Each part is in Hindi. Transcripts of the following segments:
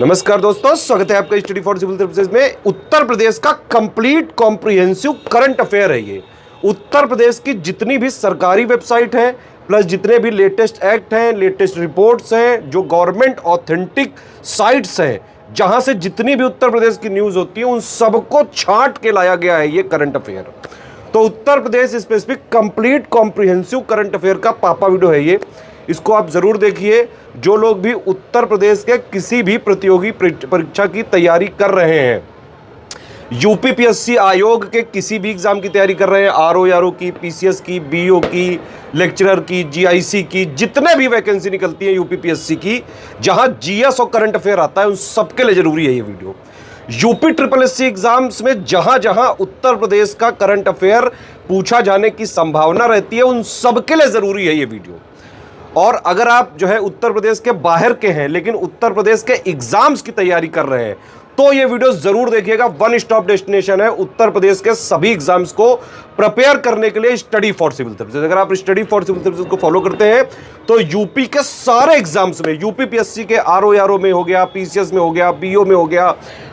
नमस्कार दोस्तों, स्वागत है आपका स्टडी फॉर सिविल सर्विसेज में। उत्तर प्रदेश का कंप्लीट कॉम्प्रिहेंसिव करंट अफेयर है ये। उत्तर प्रदेश की जितनी भी सरकारी वेबसाइट है प्लस जितने भी लेटेस्ट एक्ट हैं, लेटेस्ट रिपोर्ट्स हैं, जो गवर्नमेंट ऑथेंटिक साइट्स हैं, जहां से जितनी भी उत्तर प्रदेश की न्यूज होती है उन सबको छांट के लाया गया है ये करंट अफेयर। तो Uttar Pradesh specific complete comprehensive current affair का पापा वीडियो है ये। इसको आप जरूर देखिए। जो लोग भी उत्तर प्रदेश के किसी भी प्रतियोगी परीक्षा की तैयारी कर रहे हैं, यूपीपीएससी आयोग के किसी भी एग्जाम की तैयारी कर रहे हैं, आरओ की, पीसीएस की, बीओ की, लेक्चरर की, जीआईसी की, जितने भी वैकेंसी निकलती है यूपीपीएससी की, जहां जीएस और करंट अफेयर आता है, उन सबके लिए जरूरी है ये video. UP triple SC exams में जहां जहां उत्तर प्रदेश का करंट अफेयर पूछा जाने की संभावना रहती है, उन सबके लिए जरूरी है ये वीडियो। और अगर आप जो है उत्तर प्रदेश के बाहर के हैं लेकिन उत्तर प्रदेश के एग्जाम्स की तैयारी कर रहे हैं, तो ये वीडियो जरूर देखिएगा। वन स्टॉप डेस्टिनेशन है उत्तर प्रदेश के सभी एग्जाम्स को प्रिपेयर करने के लिए, स्टडी फॉर सिविल सर्विसेज। अगर आप स्टडी फॉर सिविल सर्विसेज को फॉलो करते हैं तो यूपी के सारे एग्जाम्स में, यूपीपीएससी के आरओ में हो गया, पीसीएस में हो गया, बीओ में हो गया,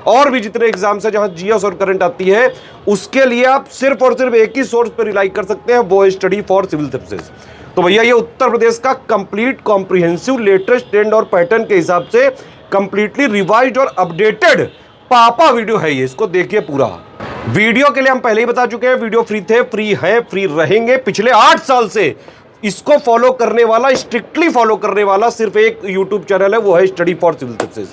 और भी जितने एग्जाम्स हैं जहां जीएस और करंट आती है, उसके लिए आप सिर्फ और सिर्फ एक ही सोर्स पर रिलाई कर सकते हैं, वो है स्टडी फॉर सिविल सर्विसेज। तो भैया ये उत्तर प्रदेश का कंप्लीट कॉम्प्रिहेंसिव लेटेस्ट ट्रेंड और पैटर्न के हिसाब से कंप्लीटली रिवाइज्ड और अपडेटेड पापा वीडियो है ये। इसको देखिए पूरा। वीडियो के लिए हम पहले ही बता चुके हैं, वीडियो फ्री थे, फ्री है, फ्री रहेंगे। पिछले 8 साल से इसको फॉलो करने वाला, स्ट्रिक्टली फॉलो करने वाला सिर्फ एक यूट्यूब चैनल है, वो है study for civil services.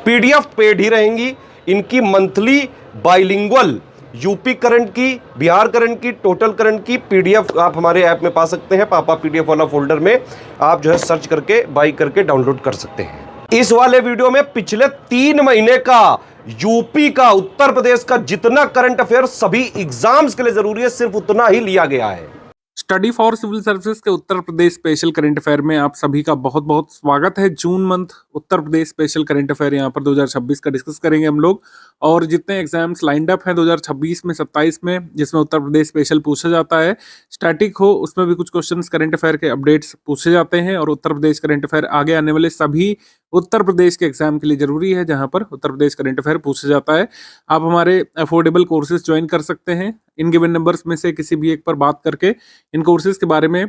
PDF paid ही रहेंगी इनकी, मंथली बाइलिंगुअल यूपी करंट की, बिहार करंट की, टोटल करंट की पीडीएफ आप हमारे ऐप में पा सकते हैं। पापा पीडीएफ वाला फोल्डर में आप जो है सर्च करके बाई करके डाउनलोड कर सकते हैं। इस वाले वीडियो में पिछले 3 महीने का यूपी का, उत्तर प्रदेश का जितना करंट अफेयर सभी एग्जाम्स के लिए जरूरी है, सिर्फ उतना ही लिया गया है। स्टडी फॉर सिविल सर्विसेज के Uttar Pradesh special current affair में आप सभी का बहुत बहुत स्वागत है। June month Uttar Pradesh special current affair यहाँ पर 2026 का डिस्कस करेंगे हम लोग। और जितने एग्जाम्स लाइंड अप हैं 2026 में, 27 में, जिसमें उत्तर प्रदेश स्पेशल पूछा जाता है, स्टैटिक हो उसमें भी कुछ क्वेश्चंस करंट अफेयर के अपडेट्स पूछे जाते हैं। और उत्तर प्रदेश करंट अफेयर आगे आने वाले सभी उत्तर प्रदेश के एग्जाम के लिए जरूरी है, जहां पर उत्तर प्रदेश करंट अफेयर पूछा जाता है। आप हमारे अफोर्डेबल कोर्सेज ज्वाइन कर सकते हैं। इन गिवन नंबर्स में से किसी भी एक पर बात करके इन कोर्सेज के बारे में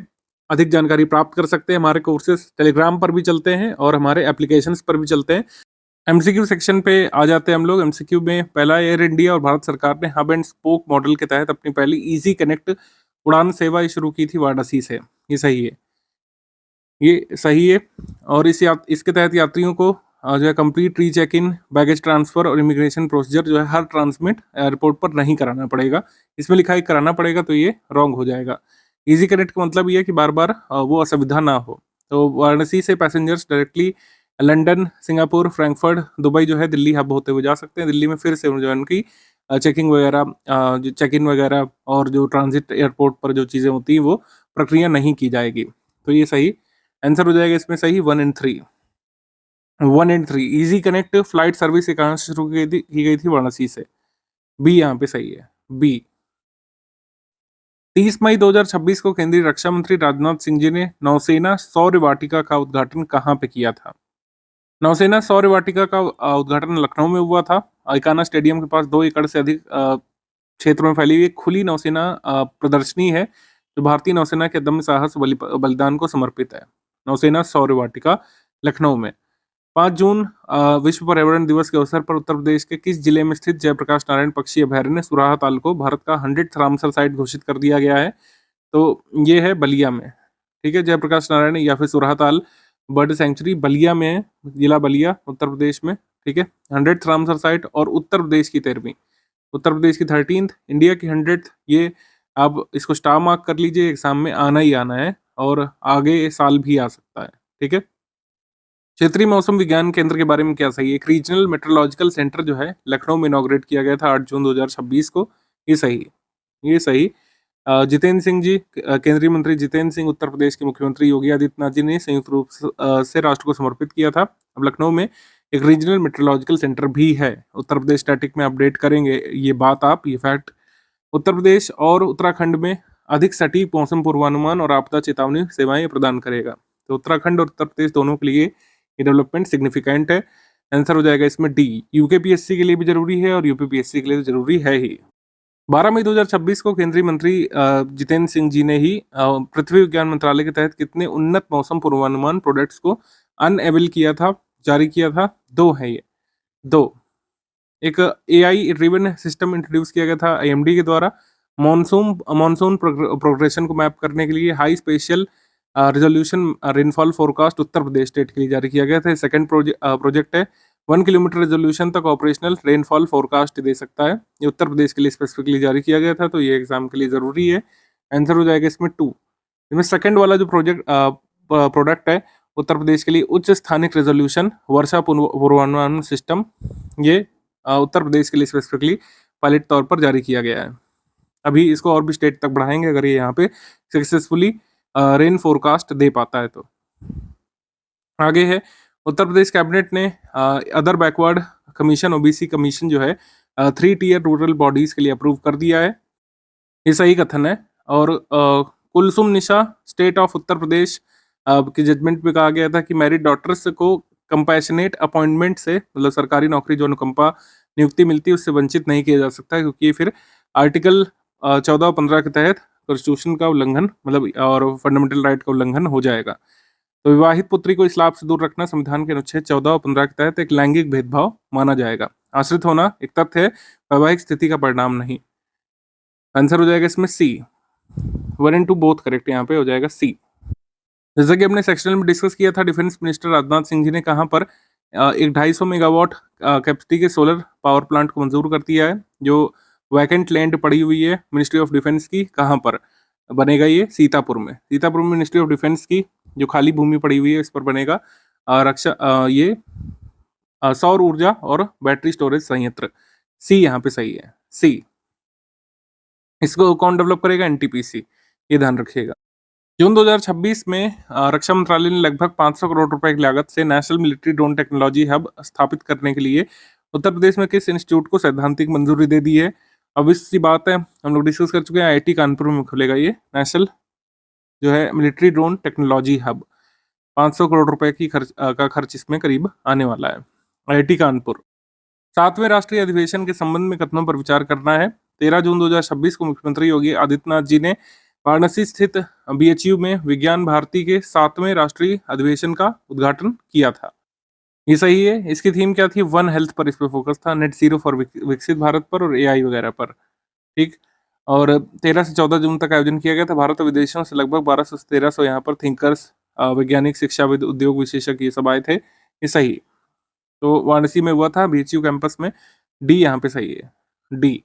अधिक जानकारी प्राप्त कर सकते हैं। हमारे कोर्सेज टेलीग्राम पर भी चलते हैं और हमारे एप्लीकेशंस पर भी चलते हैं। एमसीक्यू सेक्शन पे आ जाते हैं हम लोग। एमसीक्यू में पहला, एयर इंडिया और भारत सरकार ने हब एंड स्पोक मॉडल के तहत अपनी पहली इजी कनेक्ट उड़ान सेवा शुरू की थी वाराणसी से। ये सही है, ये सही है। और इसके तहत यात्रियों को जो है कंप्लीट री चेक इन, बैगेज ट्रांसफर और इमिग्रेशन प्रोसीजर जो है हर ट्रांसमिट एयरपोर्ट पर नहीं कराना पड़ेगा। इसमें लिखा है कराना पड़ेगा, तो ये रॉन्ग हो जाएगा। इजी कनेक्ट का मतलब ये है कि बार बार वो असुविधा ना हो। तो वाराणसी से passengers directly London, Singapore, Frankfurt, Dubai जो है दिल्ली हब होते हुए जा सकते हैं। दिल्ली में फिर से जो है उनकी चेकिंग वगैरह, जो चेक इन वगैरह और जो ट्रांजिट एयरपोर्ट पर जो चीज़ें होती हैं वो प्रक्रिया नहीं की जाएगी। तो ये सही आंसर हो जाएगा इसमें। सही 1 और 3। 1 और 3 इजी कनेक्ट फ्लाइट सर्विस कहाँ से शुरू की गई थी? वाराणसी से। बी यहाँ पे सही है, बी। 30 मई 2026 को केंद्रीय रक्षा मंत्री राजनाथ सिंह जी ने नौसेना सौर वाटिका का उद्घाटन कहाँ पे किया था? नौसेना सौर वाटिका का उद्घाटन लखनऊ में हुआ था। इकाना स्टेडियम के पास 2 एकड़ से अधिक क्षेत्रों में फैली हुई एक खुली नौसेना प्रदर्शनी है, जो भारतीय नौसेना के अदम्य साहस बलिदान को समर्पित है। नौसेना सौर वाटिका लखनऊ में। 5 जून विश्व पर्यावरण दिवस के अवसर पर उत्तर प्रदेश के किस जिले में स्थित जयप्रकाश नारायण पक्षी अभयारण्य सुराहा ताल को भारत का 100th रामसर साइट घोषित कर दिया गया है? तो ये है बलिया में। ठीक है, जयप्रकाश नारायण या फिर सुराहा ताल बर्ड सेंचुरी बलिया में है, जिला बलिया उत्तर प्रदेश में। ठीक है, 100th रामसर साइट और उत्तर प्रदेश की 13वीं, उत्तर प्रदेश की 13th, इंडिया की 100th। ये आप इसको स्टार मार्क कर लीजिए, एग्जाम में आना ही आना है और आगे साल भी आ सकता है। ठीक है, क्षेत्रीय मौसम विज्ञान केंद्र के बारे में क्या सही है? एक रीजनल मेट्रोलॉजिकल सेंटर जो है लखनऊ में इनॉग्रेट किया गया था 8 जून 2026 को। ये सही है, ये सही। जितेंद्र सिंह जी, केंद्रीय मंत्री जितेंद्र सिंह उत्तर प्रदेश के मुख्यमंत्री योगी आदित्यनाथ जी ने संयुक्त रूप से राष्ट्र को समर्पित किया था। अब लखनऊ में एक रीजनल मेट्रोलॉजिकल सेंटर भी है। उत्तर प्रदेश स्टैटिक में अपडेट करेंगे ये बात आप, ये फैक्ट। उत्तर प्रदेश और उत्तराखंड में अधिक सटीक मौसम पूर्वानुमान और आपदा चेतावनी सेवाएं प्रदान करेगा। तो उत्तराखंड और उत्तर प्रदेश दोनों के लिए ये डेवलपमेंट सिग्निफिकेंट है। आंसर हो जाएगा इसमें डी। यूकेपीएससी के लिए भी जरूरी है और यूपीपीएससी के लिए तो जरूरी है ही। 12 मई 2026 को केंद्रीय मंत्री जितेंद्र सिंह जी ने ही पृथ्वी विज्ञान मंत्रालय के तहत कितने उन्नत मौसम पूर्वानुमान प्रोडक्ट्स को अनएबल किया था, जारी किया था? दो है ये, दो। एक एआई ड्रिवन सिस्टम इंट्रोड्यूस किया गया था आईएमडी के द्वारा मॉनसून मॉनसून प्रोग्रेशन को मैप करने के लिए। High special resolution rainfall forecast Uttar Pradesh state के लिए जारी किया गया था। सेकंड प्रोजेक्ट है 1 किलोमीटर रेजोल्यूशन तक ऑपरेशनल रेनफॉल फोरकास्ट दे सकता है। ये उत्तर प्रदेश के लिए स्पेसिफिकली जारी किया गया था, तो ये एग्जाम के लिए जरूरी है। आंसर हो जाएगा इसमें 2। इसमें सेकंड वाला जो प्रोडक्ट है उत्तर प्रदेश के लिए उच्च स्थानिक रेजोल्यूशन वर्षा पूर्वानुमान सिस्टम, ये उत्तर प्रदेश के लिए स्पेसिफिकली पायलट तौर पर जारी किया गया है। अभी इसको और भी स्टेट तक बढ़ाएंगे अगर ये यहाँ पे सक्सेसफुली रेन फोरकास्ट दे पाता है तो। आगे है उत्तर प्रदेश कैबिनेट ने other backward commission OBC commission जो है 3 टियर रूरल बॉडीज के लिए अप्रूव कर दिया है। ये सही कथन है। और कुलसुम निशा स्टेट ऑफ उत्तर प्रदेश की जजमेंट में कहा गया था कि मैरिड डॉटर्स को कंपैशनेट अपॉइंटमेंट से, मतलब सरकारी नौकरी जो अनुकंपा नियुक्ति मिलती है उससे वंचित नहीं किया जा सकता है, क्योंकि फिर आर्टिकल 14 और 15 के तहत कॉन्स्टिट्यूशन का उल्लंघन, मतलब और फंडामेंटल राइट का उल्लंघन हो जाएगा। तो विवाहित पुत्री को इस लाभ से दूर रखना संविधान के अनुच्छेद 14 और 15 के तहत एक लैंगिक भेदभाव माना जाएगा। आश्रित होना एक तथ्य है, वैवाहिक स्थिति का परिणाम नहीं। आंसर हो जाएगा इसमें सी। 1 and 2 बोथ करेक्ट, यहाँ पे हो जाएगा सी। जैसा कि हमने सेक्शनल में डिस्कस किया था, डिफेंस मिनिस्टर राजनाथ सिंह जी ने कहाँ पर एक 250 मेगावाट कैपेसिटी के सोलर पावर प्लांट को मंजूर कर दिया है। जो वैकेंट लैंड पड़ी हुई है मिनिस्ट्री ऑफ डिफेंस की, कहाँ पर बनेगा ये? सीतापुर में। सीतापुर में मिनिस्ट्री ऑफ डिफेंस की जो खाली भूमि पड़ी हुई है इस पर बनेगा ये सौर ऊर्जा और बैटरी स्टोरेज संयंत्र। सी यहाँ पे सही है, सी। इसको कौन डेवलप करेगा? एनटीपीसी, ये ध्यान रखिएगा। जून 2026 में रक्षा मंत्रालय ने लगभग 500 करोड़ रुपए की लागत से national military drone technology hub स्थापित करने के लिए उत्तर प्रदेश में किस इंस्टीट्यूट को सैद्धांतिक मंजूरी दे दी है? अब इसकी बात है, हम लोग डिस्कस कर चुके हैं, आईआईटी कानपुर में खुलेगा ये नेशनल जो है military drone technology hub. 500 crore रुपए की का खर्च इसमें करीब आने वाला है, आईआईटी कानपुर। 7वें राष्ट्रीय अधिवेशन के संबंध में कथनों पर विचार करना है। 13 जून 2026 को मुख्यमंत्री योगी आदित्यनाथ जी ने वाराणसी स्थित बीएचयू में विज्ञान भारती के 7वें राष्ट्रीय अधिवेशन का उद्घाटन किया था। ये सही है। इसकी थीम क्या थी? वन हेल्थ पर इस पर फोकस था, नेट जीरो फॉर विकसित भारत पर और एआई वगैरह पर, ठीक। और 13 से 14 जून तक आयोजन किया गया था। भारत और विदेशों से लगभग 1200 से 1300 यहाँ पर थिंकर्स, वैज्ञानिक, शिक्षाविद, उद्योग विशेषज्ञ ये सब आए थे। ये सही। तो वाराणसी में हुआ था, बीएचयू कैंपस में। डी यहाँ पे सही है, डी।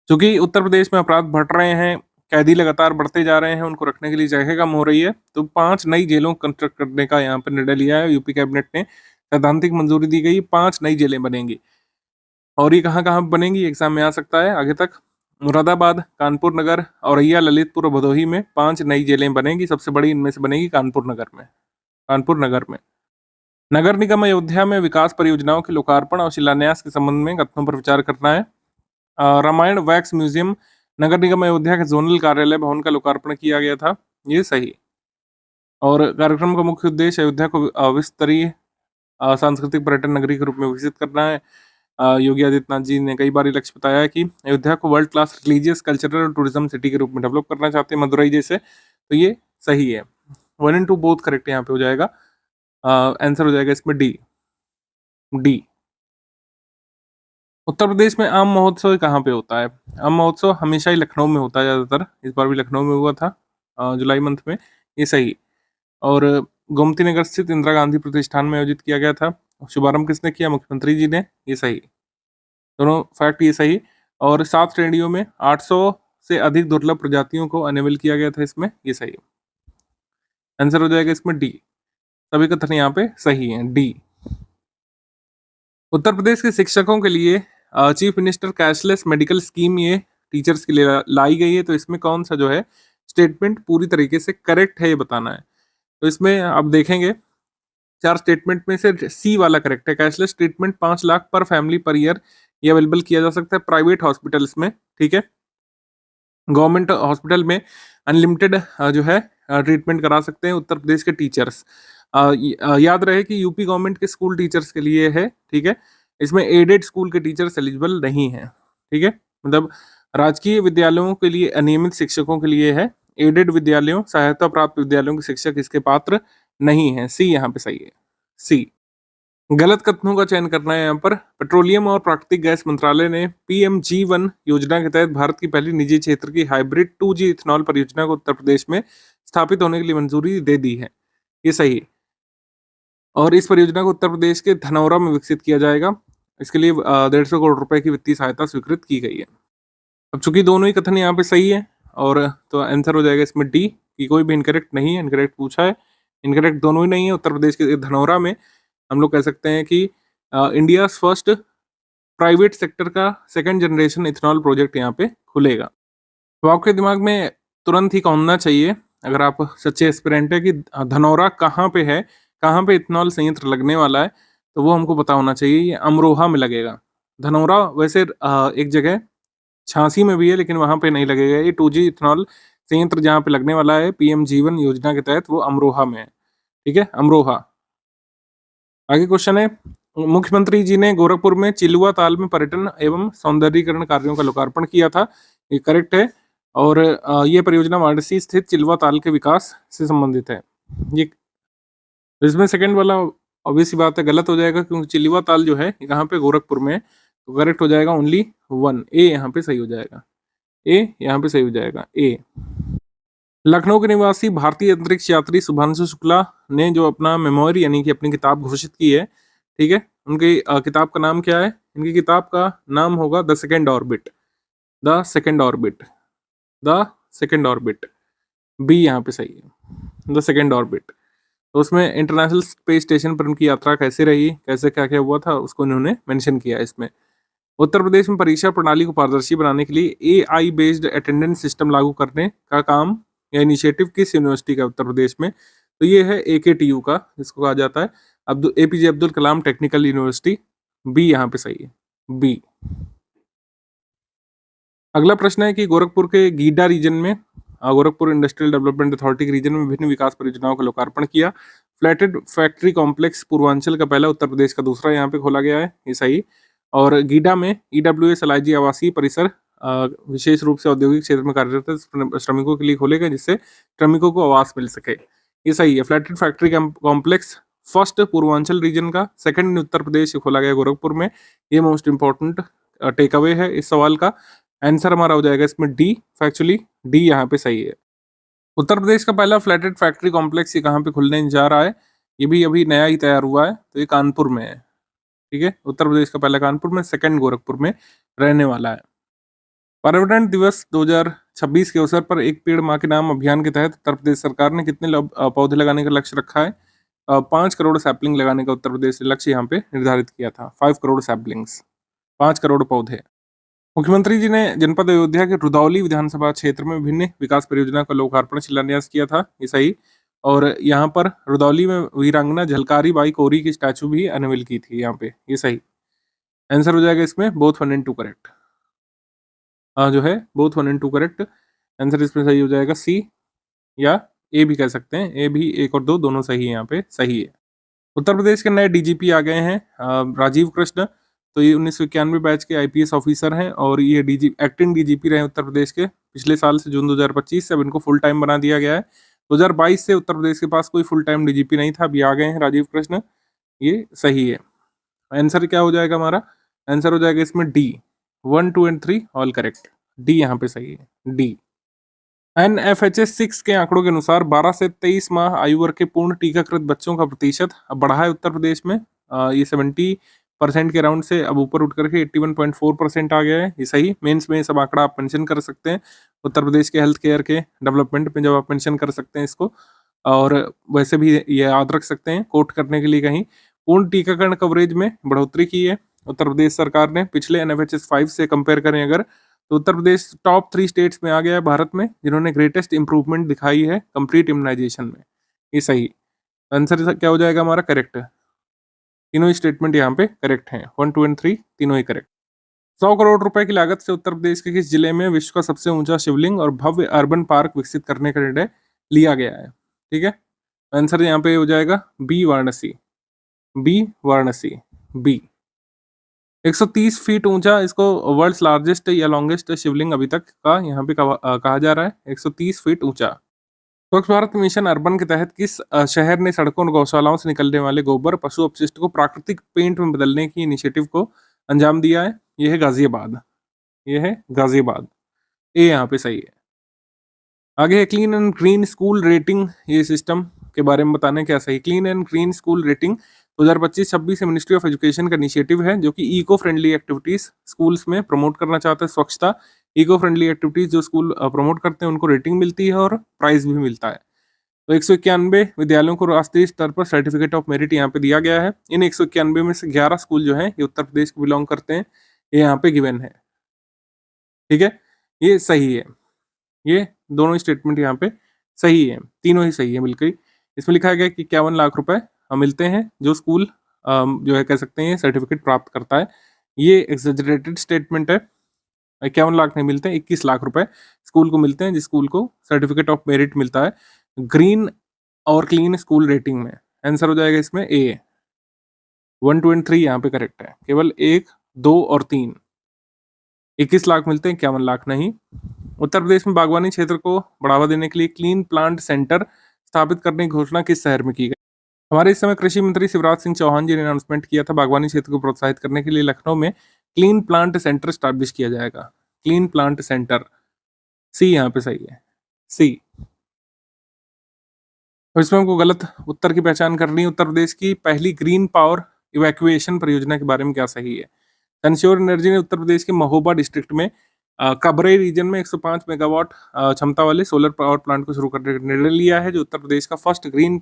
चूंकि उत्तर प्रदेश में अपराध बढ़ रहे हैं, कैदी लगातार बढ़ते जा रहे हैं, उनको रखने के लिए जगह कम हो रही है, तो 5 नई जेलों को कंस्ट्रक्ट करने का यहाँ पर निर्णय लिया है। यूपी कैबिनेट ने सैद्धांतिक मंजूरी दी गई, 5 नई जेलें बनेंगी। और ये कहाँ कहाँ बनेंगी एग्जाम में आ सकता है आगे तक? मुरादाबाद, कानपुर नगर, औरैया, ललितपुर और भदोही में 5 नई जेलें बनेगी। सबसे बड़ी इनमें से बनेगी कानपुर नगर में। कानपुर नगर में नगर निगम अयोध्या में विकास परियोजनाओं के लोकार्पण और शिलान्यास के संबंध में कथनों पर विचार करना है। रामायण वैक्स म्यूजियम नगर निगम अयोध्या के जोनल कार्यालय भवन का लोकार्पण किया गया था। ये सही। और कार्यक्रम का मुख्य उद्देश्य अयोध्या को अविस्तरीय सांस्कृतिक पर्यटन नगरी के रूप में विकसित करना है। योगी आदित्यनाथ जी ने कई बार लक्ष्य बताया है कि अयोध्या को वर्ल्ड क्लास रिलीजियस, कल्चरल और टूरिज्म सिटी के रूप में डेवलप करना चाहते हैं, मदुरई जैसे। तो ये सही है। 1 and 2 बोथ करेक्ट यहाँ पे हो जाएगा। आंसर हो जाएगा इसमें डी, डी। उत्तर प्रदेश में आम महोत्सव कहाँ पे होता है? आम महोत्सव हमेशा ही लखनऊ में होता है ज़्यादातर। इस बार भी लखनऊ में हुआ था जुलाई मंथ में। ये सही। और गोमती नगर स्थित इंदिरा गांधी प्रतिष्ठान में आयोजित किया गया था। शुभारंभ किसने किया? मुख्यमंत्री जी ने। ये सही। दोनों फैक्ट ये सही। और 7 श्रेणियों में 800 से अधिक दुर्लभ प्रजातियों को अनेबल किया गया था इसमें। ये सही। आंसर हो जाएगा इसमें डी। सभी कथन यहाँ पे सही है, डी। उत्तर प्रदेश के शिक्षकों के लिए chief minister cashless medical scheme ये टीचर्स के लिए लाई गई है। तो इसमें कौन सा जो है स्टेटमेंट पूरी तरीके से करेक्ट है ये बताना है। तो इसमें आप देखेंगे 4 स्टेटमेंट में से सी वाला करेक्ट है। कैशलेस ट्रीटमेंट 5 लाख पर फैमिली पर ईयर ये अवेलेबल किया जा सकता है प्राइवेट हॉस्पिटल्स में, ठीक है। गवर्नमेंट हॉस्पिटल में अनलिमिटेड जो है ट्रीटमेंट करा सकते हैं उत्तर प्रदेश के टीचर्स। याद रहे कि यूपी गवर्नमेंट के स्कूल टीचर्स के लिए है, ठीक है। इसमें एडेड स्कूल के टीचर्स एलिजिबल नहीं है, ठीक है। मतलब राजकीय विद्यालयों के लिए अनियमित शिक्षकों के लिए है, एडेड विद्यालयों सहायता प्राप्त विद्यालयों के शिक्षक इसके पात्र नहीं है। सी यहाँ पे सही है, सी। गलत कथनों का चयन करना है यहाँ पर। पेट्रोलियम और प्राकृतिक गैस मंत्रालय ने PMG1 योजना के तहत भारत की पहली निजी क्षेत्र की हाइब्रिड 2G इथेनॉल परियोजना को उत्तर प्रदेश में स्थापित होने के लिए मंजूरी दे दी है, ये सही है। और इस परियोजना को उत्तर प्रदेश के धनौरा में विकसित किया जाएगा। इसके लिए 150 करोड़ रुपए की वित्तीय सहायता स्वीकृत की गई है। अब चूंकि दोनों ही कथन यहाँ पे सही है, और तो आंसर हो जाएगा इसमें डी, कि कोई भी इनकरेक्ट नहीं है। इनकरेक्ट पूछा है, इनकरेक्ट दोनों ही नहीं है। उत्तर प्रदेश के धनौरा में हम लोग कह सकते हैं कि इंडिया फर्स्ट प्राइवेट सेक्टर का सेकंड जनरेशन इथेनॉल प्रोजेक्ट यहाँ पे खुलेगा। तो आपके दिमाग में तुरंत ही कौनना चाहिए, अगर आप सच्चे एस्पिरेंट है, कि धनौरा कहाँ पे है, कहाँ पे इथेनॉल संयंत्र लगने वाला है, तो वो हमको पता होना चाहिए। ये अमरोहा में लगेगा। धनौरा वैसे एक जगह झांसी में भी है, लेकिन वहां पे नहीं लगेगा। ये 2G इथेनॉल संयंत्र जहाँ पे लगने वाला है PMG1 योजना के तहत, वो अमरोहा में है, ठीक है, अमरोहा। आगे क्वेश्चन है, मुख्यमंत्री जी ने गोरखपुर में चिलुआ ताल में पर्यटन एवं सौंदर्यीकरण कार्यों का लोकार्पण किया था, ये करेक्ट है। और ये परियोजना वाराणसी स्थित चिलुआ ताल के विकास से संबंधित है। ये इसमें सेकंड वाला ऑब्वियस सी बात है गलत हो जाएगा, क्योंकि चिलुआ ताल जो है यहाँ पे गोरखपुर में है, तो करेक्ट हो जाएगा ओनली 1, ए यहाँ पे सही हो जाएगा, ए यहाँ पे सही हो जाएगा, ए। लखनऊ के निवासी भारतीय अंतरिक्ष यात्री शुभांशु शुक्ला ने जो अपना मेमोरी यानी कि अपनी किताब घोषित की है, ठीक है, उनकी किताब का नाम क्या है? इनकी किताब का नाम होगा the second orbit, the second orbit, the second orbit. B यहाँ पे सही है, द सेकेंड ऑर्बिट। तो उसमें इंटरनेशनल स्पेस स्टेशन पर उनकी यात्रा कैसे रही, कैसे क्या क्या हुआ था, उसको इन्होंने मेंशन किया है इसमें। उत्तर प्रदेश में परीक्षा प्रणाली को पारदर्शी बनाने के लिए AI बेस्ड अटेंडेंस सिस्टम लागू करने का काम या इनिशिएटिव किस यूनिवर्सिटी का उत्तर प्रदेश में? तो ये है AKTU का, जिसको कहा जाता है APJ Abdul Kalam technical university. B यहाँ पे सही है, बी। अगला प्रश्न है कि गोरखपुर के गीडा रीजन में गोरखपुर इंडस्ट्रियल डेवलपमेंट अथॉरिटी के रीजन में विभिन्न विकास परियोजनाओं का लोकार्पण किया। फ्लैटेड फैक्ट्री कॉम्प्लेक्स पूर्वांचल का पहला, उत्तर प्रदेश का दूसरा यहाँ पे खोला गया है, ये सही। और गीडा में EWS LIG आवासीय परिसर विशेष रूप से औद्योगिक क्षेत्र में कार्यरत श्रमिकों के लिए खोले गए, जिससे श्रमिकों को आवास मिल सके, ये सही है। Flatted factory complex first Purvanchal region का, सेकंड उत्तर प्रदेश खोला गया गोरखपुर में। ये मोस्ट इंपॉर्टेंट टेक अवे है इस सवाल का। आंसर हमारा हो जाएगा इसमें डी, फैक्चुअली डी यहाँ पे सही है। उत्तर प्रदेश का पहला फ्लैटेड फैक्ट्री कॉम्प्लेक्स ये कहाँ पे खुलने जा रहा है? ये भी अभी नया ही तैयार हुआ है, तो ये कानपुर में है, ठीक है। उत्तर प्रदेश का पहला कानपुर में, सेकंड गोरखपुर में रहने वाला है। पर्यावरण दिवस 2026 के अवसर पर एक पेड़ माँ के नाम अभियान के तहत उत्तर प्रदेश सरकार ने कितने पौधे लगाने का लक्ष्य रखा है? 5 करोड़ सैपलिंग लगाने का उत्तर प्रदेश ने लक्ष्य यहाँ पे निर्धारित किया था। 5 करोड़ सैपलिंग्स, 5 करोड़ पौधे। मुख्यमंत्री जी ने जनपद अयोध्या के रुदौली विधानसभा क्षेत्र में विभिन्न विकास परियोजना का लोकार्पण शिलान्यास किया था, ये सही। और यहाँ पर रुदौली में वीरांगना झलकारी बाई कोरी की स्टैचू भी अनवील की थी यहाँ पे, ये सही। आंसर हो जाएगा इसमें बोथ 1 and 2 करेक्ट। जो है बोथ 1 and 2 करेक्ट। आंसर इसमें सही हो जाएगा सी, या ए भी कह सकते हैं, ए भी 1 और 2 दोनों सही है, यहाँ पे सही है। उत्तर प्रदेश के नए DGP आ गए हैं, राजीव कृष्ण। तो ये 1991 बैच के IPS ऑफिसर हैं, और ये एक्टिंग DGP रहे उत्तर प्रदेश के पिछले साल से जून 2025 से। अब इनको फुल टाइम बना दिया गया है। 2022 से उत्तर प्रदेश के पास कोई फुल टाइम DGP नहीं था, अभी आ गए हैं राजीव कृष्ण, ये सही है। आंसर क्या हो जाएगा हमारा? आंसर हो जाएगा इसमें D, 1, 2 and 3 all correct. D यहाँ पे सही है, डी। NFHS 6 के आंकड़ों के अनुसार 12 से 23 माह आयु वर्ग के पूर्ण टीकाकृत बच्चों का प्रतिशत अब बढ़ा है उत्तर प्रदेश में। ये 70% के राउंड से अब ऊपर उठ करके 81.4% आ गया है, ये सही। मेंस में सब आंकड़ा आप मेंशन कर सकते हैं उत्तर प्रदेश के हेल्थ केयर के डेवलपमेंट में, जब आप मेंशन कर सकते हैं इसको। और वैसे भी ये याद रख सकते हैं कोट करने के लिए कहीं। पूर्ण टीकाकरण कवरेज में बढ़ोतरी की है उत्तर प्रदेश सरकार ने पिछले NFHS 5 से कंपेयर करें अगर, तो उत्तर प्रदेश टॉप 3 स्टेट्स में आ गया है भारत में जिन्होंने ग्रेटेस्ट इंप्रूवमेंट दिखाई है कंप्लीट इम्यूनाइजेशन में, ये सही। आंसर क्या हो जाएगा हमारा? करेक्ट। तीनों ही स्टेटमेंट यहाँ पे करेक्ट हैं, 1, 2 and 3 तीनों ही करेक्ट। 100 करोड़ रुपए की लागत से उत्तर प्रदेश के किस जिले में विश्व का सबसे ऊंचा शिवलिंग और भव्य अर्बन पार्क विकसित करने का निर्णय लिया गया है? ठीक है, आंसर यहाँ पे हो जाएगा B Varanasi, B Varanasi, B. 130 feet ऊंचा इसको वर्ल्ड्स लार्जेस्ट या लॉन्गेस्ट शिवलिंग अभी तक का यहाँ पे कहा जा रहा है, 130 फीट ऊंचा। स्वच्छ भारत मिशन अर्बन के तहत किस शहर ने सड़कों और गौशालाओं से निकलने वाले गोबर पशु अपशिष्ट को प्राकृतिक पेंट में बदलने की इनिशिएटिव को अंजाम दिया है? यह है गाजियाबाद, यह है गाजियाबाद, ये यहाँ पे सही है। आगे है clean and green school rating, ये सिस्टम के बारे में बताना है क्या सही। Clean and green school rating 2025-26 से मिनिस्ट्री ऑफ एजुकेशन का इनिशिएटिव है जो कि इको फ्रेंडली एक्टिविटीज स्कूल्स में प्रमोट करना चाहता है। स्वच्छता, इको फ्रेंडली एक्टिविटीज जो स्कूल प्रमोट करते हैं उनको रेटिंग मिलती है और प्राइज भी मिलता है। तो 191 विद्यालयों को राष्ट्रीय स्तर पर सर्टिफिकेट ऑफ मेरिट यहाँ पे दिया गया है। इन 191 में से 11 स्कूल जो है ये उत्तर प्रदेश को बिलोंग करते हैं, ये यहाँ पे गिवन है। ठीक है, ये सही है, ये दोनों स्टेटमेंट यहाँ पे सही है, तीनों ही सही है बिल्कुल। इसमें लिखा गया कि 51 लाख रुपए मिलते हैं जो स्कूल जो है कह सकते हैं सर्टिफिकेट प्राप्त करता है। ये एग्जेजरेटेड स्टेटमेंट है, 51 लाख नहीं मिलते, 21 लाख रुपए स्कूल को मिलते हैं जिस स्कूल को सर्टिफिकेट ऑफ मेरिट मिलता है ग्रीन और क्लीन स्कूल रेटिंग में। आंसर हो जाएगा इसमें ए, 1, 2 एंड 3 यहाँ पे करेक्ट है। केवल 1, 2 और 3, 21 लाख मिलते हैं, 51 लाख नहीं। उत्तर प्रदेश में बागवानी क्षेत्र को बढ़ावा देने के लिए क्लीन प्लांट सेंटर स्थापित करने की घोषणा किस शहर में की गई? हमारे इस समय कृषि मंत्री शिवराज सिंह चौहान जी ने अनाउंसमेंट किया था बागवानी क्षेत्र को प्रोत्साहित करने के लिए लखनऊ में क्लीन प्लांट सेंटर स्टैब्लिश किया जाएगा। क्लीन प्लांट सेंटर, सी यहाँ पे सही है, सी। और इसमें हमको गलत उत्तर की पहचान करनी है। उत्तर प्रदेश की पहली ग्रीन पावर इवैक्यूएशन परियोजना के बारे में क्या सही है? सनश्योर एनर्जी ने उत्तर प्रदेश के महोबा डिस्ट्रिक्ट में कबरई रीजन में 105 मेगावाट क्षमता वाले सोलर पावर प्लांट को शुरू करने का निर्णय लिया है जो उत्तर प्रदेश का फर्स्ट ग्रीन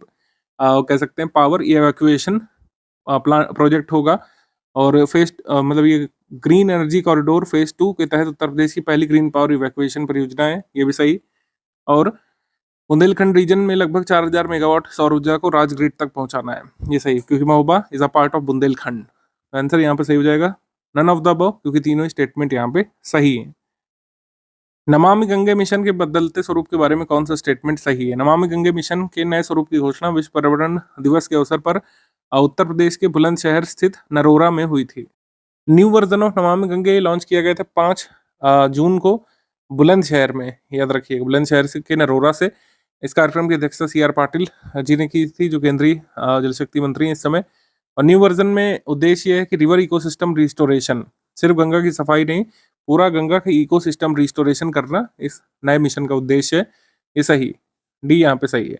कह सकते हैं पावर इवैक्यूएशन प्रोजेक्ट होगा। और फेज मतलब ये ग्रीन एनर्जी कॉरिडोर फेज 2 के तहत उत्तर प्रदेश की पहली ग्रीन पावर इवैक्यूएशन परियोजना है, ये भी सही। और बुंदेलखंड रीजन में लगभग 4000 मेगावाट सौर ऊर्जा को राजग्रिड तक पहुंचाना है, ये सही, क्योंकि Mahoba is a part of Bundelkhand. Answer यहाँ पे सही हो जाएगा नन ऑफ द अबव, क्योंकि तीनों स्टेटमेंट यहाँ पे सही है। नमामि गंगे मिशन के बदलते स्वरूप के बारे में कौन सा स्टेटमेंट सही है? नमामि गंगे मिशन के नए स्वरूप की घोषणा विश्व पर्यावरण दिवस के अवसर पर उत्तर प्रदेश के बुलंदशहर स्थित नरोरा में हुई थी। New version of Namami Gange launch किया गया था 5 जून को बुलंदशहर में, याद रखिएगा, बुलंदशहर के नरोरा से। इस कार्यक्रम की अध्यक्षता CR पाटिल जी ने की थी जो केंद्रीय जल शक्ति मंत्री हैं इस समय। और न्यू वर्जन में उद्देश्य यह है कि रिवर इकोसिस्टम रिस्टोरेशन, सिर्फ गंगा की सफाई नहीं, पूरा गंगा का इकोसिस्टम रिस्टोरेशन करना इस नए मिशन का उद्देश्य है, ये सही, डी यहाँ पे सही है,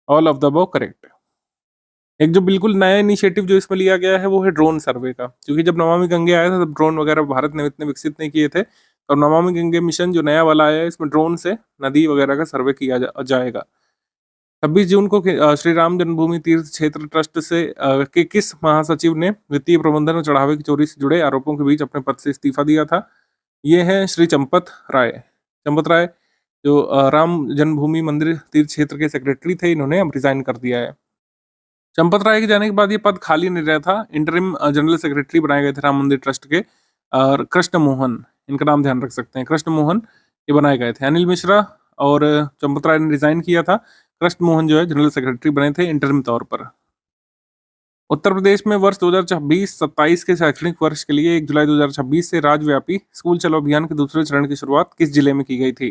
all of the above correct. एक जो बिल्कुल नया इनिशिएटिव जो इसमें लिया गया है वो है ड्रोन सर्वे का, क्योंकि जब नमामि गंगे आया था तब ड्रोन वगैरह भारत ने इतने विकसित नहीं किए थे। तो नमामि गंगे मिशन जो नया वाला आया है इसमें ड्रोन से नदी वगैरह का सर्वे किया जाएगा। 26 जून को श्री राम जन्मभूमि तीर्थ क्षेत्र ट्रस्ट से के किस महासचिव ने वित्तीय प्रबंधन और चढ़ावे की चोरी से जुड़े आरोपों के बीच अपने पद से इस्तीफा दिया था? ये है श्री चंपत राय। चंपत राय जो राम जन्मभूमि मंदिर तीर्थ क्षेत्र के सेक्रेटरी थे, इन्होंने अब रिजाइन कर दिया है। चंपत राय के जाने के बाद ये पद खाली नहीं रहा था, इंटरिम जनरल सेक्रेटरी बनाए गए थे राम मंदिर ट्रस्ट के, और कृष्ण मोहन, इनका नाम ध्यान रख सकते हैं, कृष्ण मोहन ये बनाए गए थे। अनिल मिश्रा और चंपत राय ने रिजाइन किया था, कृष्ण मोहन जो है जनरल सेक्रेटरी बने थे इंटरिम तौर पर। उत्तर प्रदेश में वर्ष 2026-27 के शैक्षणिक वर्ष के लिए 1 जुलाई 2026 से राज्यव्यापी स्कूल चलो अभियान के दूसरे चरण की शुरुआत किस जिले में की गई थी?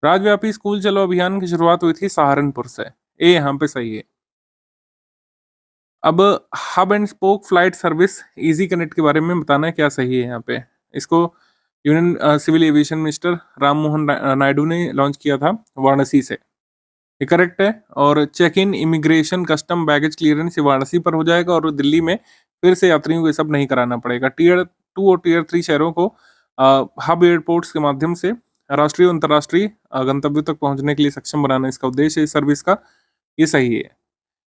राज्यव्यापी स्कूल चलो अभियान की शुरुआत हुई थी सहारनपुर से, ए यहाँ पे सही है। अब hub and spoke flight service easy connect के बारे में बताना है क्या सही है यहाँ पे। इसको union civil aviation minister Ram Mohan Naidu ने लॉन्च किया था वाराणसी से, ये करेक्ट है। और check in immigration custom baggage clearance Varanasi पर हो जाएगा और दिल्ली में फिर से यात्रियों को ये सब नहीं कराना पड़ेगा। टियर 2 और टियर 3 शहरों को हब एयरपोर्ट्स के माध्यम से राष्ट्रीय और अंतर्राष्ट्रीय गंतव्यों तक पहुंचने के लिए सक्षम बनाना इसका उद्देश्य है इस सर्विस का, ये सही है।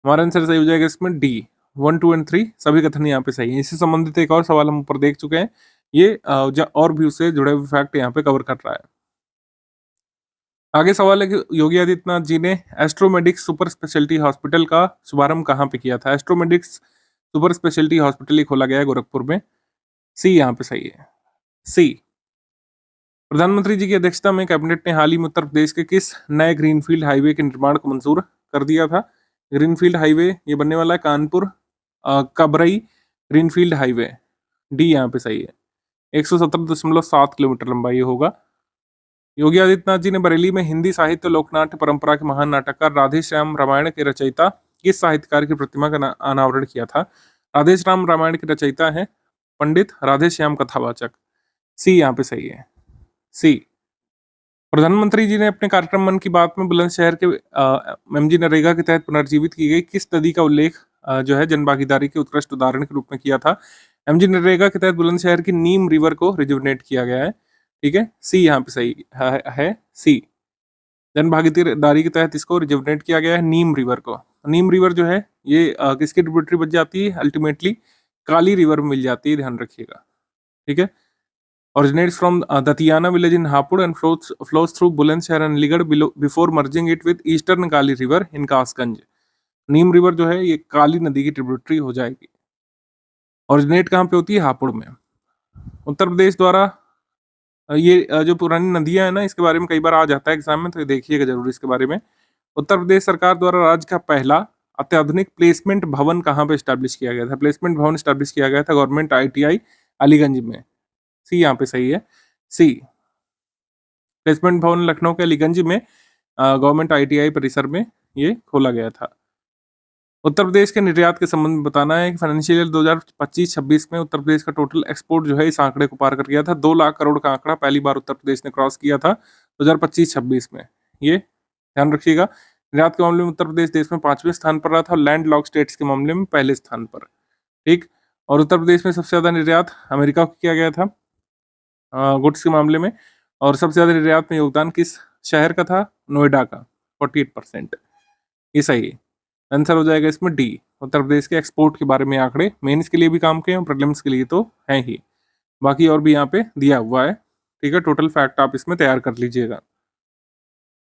हमारा आंसर सही हो जाएगा इसमें डी, 1, 2 एंड 3 सभी कथन यहाँ पे सही है। इससे संबंधित एक और सवाल हम ऊपर देख चुके हैं, ये और भी उससे जुड़े हुए फैक्ट यहाँ पे कवर कर रहा है। आगे सवाल है कि योगी आदित्यनाथ जी ने एस्ट्रोमेडिक्स सुपर स्पेशलिटी हॉस्पिटल का शुभारंभ कहाँ पे किया था? एस्ट्रोमेडिक्स सुपर स्पेशलिटी हॉस्पिटल खोला गया है गोरखपुर में, सी यहाँ पे सही है, सी। प्रधानमंत्री जी की अध्यक्षता में कैबिनेट ने हाल ही में उत्तर प्रदेश के किस नए ग्रीनफील्ड हाईवे के निर्माण को मंजूर कर दिया था? ग्रीनफील्ड हाईवे ये बनने वाला है Kanpur Kabrai greenfield highway, D यहाँ पे सही है। 117.7 किलोमीटर लंबा ये होगा। योगी आदित्यनाथ जी ने बरेली में हिंदी साहित्य लोकनाट्य परंपरा के महान नाटककार राधे श्याम रामायण के रचयिता किस साहित्यकार की प्रतिमा का अनावरण किया था? राधे श्याम रामायण के रचयिता हैं पंडित राधे श्याम कथावाचक, सी यहाँ पे सही है, सी। प्रधानमंत्री जी ने अपने कार्यक्रम मन की बात में बुलंदशहर के एमजी नरेगा के तहत पुनर्जीवित की गई किस नदी का उल्लेख जो है जन भागीदारी के उत्कृष्ट उदाहरण के रूप में किया था? एमजी नरेगा के तहत बुलंदशहर की नीम रिवर को रिजुवनेट किया गया है, ठीक है, सी यहाँ पे सही है सी। जन भागीदारी के तहत इसको रिजुवनेट किया गया है नीम रिवर को। नीम रिवर जो है ये किसकी ट्रिब्यूटरी बन जाती है? अल्टीमेटली काली रिवर में मिल जाती है, ध्यान रखिएगा, ठीक है। Originates from Datiana village in Hapur and flows through Bulandshahr and Aligarh before merging it with Eastern Kali River in Kasganj. Neem river जो है ये काली नदी की ट्रिब्यूटरी हो जाएगी। ओरिजिनेट कहाँ पे होती है? हापुड़ में। उत्तर प्रदेश द्वारा ये जो पुरानी नदियां है ना, इसके बारे में कई बार आ जाता है एग्जाम में, तो देखिएगा जरूर इसके बारे में। उत्तर प्रदेश सरकार द्वारा राज्य का पहला अत्याधुनिक प्लेसमेंट भवन कहाँ पे स्टैब्लिश किया गया था? प्लेसमेंट भवन स्टैब्लिश किया गया था गवर्नमेंट ITI अलीगंज में, सी यहाँ पे सही है, सी। प्लेसमेंट भवन लखनऊ के अलीगंज में गवर्नमेंट ITI परिसर में ये खोला गया था। उत्तर प्रदेश के निर्यात के संबंध में बताना है कि फाइनेंशियल ईयर 2025-26 में उत्तर प्रदेश का टोटल एक्सपोर्ट जो है इस आंकड़े को पार कर गया था। 2 लाख करोड़ का आंकड़ा पहली बार उत्तर प्रदेश ने क्रॉस किया था 2025-26 में, ये ध्यान रखिएगा। निर्यात के मामले में उत्तर प्रदेश देश में 5वें स्थान पर रहा था और लैंड लॉक स्टेट्स के मामले में पहले स्थान पर, ठीक। और उत्तर प्रदेश में सबसे ज्यादा निर्यात अमेरिका को किया गया था गुड्स के मामले में, और सबसे ज्यादा निर्यात में योगदान किस शहर का था? नोएडा का, 48%, ये सही है। आंसर हो जाएगा इसमें डी। उत्तर प्रदेश के एक्सपोर्ट के बारे में आंकड़े मेंस के लिए भी काम के हैं, प्रीलिम्स के लिए तो हैं ही, बाकी और भी यहाँ पे दिया हुआ है, ठीक है। टोटल फैक्ट आप इसमें तैयार कर लीजिएगा।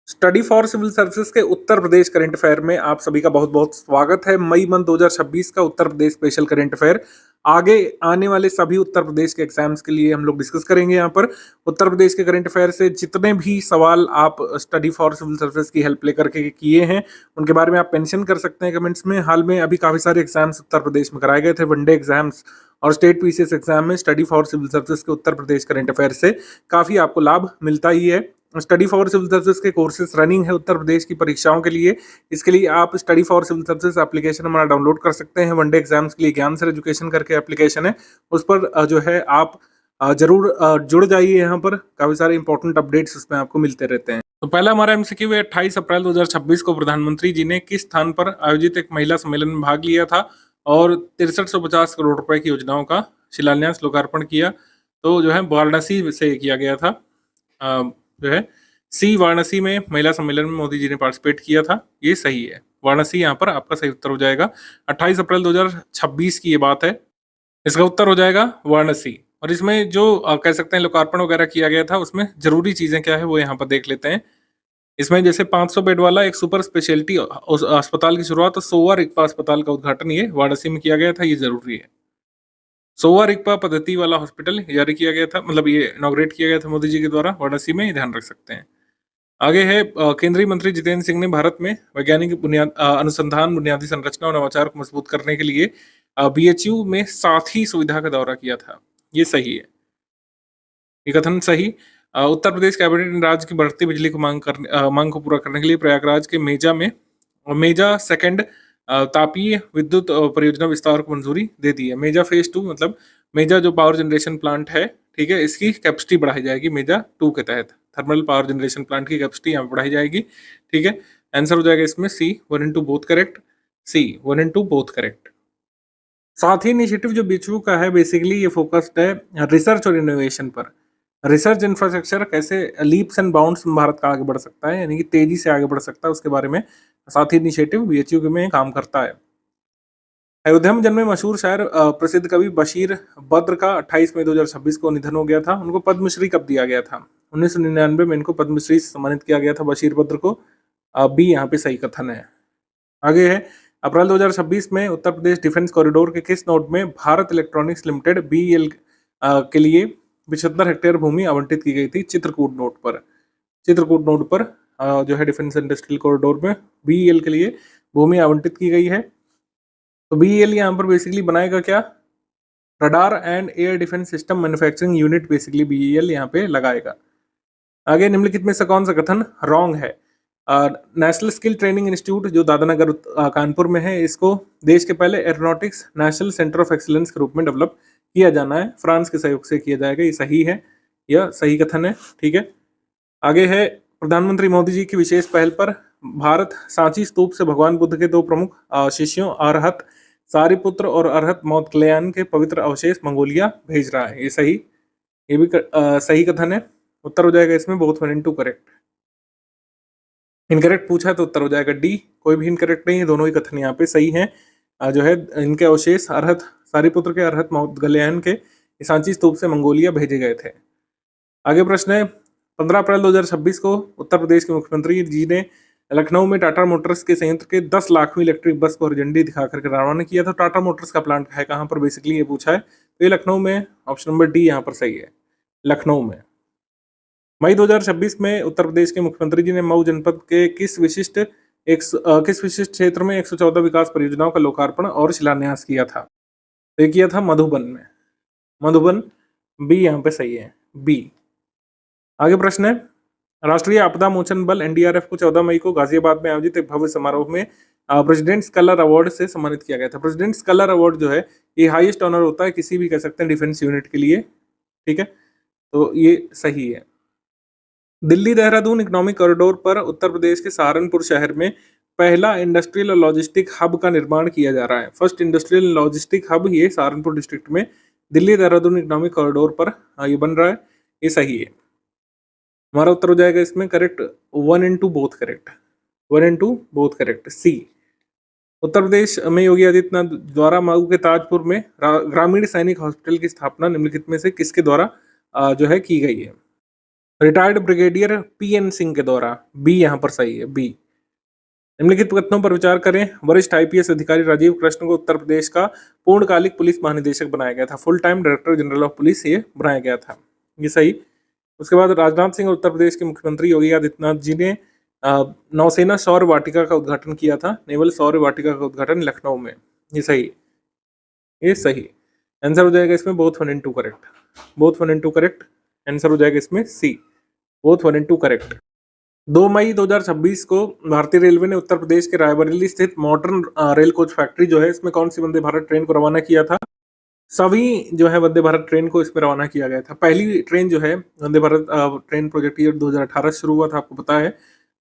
स्टडी फॉर सिविल सर्विसेज के उत्तर प्रदेश करंट अफेयर में आप सभी का बहुत बहुत स्वागत है। मई मंथ 2026 का उत्तर प्रदेश स्पेशल करंट अफेयर आगे आने वाले सभी उत्तर प्रदेश के एग्जाम्स के लिए हम लोग डिस्कस करेंगे। यहाँ पर उत्तर प्रदेश के करंट अफेयर से जितने भी सवाल आप स्टडी फॉर सिविल सर्विसेज की हेल्प लेकर के किए हैं उनके बारे में आप मेंशन कर सकते हैं कमेंट्स में। हाल में अभी काफी सारे एग्जाम्स उत्तर प्रदेश में कराए गए थे, वनडे एग्जाम्स और स्टेट PCS एग्जाम में स्टडी फॉर सिविल सर्विसेज के उत्तर प्रदेश करंट अफेयर से काफी आपको लाभ मिलता ही है। स्टडी फॉर सिविल सर्विसेज के कोर्सेज रनिंग है उत्तर प्रदेश की परीक्षाओं के लिए। इसके लिए आप study for civil services application हमारा डाउनलोड कर सकते हैं। वनडे एग्जाम्स के लिए ज्ञान सर एजुकेशन करके एप्लीकेशन है, उस पर जो है आप जरूर जुड़ जाइए। यहाँ पर काफी सारे इंपॉर्टेंट अपडेट्स उसमें आपको मिलते रहते हैं। तो पहला हमारा MCQ है 28 अप्रैल 2026 को प्रधानमंत्री जी ने किस स्थान पर आयोजित एक महिला सम्मेलन में भाग लिया था और 6350 करोड़ रुपए की योजनाओं का शिलान्यास लोकार्पण किया? तो जो है वाराणसी से किया गया था, जो है सी वाराणसी में महिला सम्मेलन में मोदी जी ने पार्टिसिपेट किया था, ये सही है। वाराणसी यहाँ पर आपका सही उत्तर हो जाएगा। 28 अप्रैल 2026 की ये बात है, इसका उत्तर हो जाएगा वाराणसी। और इसमें जो कह सकते हैं लोकार्पण वगैरह किया गया था उसमें जरूरी चीजें क्या है वो यहाँ पर देख लेते हैं। इसमें जैसे 500 बेड वाला एक सुपर स्पेशलिटी अस्पताल की शुरुआत और सोवा रिगपा अस्पताल का उद्घाटन ये वाराणसी में किया गया था, ये जरूरी है। सोवा रिगपा पद्धति वाला हॉस्पिटल जारी किया गया था, मतलब ये इनॉग्रेट किया गया था मोदी जी के द्वारा वाराणसी में, ध्यान रख सकते हैं। आगे है केंद्रीय मंत्री जितेंद्र सिंह ने भारत में वैज्ञानिक अनुसंधान बुनियादी संरचना और नवाचार को मजबूत करने के लिए BHU में साथी सुविधा का दौरा किया था, ये सही है, ये कथन सही। उत्तर प्रदेश कैबिनेट ने राज्य की बढ़ती बिजली को मांग को पूरा करने के लिए प्रयागराज के मेजा सेकंड तापीय विद्युत परियोजना विस्तार को मंजूरी दे दी है। मेजा फेज 2 मतलब मेजा जो पावर जनरेशन प्लांट है, ठीक है, इसकी कैपेसिटी बढ़ाई जाएगी मेजा 2 के तहत। थर्मल पावर जनरेशन प्लांट की कैपेसिटी यहाँ पे बढ़ाई जाएगी, ठीक है। आंसर हो जाएगा इसमें C 1 and 2 both correct, C 1 and 2 both correct. Saathi initiative जो BHU का है बेसिकली ये फोकस्ड है रिसर्च और इनोवेशन पर। रिसर्च इंफ्रास्ट्रक्चर कैसे लीप्स एंड बाउंड्स में भारत का आगे बढ़ सकता है, यानी कि तेजी से आगे बढ़ सकता है, उसके बारे में साथी इनिशिएटिव BHU में काम करता है। अयोध्या में जन्मे मशहूर शायर प्रसिद्ध कवि बशीर बद्र का 28 मई 2026 को निधन हो गया था। उनको पद्मश्री कब दिया गया था? 1999 में इनको पद्मश्री से सम्मानित किया गया था बशीर बद्र को, बी यहाँ पे सही कथन है। आगे है अप्रैल 2026 में उत्तर प्रदेश डिफेंस कॉरिडोर के किस नोड में भारत इलेक्ट्रॉनिक्स लिमिटेड BEL के लिए 75 हेक्टेयर भूमि आवंटित की गई थी? चित्रकूट नोड पर जो है डिफेंस इंडस्ट्रियल कॉरिडोर में BEL के लिए भूमि आवंटित की गई है। तो BEL यहाँ पर बेसिकली बनाएगा क्या, radar and air defence system manufacturing unit basically BEL यहाँ पे लगाएगा। आगे निम्नलिखित में से कौन सा कथन रॉन्ग है। नेशनल स्किल ट्रेनिंग इंस्टीट्यूट जो दादरनगर कानपुर में है, इसको देश के पहले aeronautics national centre of excellence के रूप में डेवलप किया जाना है, फ्रांस के सहयोग से किया जाएगा। ये सही है, यह सही कथन है। ठीक है, आगे है प्रधानमंत्री मोदी जी की विशेष पहल पर भारत सांची स्तूप से भगवान बुद्ध के 2 प्रमुख शिष्यों अरहत सारिपुत्र और अरहत मौदगल्यान के पवित्र अवशेष मंगोलिया भेज रहा है। ये सही, ये भी सही कथन है। उत्तर हो जाएगा इसमें बोथ 1 and 2 करेक्ट। इनकरेक्ट पूछा है तो उत्तर हो जाएगा डी, कोई भी इनकरेक्ट नहीं है, दोनों ही कथन यहाँ पे सही हैं। जो है इनके अवशेष अरहत सारिपुत्र के अरहत मौदगल्यान के सांची स्तूप से मंगोलिया भेजे गए थे। आगे प्रश्न है 15 अप्रैल 2026 को उत्तर प्रदेश के मुख्यमंत्री जी ने लखनऊ में टाटा मोटर्स के संयंत्र के 10 लाखवीं इलेक्ट्रिक बस को हरी झंडी दिखाकर रवाना किया था। टाटा मोटर्स का प्लांट है कहाँ पर, बेसिकली ये पूछा है, तो ये लखनऊ में, ऑप्शन नंबर डी यहाँ पर सही है, लखनऊ में। मई 2026 में उत्तर प्रदेश के मुख्यमंत्री जी ने मऊ जनपद के किस विशिष्ट क्षेत्र में 114 विकास परियोजनाओं का लोकार्पण और शिलान्यास किया था। तो ये किया था मधुबन में, मधुबन, बी यहाँ पे सही है, बी। आगे प्रश्न है राष्ट्रीय आपदा मोचन बल NDRF को 14 मई को गाजियाबाद में आयोजित एक भव्य समारोह में प्रेसिडेंट्स कलर अवार्ड से सम्मानित किया गया था। प्रेसिडेंट्स कलर अवार्ड जो है ये हाईएस्ट ऑनर होता है किसी भी कह सकते हैं डिफेंस यूनिट के लिए। ठीक है, तो ये सही है। दिल्ली देहरादून इकोनॉमिक कॉरिडोर पर उत्तर प्रदेश के सहारनपुर शहर में पहला इंडस्ट्रियल लॉजिस्टिक हब का निर्माण किया जा रहा है। फर्स्ट इंडस्ट्रियल लॉजिस्टिक हब ये सहारनपुर डिस्ट्रिक्ट में दिल्ली देहरादून इकोनॉमिक कॉरिडोर पर ये बन रहा है। ये सही है, हमारा उत्तर हो जाएगा इसमें correct 1 and 2 both correct, 1 and 2 both correct, C. Uttar Pradesh में योगी आदित्यनाथ द्वारा मऊ के ताजपुर में ग्रामीण सैनिक हॉस्पिटल की स्थापना निम्नलिखित में से किसके द्वारा जो है की गई है। रिटायर्ड ब्रिगेडियर PN सिंह के द्वारा, बी यहाँ पर सही है, बी। निम्नलिखित कथनों पर विचार करें। वरिष्ठ IPS अधिकारी राजीव कृष्ण को उत्तर प्रदेश का पूर्णकालिक पुलिस महानिदेशक बनाया गया था। Full time director general of police ये बनाया गया था, ये सही। उसके बाद राजनाथ सिंह और उत्तर प्रदेश के मुख्यमंत्री योगी आदित्यनाथ जी ने नौसेना सौर वाटिका का उद्घाटन किया था। नेवल सौर वाटिका का उद्घाटन लखनऊ में, ये सही, ये सही। आंसर हो जाएगा इसमें both 1 and 2 correct, both 1 and 2 correct. Answer हो जाएगा इसमें सी, बोथ 1 and 2 करेक्ट। 2 मई 2026 को भारतीय रेलवे ने उत्तर प्रदेश के रायबरेली स्थित मॉडर्न रेल कोच फैक्ट्री जो है इसमें कौन सी वंदे भारत ट्रेन को रवाना किया था। सभी जो है वंदे भारत ट्रेन को इसमें रवाना किया गया था। पहली ट्रेन जो है Vande Bharat train project year 2018 शुरू हुआ था, आपको पता है,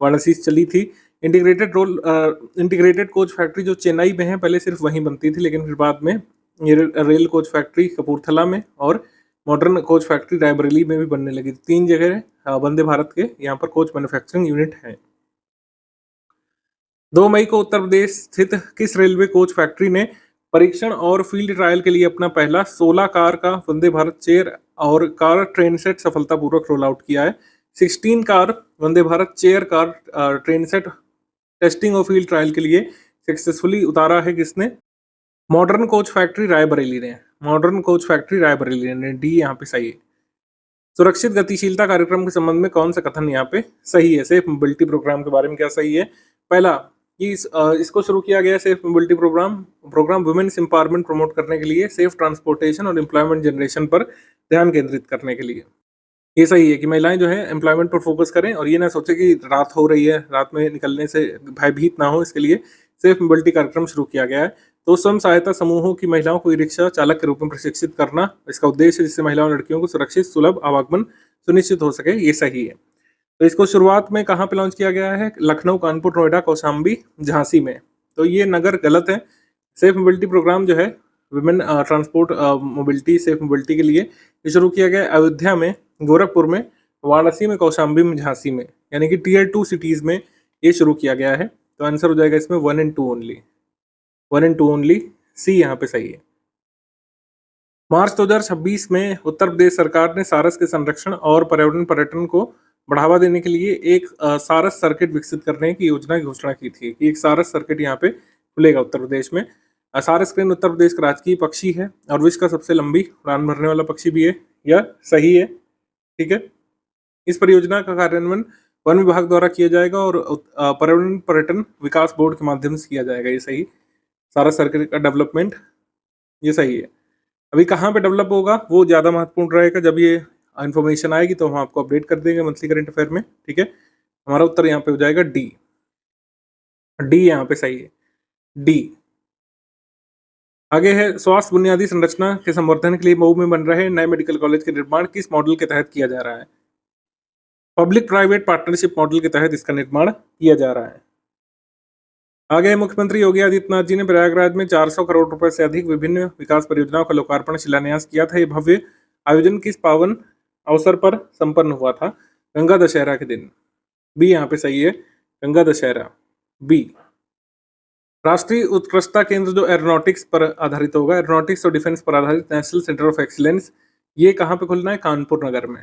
वाराणसी से चली थी। इंटीग्रेटेड कोच फैक्ट्री जो चेन्नई में है, पहले सिर्फ वहीं बनती थी, लेकिन फिर बाद में ये रेल कोच फैक्ट्री कपूरथला में और मॉडर्न कोच फैक्ट्री रायबरेली में भी बनने लगी। 3 जगह वंदे भारत के यहाँ पर कोच मैन्युफैक्चरिंग यूनिट है। 2 मई को उत्तर प्रदेश स्थित किस रेलवे कोच फैक्ट्री ने परीक्षण और फील्ड ट्रायल के लिए अपना पहला 16 कार का वंदे भारत चेयर और कार ट्रेन सेट सफलतापूर्वक रोल आउट किया है। 16 car Vande Bharat chair car train set testing और फील्ड ट्रायल के लिए सक्सेसफुली उतारा है किसने, मॉडर्न कोच फैक्ट्री रायबरेली ने, मॉडर्न कोच फैक्ट्री रायबरेली ने, डी यहाँ पे सही है। सुरक्षित गतिशीलता कार्यक्रम के संबंध में कौन सा कथन यहाँ पे सही है। सेफ मोबिलिटी प्रोग्राम के बारे में क्या सही है। पहला कि इसको शुरू किया गया safe mobility program women's empowerment promote करने के लिए, सेफ ट्रांसपोर्टेशन और एम्प्लॉयमेंट जनरेशन पर ध्यान केंद्रित करने के लिए। ये सही है कि महिलाएं जो है एम्प्लॉयमेंट पर फोकस करें और ये ना सोचे कि रात हो रही है, रात में निकलने से भयभीत ना हो, इसके लिए सेफ मोबिलिटी कार्यक्रम शुरू किया गया है। तो स्वयं सहायता समूहों की महिलाओं को ई रिक्शा चालक के रूप में प्रशिक्षित करना इसका उद्देश्य है, जिससे महिलाओं और लड़कियों को सुरक्षित सुलभ आवागमन सुनिश्चित हो सके, ये सही है। तो इसको शुरुआत में कहाँ पे लॉन्च किया गया है, लखनऊ, कानपुर, नोएडा, कौशाम्बी, झांसी में। तो ये नगर गलत है। सेफ मोबिलिटी प्रोग्राम जो है women transport mobility safe mobility के लिए ये शुरू किया गया अयोध्या में, गोरखपुर में, वाराणसी में, कौशाम्बी में, झांसी में, यानी कि Tier 2 सिटीज में ये शुरू किया गया है। तो आंसर हो जाएगा इसमें 1 and 2 ओनली, 1 and 2 ओनली, सी यहाँ पे सही है। मार्च 2026 में उत्तर प्रदेश सरकार ने सारस के संरक्षण और पर्यटन को बढ़ावा देने के लिए एक सारस सर्किट विकसित करने की योजना की घोषणा की थी कि एक सारस सर्किट यहाँ पे खुलेगा उत्तर प्रदेश में। सारस क्रेन उत्तर प्रदेश का राजकीय पक्षी है और विश्व का सबसे लंबी उड़ान भरने वाला पक्षी भी है, यह सही है। ठीक है, इस परियोजना का कार्यान्वयन वन विभाग द्वारा किया जाएगा और पर्यावरण पर्यटन विकास बोर्ड के माध्यम से किया जाएगा। ये सही, सारा सर्कल का डेवलपमेंट ये सही है। अभी कहाँ पे डेवलप होगा वो ज़्यादा महत्वपूर्ण रहेगा, जब ये इन्फॉर्मेशन आएगी तो हम आपको अपडेट कर देंगे मंथली करंट अफेयर में, ठीक है। हमारा उत्तर यहाँ पे हो जाएगा डी। डी यहाँ पे सही है, डी। आगे है स्वास्थ्य बुनियादी संरचना के संवर्धन के लिए मऊ में बन रहे नए मेडिकल कॉलेज के निर्माण किस मॉडल के तहत किया जा रहा है? पब्लिक प्राइवेट पार्टनरशिप मॉडल के तहत इसका निर्माण किया जा रहा है। आगे मुख्यमंत्री योगी आदित्यनाथ जी ने प्रयागराज में 400 करोड़ रुपए से अधिक विभिन्न विकास परियोजनाओं का लोकार्पण शिलान्यास किया था। ये भव्य आयोजन किस पावन अवसर पर संपन्न हुआ था? गंगा दशहरा के दिन। बी यहाँ पे सही है, गंगा दशहरा, बी। राष्ट्रीय उत्कृष्टता केंद्र जो एरोनॉटिक्स पर आधारित होगा, एरोनॉटिक्स और डिफेंस पर आधारित नेशनल सेंटर ऑफ एक्सीलेंस, ये कहाँ पे खुलना है? कानपुर नगर में।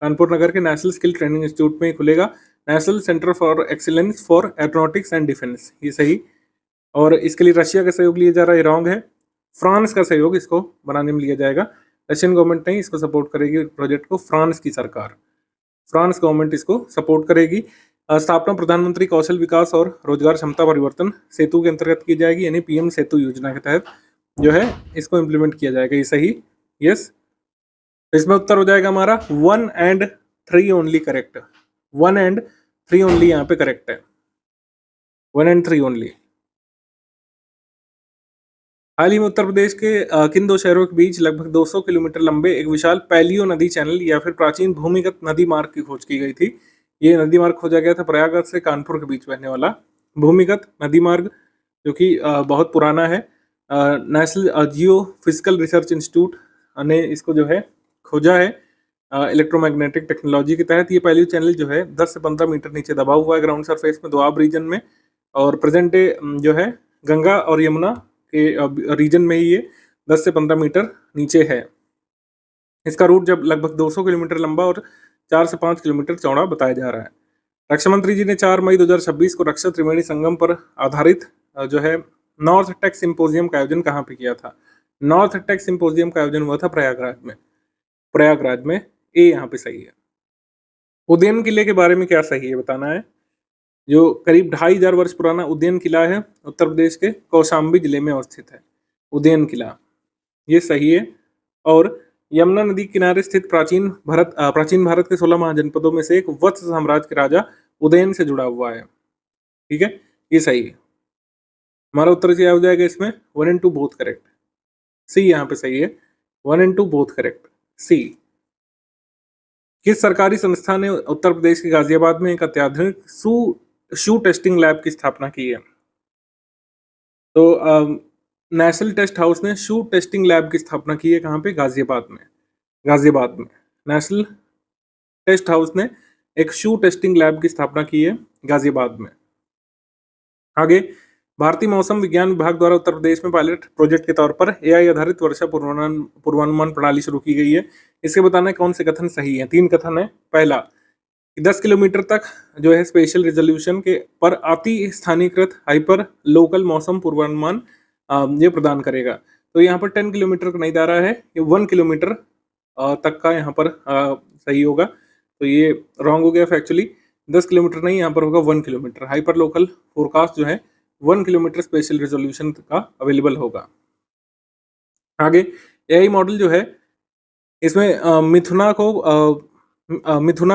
कानपुर नगर के नेशनल स्किल ट्रेनिंग इंस्टीट्यूट में खुलेगा national centre for excellence for aeronautics and defence, ये सही। और इसके लिए रशिया का सहयोग लिया जा रहा है, रॉन्ग है। फ्रांस का सहयोग इसको बनाने में लिया जाएगा। रशियन गवर्नमेंट नहीं इसको सपोर्ट करेगी प्रोजेक्ट को, फ्रांस की सरकार, फ्रांस गवर्नमेंट इसको सपोर्ट करेगी। स्थापना प्रधानमंत्री कौशल विकास और रोजगार क्षमता परिवर्तन सेतु के अंतर्गत की जाएगी, यानी पीएम सेतु योजना के तहत जो है इसको इम्प्लीमेंट किया जाएगा, ये सही, यस। इसमें उत्तर हो जाएगा हमारा 1 and 3 only correct. 1 and 3 only यहाँ पे करेक्ट है, 1 and 3 ओनली। हाल ही में उत्तर प्रदेश के किन दो शहरों के बीच लगभग 200 किलोमीटर लंबे एक विशाल पैलियो नदी चैनल या फिर प्राचीन भूमिगत नदी मार्ग की खोज की गई थी? ये नदी मार्ग खोजा गया था प्रयागराज से कानपुर के बीच बहने वाला भूमिगत नदी मार्ग, जो कि बहुत पुराना है। नेशनल जियो फिजिकल रिसर्च इंस्टीट्यूट ने इसको जो है खोजा है इलेक्ट्रोमैग्नेटिक टेक्नोलॉजी के तहत। ये पैलियो चैनल जो है 10 से 15 मीटर नीचे दबा हुआ है ग्राउंड सरफेस में दोआब रीजन में, और प्रेजेंट डे जो है गंगा और यमुना के रीजन में ही ये 10 से 15 मीटर नीचे है। इसका रूट जब लगभग 200 किलोमीटर लंबा और 4 से 5 किलोमीटर चौड़ा बताया जा रहा है। रक्षा मंत्री जी ने 4 मई 2026 को रक्षा त्रिवेणी संगम पर आधारित जो है नॉर्थ टेक सिंपोजियम का आयोजन कहाँ पे किया था? नॉर्थ टेक सिंपोजियम का आयोजन हुआ था प्रयागराज में, प्रयागराज में, ए यहाँ पे सही है। उदयन किले के बारे में क्या सही है बताना है। जो करीब 2500 वर्ष पुराना उदयन किला है, उत्तर प्रदेश के कौशाम्बी जिले में अवस्थित है उदयन किला, ये सही है। और यमुना नदी किनारे स्थित प्राचीन भारत के 16 महाजनपदों में से एक वत्स साम्राज्य के राजा उदयन से जुड़ा हुआ है, ठीक है, ये सही है। हमारा उत्तर क्या हो जाएगा इसमें? 1 and 2 बोथ करेक्ट, सी यहाँ पे सही है, 1 and 2 बोथ करेक्ट, सी। किस सरकारी संस्था ने उत्तर प्रदेश के गाजियाबाद में एक अत्याधुनिक शू टेस्टिंग लैब की स्थापना की है? तो नेशनल टेस्ट हाउस ने शू टेस्टिंग लैब की स्थापना की है, कहाँ पे? गाजियाबाद में, गाजियाबाद में नेशनल टेस्ट हाउस ने एक शू टेस्टिंग लैब की स्थापना की है गाजियाबाद में। आगे भारतीय मौसम विज्ञान विभाग द्वारा उत्तर प्रदेश में पायलट प्रोजेक्ट के तौर पर एआई आधारित वर्षा पूर्वानुमान प्रणाली शुरू की गई है। इसके बताना है कौन से कथन सही है। 3 कथन है। पहला, 10 किलोमीटर तक जो है स्पेशल रिजोल्यूशन के पर अति स्थानीयकृत हाइपर लोकल मौसम पूर्वानुमान ये प्रदान करेगा। तो यहाँ पर 10 किलोमीटर का नहीं दायरा है, ये 1 किलोमीटर तक का यहाँ पर सही होगा। तो ये रॉन्ग हो गया फैक्चुअली, 10 किलोमीटर नहीं, यहाँ पर होगा 1 किलोमीटर। हाइपर लोकल फोरकास्ट जो है 1 किलोमीटर स्पेशल रिजोल्यूशन का अवेलेबल होगा। आगे एआई मॉडल जो है इसमें मिथुना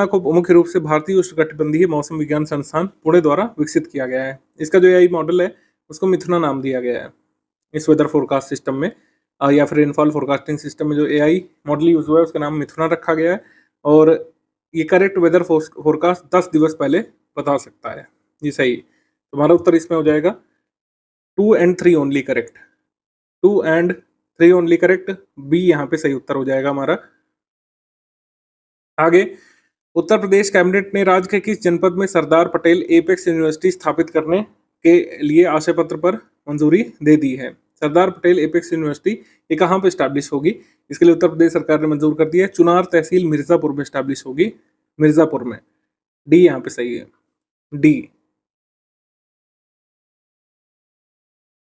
को मुख्य रूप से भारतीय उष्णकटिबंधीय मौसम विज्ञान संस्थान पुणे द्वारा विकसित किया गया है। इसका जो एआई मॉडल है उसको मिथुना नाम दिया गया है। इस वेदर फोरकास्ट सिस्टम में या फिर रेनफॉल फोरकास्टिंग सिस्टम में जो एआई मॉडल यूज हुआ है उसका नाम मिथुना रखा गया है, और ये करेक्ट वेदर फोरकास्ट 10 दिवस पहले बता सकता है। ये सही, तुम्हारा उत्तर इसमें हो जाएगा 2 and 3 only correct, 2 and 3 only correct, B यहाँ पे सही उत्तर हो जाएगा हमारा। आगे उत्तर प्रदेश कैबिनेट ने राज्य के किस जनपद में सरदार पटेल एपेक्स यूनिवर्सिटी स्थापित करने के लिए आशय पत्र पर मंजूरी दे दी है? सरदार पटेल एपेक्स यूनिवर्सिटी ये कहाँ पे स्टैब्लिश होगी? इसके लिए उत्तर प्रदेश सरकार ने मंजूर कर दिया है, चुनार तहसील मिर्जापुर में स्टैब्लिश होगी, मिर्जापुर में, डी यहाँ पे सही है, डी।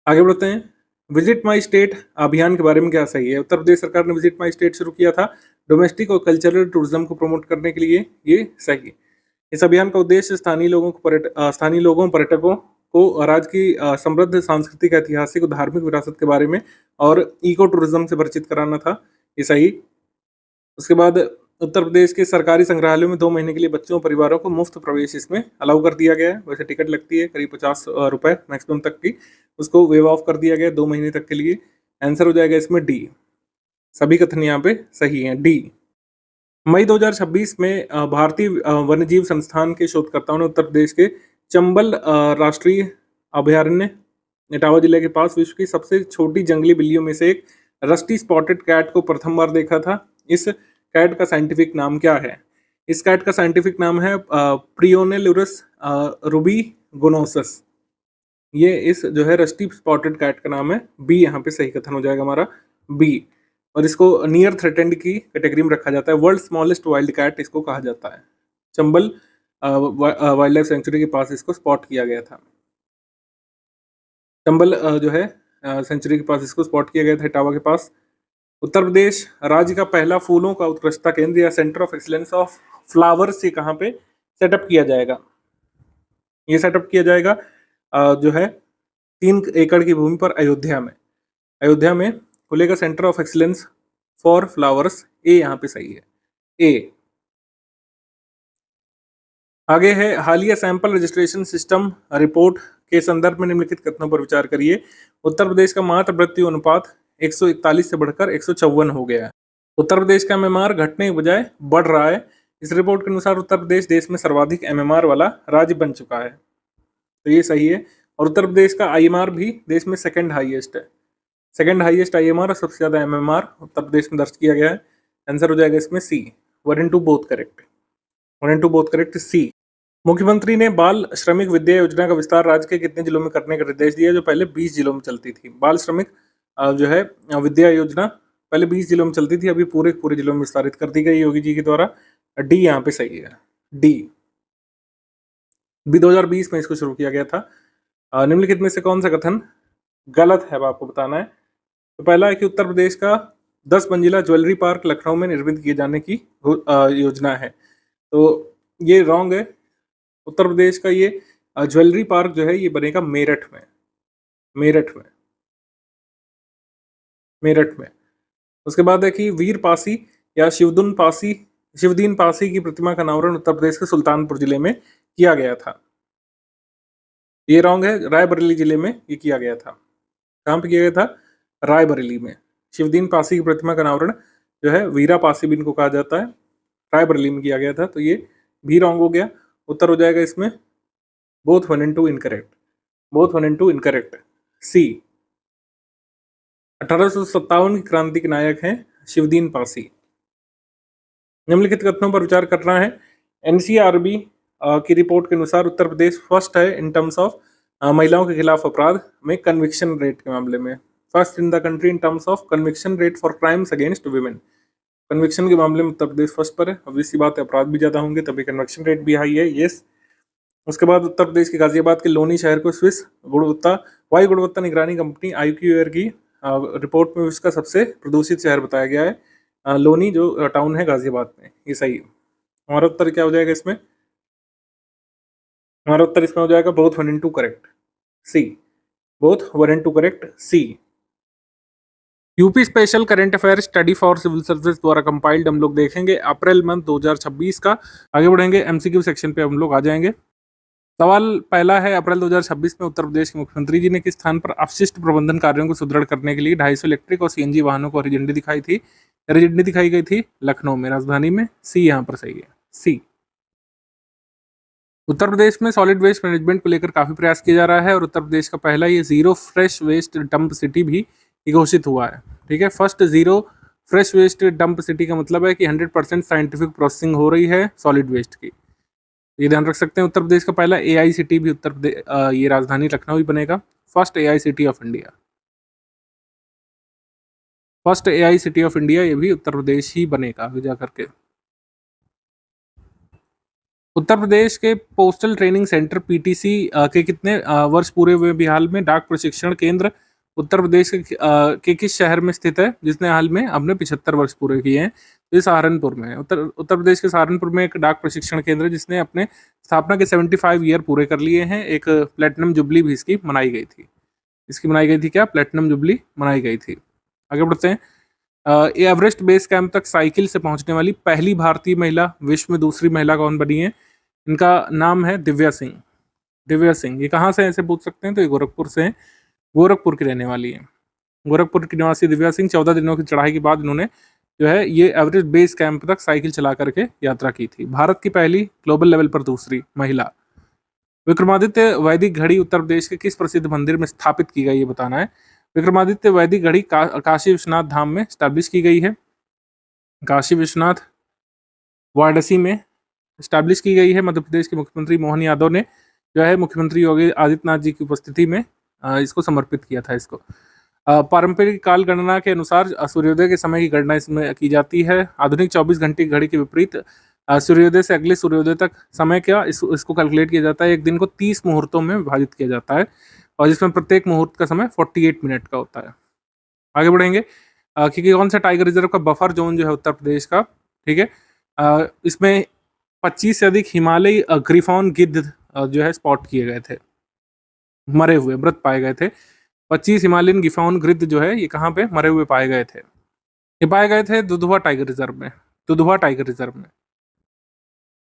आगे बढ़ते हैं। विजिट माई स्टेट अभियान के बारे में क्या सही है? उत्तर प्रदेश सरकार ने विजिट माई स्टेट शुरू किया था डोमेस्टिक और कल्चरल टूरिज्म को प्रमोट करने के लिए, ये सही है। इस अभियान का उद्देश्य स्थानीय लोगों पर्यटकों को राज्य की समृद्ध सांस्कृतिक, ऐतिहासिक और धार्मिक विरासत के बारे में और इको टूरिज्म से परिचित कराना था। ये सही। उसके बाद उत्तर प्रदेश के सरकारी संग्रहालयों में 2 महीने के लिए बच्चों और परिवारों को मुफ्त प्रवेश इसमें अलाउ कर दिया गया है। वैसे टिकट लगती है करीब 50 रुपए मैक्सिमम तक की, उसको वेव ऑफ कर दिया गया है 2 महीने तक के लिए। आंसर हो जाएगा इसमें डी। सभी कथन यहाँ पे सही हैं, डी। मई 2026 में भारतीय वन्यजीव संस्थान के शोधकर्ताओं ने उत्तर प्रदेश के चंबल राष्ट्रीय अभयारण्य इटावा जिले के पास विश्व की सबसे छोटी जंगली बिल्लियों में से एक रस्टी स्पॉटेड कैट को प्रथम बार देखा था। इस कैट का साइंटिफिक नाम क्या है? इस कैट का साइंटिफिक नाम है प्रियोनेलुरस रूबिगोनोसस। ये इस जो है रस्टी स्पॉटेड कैट का नाम है। बी यहाँ पे सही कथन हो जाएगा हमारा, बी। और इसको नियर थ्रेटेंड की कैटेगरी में रखा जाता है। वर्ल्ड स्मॉलेस्ट वाइल्ड कैट इसको कहा जाता है। चंबल वाइल्ड लाइफ सेंचुरी के पास इसको स्पॉट किया गया था। चंबल जो है सेंचुरी के पास इसको स्पॉट किया गया था, इटावा के पास। उत्तर प्रदेश राज्य का पहला फूलों का उत्कृष्टता केंद्र या centre of excellence of flowers से कहाँ पे सेटअप किया जाएगा? ये सेटअप किया जाएगा जो है 3 एकड़ की भूमि पर अयोध्या में। अयोध्या में खुलेगा centre of excellence for flowers. A यहाँ पे सही है, ए। आगे है हालिया सैंपल रजिस्ट्रेशन सिस्टम रिपोर्ट के संदर्भ में निम्नलिखित कथनों पर विचार करिए। उत्तर प्रदेश का मातृ मृत्यु अनुपात 141 से बढ़कर 154 हो गया है। उत्तर प्रदेश का एमएमआर घटने के बजाय बढ़ रहा है। इस रिपोर्ट के अनुसार उत्तर प्रदेश देश में सर्वाधिक एमएमआर वाला राज्य बन चुका है, तो ये सही है। और उत्तर प्रदेश का आईएमआर भी देश में सेकंड हाईएस्ट है। सेकंड हाईएस्ट आईएमआर और सबसे ज्यादा एमएमआर उत्तर प्रदेश में दर्ज किया गया है। आंसर हो जाएगा इसमें C. 1 and 2 both correct. 1 and 2 both correct, C. मुख्यमंत्री ने बाल श्रमिक विद्या योजना का विस्तार राज्य के कितने जिलों में करने का निर्देश दिया? जो पहले 20 जिलों में चलती थी। बाल श्रमिक जो है विद्या योजना पहले 20 जिलों में चलती थी, अभी पूरे जिलों में विस्तारित कर दी गई योगी जी के द्वारा। डी यहाँ पे सही है, डी। 2020 में इसको शुरू किया गया था। निम्नलिखित में से कौन सा कथन गलत है, अब आपको बताना है। तो पहला है कि उत्तर प्रदेश का 10 मंजिला ज्वेलरी पार्क लखनऊ में निर्मित किए जाने की योजना है, तो ये रॉन्ग है। उत्तर प्रदेश का ये ज्वेलरी पार्क जो है ये बनेगा मेरठ में। उसके बाद है कि वीर पासी या शिवदीन पासी की प्रतिमा का अनावरण उत्तर प्रदेश के सुल्तानपुर जिले में किया गया था। ये रॉन्ग है, रायबरेली जिले में ये किया गया था। कहाँ पे किया गया था? रायबरेली में। शिवदीन पासी की प्रतिमा का अनावरण जो है वीरा पासी भी इनको कहा जाता है, रायबरेली में किया गया था, तो ये भी रॉन्ग हो गया। उत्तर हो जाएगा इसमें both 1 and 2 incorrect, both 1 and 2 incorrect, C. 1857 की क्रांति के नायक हैं शिवदीन पासी। निम्नलिखित कथनों पर विचार करना है। एनसीआरबी की रिपोर्ट के अनुसार उत्तर प्रदेश फर्स्ट है इन टर्म्स ऑफ महिलाओं के खिलाफ अपराध में कन्विक्शन रेट के मामले में। First in the country in terms of conviction rate for crimes against women. Conviction के मामले में उत्तर प्रदेश फर्स्ट पर है। obvious सी बात है, अपराध भी ज्यादा होंगे तभी कन्विक्शन रेट भी हाई है, यस। उसके बाद उत्तर प्रदेश के गाजियाबाद के लोनी शहर को स्विस वायु गुणवत्ता निगरानी कंपनी IQAir की रिपोर्ट में विश्व का सबसे प्रदूषित शहर बताया गया है। लोनी जो टाउन है गाजियाबाद में, ये सही है। हमारा उत्तर क्या हो जाएगा इसमें? हमारा उत्तर इसमें हो जाएगा both 1 and 2 correct, C. Both 1 and 2 correct, C. UP special current affair study for civil service द्वारा कंपाइल्ड हम लोग देखेंगे अप्रैल मंथ 2026 का। आगे बढ़ेंगे, एमसीक्यू सेक्शन पे हम लोग आ जाएंगे। सवाल पहला है, अप्रैल 2026 में उत्तर प्रदेश के मुख्यमंत्री जी ने किस स्थान पर अपशिष्ट प्रबंधन कार्यों को सुदृढ़ करने के लिए 250 इलेक्ट्रिक और सीएनजी वाहनों को हरी झंडी दिखाई थी? हरी झंडी दिखाई गई थी लखनऊ में, राजधानी में। सी यहाँ पर सही है, सी। उत्तर प्रदेश में सॉलिड वेस्ट मैनेजमेंट को लेकर काफी प्रयास किया जा रहा है और उत्तर प्रदेश का पहला ये zero fresh waste dump city भी घोषित हुआ है। ठीक है, first zero fresh waste dump city का मतलब है कि 100% साइंटिफिक प्रोसेसिंग हो रही है सॉलिड वेस्ट की, ये ध्यान रख सकते हैं। उत्तर प्रदेश का पहला AI सिटी भी उत्तर प्रदेश ये राजधानी लखनऊ ही बनेगा। First AI city of India, first AI city of India ये भी उत्तर प्रदेश ही बनेगा आगे जा करके। उत्तर प्रदेश के पोस्टल ट्रेनिंग सेंटर PTC के कितने वर्ष पूरे हुए बिहार में डाक प्रशिक्षण केंद्र उत्तर प्रदेश के किस शहर में स्थित है, जिसने हाल में अपने 75 वर्ष पूरे किए हैं? ये सहारनपुर में है। उत्तर प्रदेश के सहारनपुर में एक डाक प्रशिक्षण केंद्र है, जिसने अपने स्थापना के 75 ईयर पूरे कर लिए हैं। एक प्लेटिनम जुबली भी इसकी मनाई गई थी। इसकी मनाई गई थी क्या? प्लेटिनम जुबली मनाई गई थी। आगे बढ़ते हैं। एवरेस्ट बेस कैंप तक साइकिल से पहुंचने वाली पहली भारतीय महिला, विश्व में दूसरी महिला कौन बनी है? इनका नाम है दिव्या सिंह। दिव्या सिंह, ये कहाँ से हैं ऐसे पूछ सकते हैं, तो ये गोरखपुर से हैं। गोरखपुर की रहने वाली है। गोरखपुर की निवासी दिव्या सिंह 14 दिनों की चढ़ाई के बाद इन्होंने जो है ये एवरेस्ट बेस कैंप तक साइकिल चला करके यात्रा की थी। भारत की पहली, ग्लोबल लेवल पर दूसरी महिला। विक्रमादित्य वैदिक घड़ी उत्तर प्रदेश के किस प्रसिद्ध मंदिर में स्थापित की गई, ये बताना है। विक्रमादित्य वैदिक घड़ी काशी विश्वनाथ धाम में स्टैब्लिश की गई है। काशी विश्वनाथ वाराणसी में स्टैब्लिश की गई है। मध्य प्रदेश के मुख्यमंत्री मोहन यादव ने जो है मुख्यमंत्री योगी आदित्यनाथ जी की उपस्थिति में इसको समर्पित किया था। इसको पारंपरिक काल गणना के अनुसार सूर्योदय के समय की गणना इसमें की जाती है। आधुनिक 24 घंटे की घड़ी के विपरीत सूर्योदय से अगले सूर्योदय तक समय क्या इसको कैलकुलेट किया जाता है। एक दिन को 30 मुहूर्तों में विभाजित किया जाता है और जिसमें प्रत्येक मुहूर्त का समय 48 मिनट का होता है। आगे बढ़ेंगे। क्योंकि कौन सा टाइगर रिजर्व का बफर जोन जो है उत्तर प्रदेश का, ठीक है, इसमें 25 से अधिक हिमालयी ग्रिफॉन गिद्ध जो है स्पॉट किए गए थे, मरे हुए मृत पाए गए थे। 25 हिमालयन गिफॉन गिद्ध जो है ये कहाँ पे मरे हुए पाए गए थे? ये पाए गए थे दुधवा टाइगर रिजर्व में। दुधवा टाइगर रिजर्व में।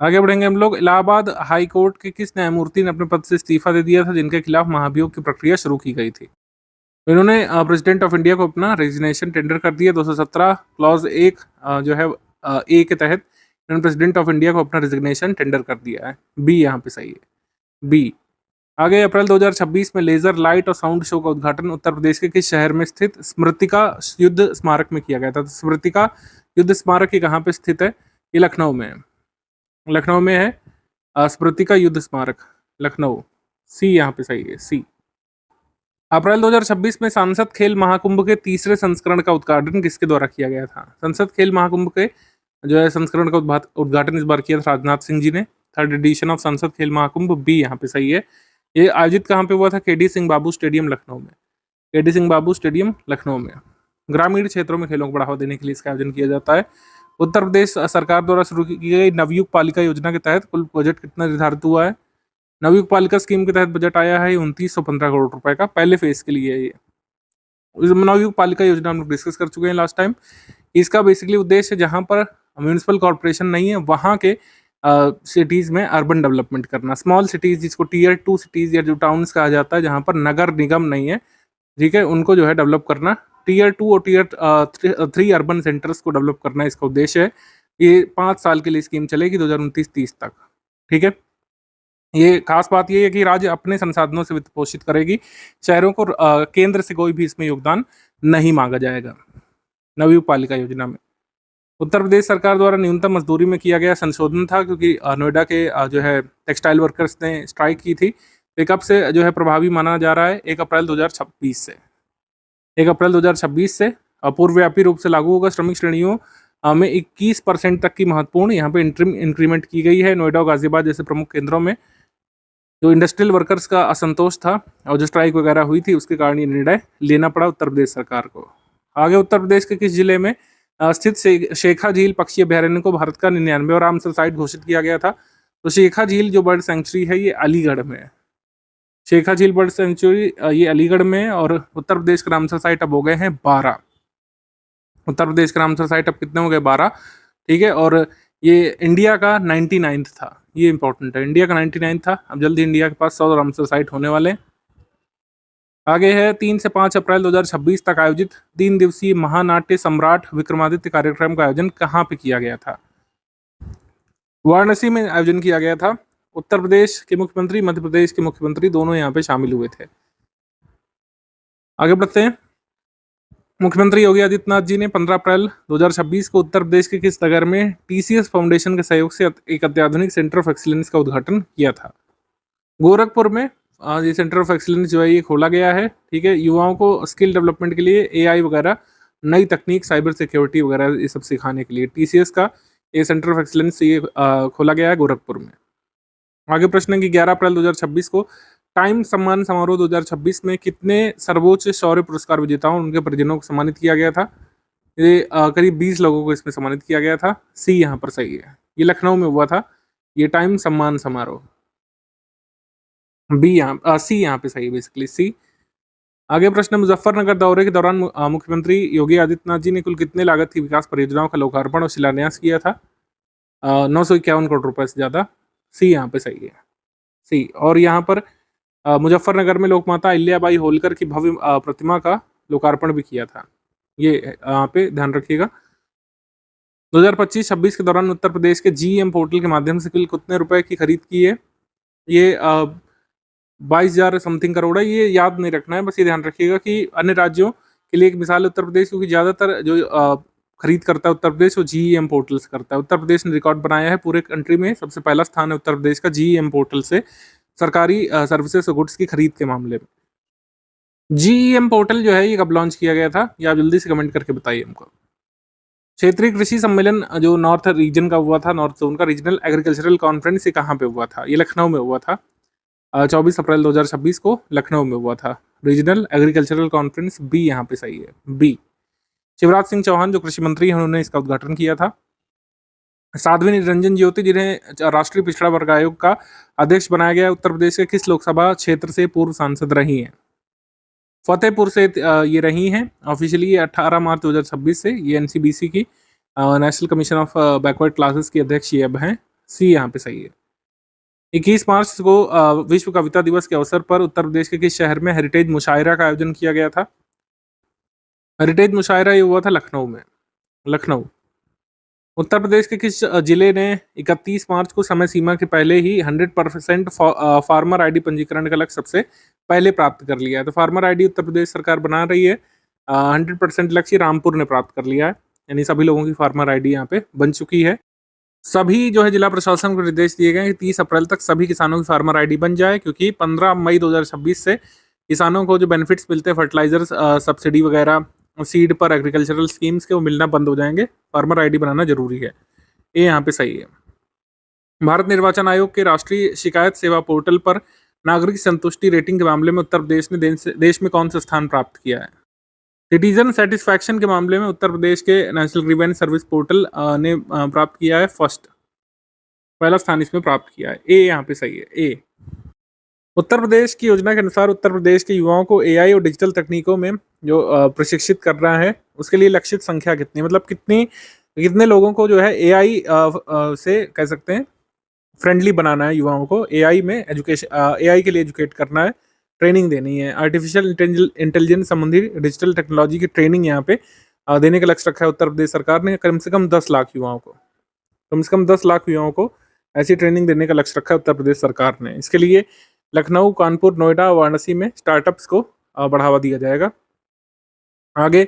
आगे बढ़ेंगे हम लोग। इलाहाबाद हाई कोर्ट के किस न्यायमूर्ति ने अपने पद से इस्तीफा दे दिया था, जिनके खिलाफ महाभियोग की प्रक्रिया शुरू की गई थी? तो इन्होंने प्रेसिडेंट ऑफ इंडिया को अपना रेजिग्नेशन टेंडर कर दिया। 217 क्लॉज 1 जो है ए के तहत इन्होंने प्रेसिडेंट ऑफ इंडिया को अपना रेजिग्नेशन टेंडर कर दिया है। बी यहाँ पे सही है, बी। आगे अप्रैल 2026 में लेजर लाइट और साउंड शो का उद्घाटन उत्तर प्रदेश के किस शहर में स्थित स्मृतिका युद्ध स्मारक में किया गया था? तो स्मृतिका युद्ध स्मारक ये कहाँ पे स्थित है? ये लखनऊ में है। लखनऊ में है स्मृतिका युद्ध स्मारक, लखनऊ। सी यहाँ पे सही है, सी। अप्रैल 2026 में संसद खेल महाकुंभ के तीसरे संस्करण का उद्घाटन किसके द्वारा किया गया था? संसद खेल महाकुंभ के जो है संस्करण का उद्घाटन इस बार किया था राजनाथ सिंह जी ने। थर्ड एडिशन ऑफ संसद खेल महाकुंभ, बी यहाँ पे सही है। ये आयोजित कहाँ पे हुआ था? केडी सिंह बाबू स्टेडियम लखनऊ में। केडी सिंह बाबू स्टेडियम लखनऊ में। ग्रामीण क्षेत्रों में खेलों को बढ़ावा देने के लिए इसका आयोजन किया जाता है। उत्तर प्रदेश सरकार द्वारा शुरू की गई नवयुग पालिका योजना के तहत कुल बजट कितना निर्धारित हुआ है? नवयुग पालिका स्कीम के तहत बजट आया है 2915 करोड़ रुपए का, पहले फेज के लिए है ये। नवयुग पालिका योजना हम लोग डिस्कस कर चुके हैं लास्ट टाइम। इसका बेसिकली उद्देश्य जहां पर म्यूनिसिपल कॉर्पोरेशन नहीं है वहां के सिटीज में अर्बन डेवलपमेंट करना। स्मॉल सिटीज जिसको टीयर 2 सिटीज या जो टाउन्स कहा जाता है, जहां पर नगर निगम नहीं है, ठीक है, उनको जो है डेवलप करना। टीयर 2 और टीयर 3 अर्बन सेंटर्स को डेवलप करना इसका उद्देश्य है। ये 5 साल के लिए स्कीम चलेगी 2029-30 तक, ठीक है। ये खास बात ये है कि राज्य अपने संसाधनों से वित्त पोषित करेगी। शहरों को केंद्र से कोई भी इसमें योगदान नहीं मांगा जाएगा नवयुग पालिका योजना में। उत्तर प्रदेश सरकार द्वारा न्यूनतम मजदूरी में किया गया संशोधन था, क्योंकि नोएडा के जो है टेक्सटाइल वर्कर्स ने स्ट्राइक की थी। तो कब से जो है प्रभावी माना जा रहा है? 1 अप्रैल 2026 से। 1 अप्रैल 2026 से पूर्वव्यापी रूप से लागू होगा। श्रमिक श्रेणियों में 21% तक की महत्वपूर्ण यहाँ पे इंक्रीमेंट की गई है। नोएडा और गाजियाबाद जैसे प्रमुख केंद्रों में जो इंडस्ट्रियल वर्कर्स का असंतोष था और जो स्ट्राइक वगैरह हुई थी, उसके कारण ये निर्णय लेना पड़ा उत्तर प्रदेश सरकार को। आगे उत्तर प्रदेश के किस जिले में स्थित शेखा झील पक्षी अभ्यारण्य को भारत का 99वां रामसर साइट घोषित किया गया था? तो शेखा झील जो बर्ड सेंचुरी है ये अलीगढ़ में है। शेखा झील बर्ड सेंचुरी ये अलीगढ़ में है। और उत्तर प्रदेश के रामसर साइट अब हो गए हैं 12। उत्तर प्रदेश के रामसर साइट अब कितने हो गए? 12, ठीक है। और ये इंडिया का 99th था, ये इंपॉर्टेंट है, इंडिया का 99 था। अब जल्दी इंडिया के पास 100 रामसर साइट होने वाले हैं। आगे है 3 से 5 अप्रैल 2026 तक आयोजित 3 दिवसीय महानाट्य सम्राट विक्रमादित्य कार्यक्रम का आयोजन कहाँ पे किया गया था? वाराणसी में आयोजन किया गया था। उत्तर प्रदेश के मुख्यमंत्री, मध्य प्रदेश के मुख्यमंत्री दोनों यहाँ पे शामिल हुए थे। आगे बढ़ते हैं। मुख्यमंत्री योगी आदित्यनाथ जी ने 15 अप्रैल 2026 को उत्तर प्रदेश के किस नगर में TCS फाउंडेशन के सहयोग से एक अत्याधुनिक सेंटर ऑफ एक्सीलेंस का उद्घाटन किया था? गोरखपुर में ये सेंटर ऑफ एक्सीलेंस जो है ये खोला गया है, ठीक है। युवाओं को स्किल डेवलपमेंट के लिए AI वगैरह, नई तकनीक, साइबर सिक्योरिटी वगैरह ये सब सिखाने के लिए TCS का ये सेंटर ऑफ एक्सीलेंस ये खोला गया है गोरखपुर में। आगे प्रश्न है कि 11 अप्रैल 2026 को टाइम सम्मान समारोह 2026 में कितने सर्वोच्च शौर्य पुरस्कार विजेताओं और उनके परिजनों को सम्मानित किया गया था? ये करीब 20 लोगों को इसमें सम्मानित किया गया था। सी यहाँ पर सही है। ये लखनऊ में हुआ था ये टाइम सम्मान समारोह। सी यहाँ पे सही है, बेसिकली सी। आगे प्रश्न, मुजफ्फरनगर दौरे के दौरान मुख्यमंत्री योगी आदित्यनाथ जी ने कुल कितने लागत की विकास परियोजनाओं का लोकार्पण और शिलान्यास किया था? 951 करोड़ रुपए से ज्यादा। सी यहाँ पे सही है, सी। और यहाँ पर मुजफ्फरनगर में लोकमाता अहिल्याबाई होलकर की भव्य प्रतिमा का लोकार्पण भी किया था। ये यहाँ पे ध्यान रखिएगा। 2025-26 के दौरान उत्तर प्रदेश के जीएम पोर्टल के माध्यम से कुल कितने रुपए की खरीद की है? ये 22,000 समथिंग करोड़ है। ये याद नहीं रखना है, बस ये ध्यान रखिएगा कि अन्य राज्यों के लिए एक मिसाल है उत्तर प्रदेश, क्योंकि ज़्यादातर जो खरीद करता है उत्तर प्रदेश वो जीईएम पोर्टल से करता है। उत्तर प्रदेश ने रिकॉर्ड बनाया है पूरे कंट्री में, सबसे पहला स्थान है उत्तर प्रदेश का जीईएम पोर्टल से सरकारी सर्विसेज और गुड्स की खरीद के मामले में। जीईएम पोर्टल जो है ये कब लॉन्च किया गया था? ये आप जल्दी से कमेंट करके बताइए हमको। क्षेत्रीय कृषि सम्मेलन जो नॉर्थ रीजन का हुआ था, नॉर्थ जोन का रीजनल एग्रीकल्चरल कॉन्फ्रेंस, ये कहाँ पे हुआ था? ये लखनऊ में हुआ था। 24 अप्रैल 2026 को लखनऊ में हुआ था रीजनल एग्रीकल्चरल कॉन्फ्रेंस। बी यहाँ पे सही है, बी। शिवराज सिंह चौहान जो कृषि मंत्री हैं उन्होंने इसका उद्घाटन किया था। साध्वी निरंजन ज्योति जिन्हें राष्ट्रीय पिछड़ा वर्ग आयोग का अध्यक्ष बनाया गया, उत्तर प्रदेश के किस लोकसभा क्षेत्र से पूर्व सांसद रही हैं? फतेहपुर से ये रही हैं ऑफिशियली 18 मार्च 2026 से। ये एनसीबीसी की national commission of backward classes की अध्यक्ष ये अब हैं। सी यहाँ पे सही है। 21 मार्च को विश्व कविता दिवस के अवसर पर उत्तर प्रदेश के किस शहर में हेरिटेज मुशायरा का आयोजन किया गया था? हेरिटेज मुशायरा ये हुआ था लखनऊ में, लखनऊ। उत्तर प्रदेश के किस जिले ने 31 मार्च को समय सीमा के पहले ही 100% फार्मर आईडी पंजीकरण का लक्ष्य सबसे पहले प्राप्त कर लिया है? तो फार्मर आईडी उत्तर प्रदेश सरकार बना रही है। 100% लक्ष्य रामपुर ने प्राप्त कर लिया है, यानी सभी लोगों की फार्मर आईडी यहाँ पे बन चुकी है। सभी जो है जिला प्रशासन को निर्देश दिए गए हैं कि 30 अप्रैल तक सभी किसानों की फार्मर आईडी बन जाए, क्योंकि 15 मई 2026 से किसानों को जो बेनिफिट्स मिलते हैं फर्टिलाइजर सब्सिडी वगैरह, सीड पर, एग्रीकल्चरल स्कीम्स के, वो मिलना बंद हो जाएंगे। फार्मर आईडी बनाना जरूरी है। ये यहाँ पे सही है। भारत निर्वाचन आयोग के राष्ट्रीय शिकायत सेवा पोर्टल पर नागरिक संतुष्टि रेटिंग के मामले में उत्तर प्रदेश ने देश में कौन सा स्थान प्राप्त किया है? सिटीजन सेटिस्फैक्शन के मामले में उत्तर प्रदेश के नेशनल ग्रीवेंस सर्विस पोर्टल ने प्राप्त किया है फर्स्ट, पहला स्थान इसमें प्राप्त किया है। ए यहाँ पे सही है, ए। उत्तर प्रदेश की योजना के अनुसार उत्तर प्रदेश के युवाओं को एआई और डिजिटल तकनीकों में जो प्रशिक्षित कर रहा है, उसके लिए लक्षित संख्या कितनी, मतलब कितने लोगों को जो है एआई से कह सकते हैं फ्रेंडली बनाना है, युवाओं को एआई में एआई के लिए एजुकेट करना है, ट्रेनिंग देनी है। आर्टिफिशियल इंटेलिजेंस संबंधी डिजिटल टेक्नोलॉजी की ट्रेनिंग यहाँ पे देने का लक्ष्य रखा है उत्तर प्रदेश सरकार ने। कम से कम 10 लाख युवाओं को, कम से कम 10 लाख युवाओं को ऐसी ट्रेनिंग देने का लक्ष्य रखा है उत्तर प्रदेश सरकार ने। इसके लिए लखनऊ, कानपुर, नोएडा, वाराणसी में स्टार्टअप्स को बढ़ावा दिया जाएगा। आगे,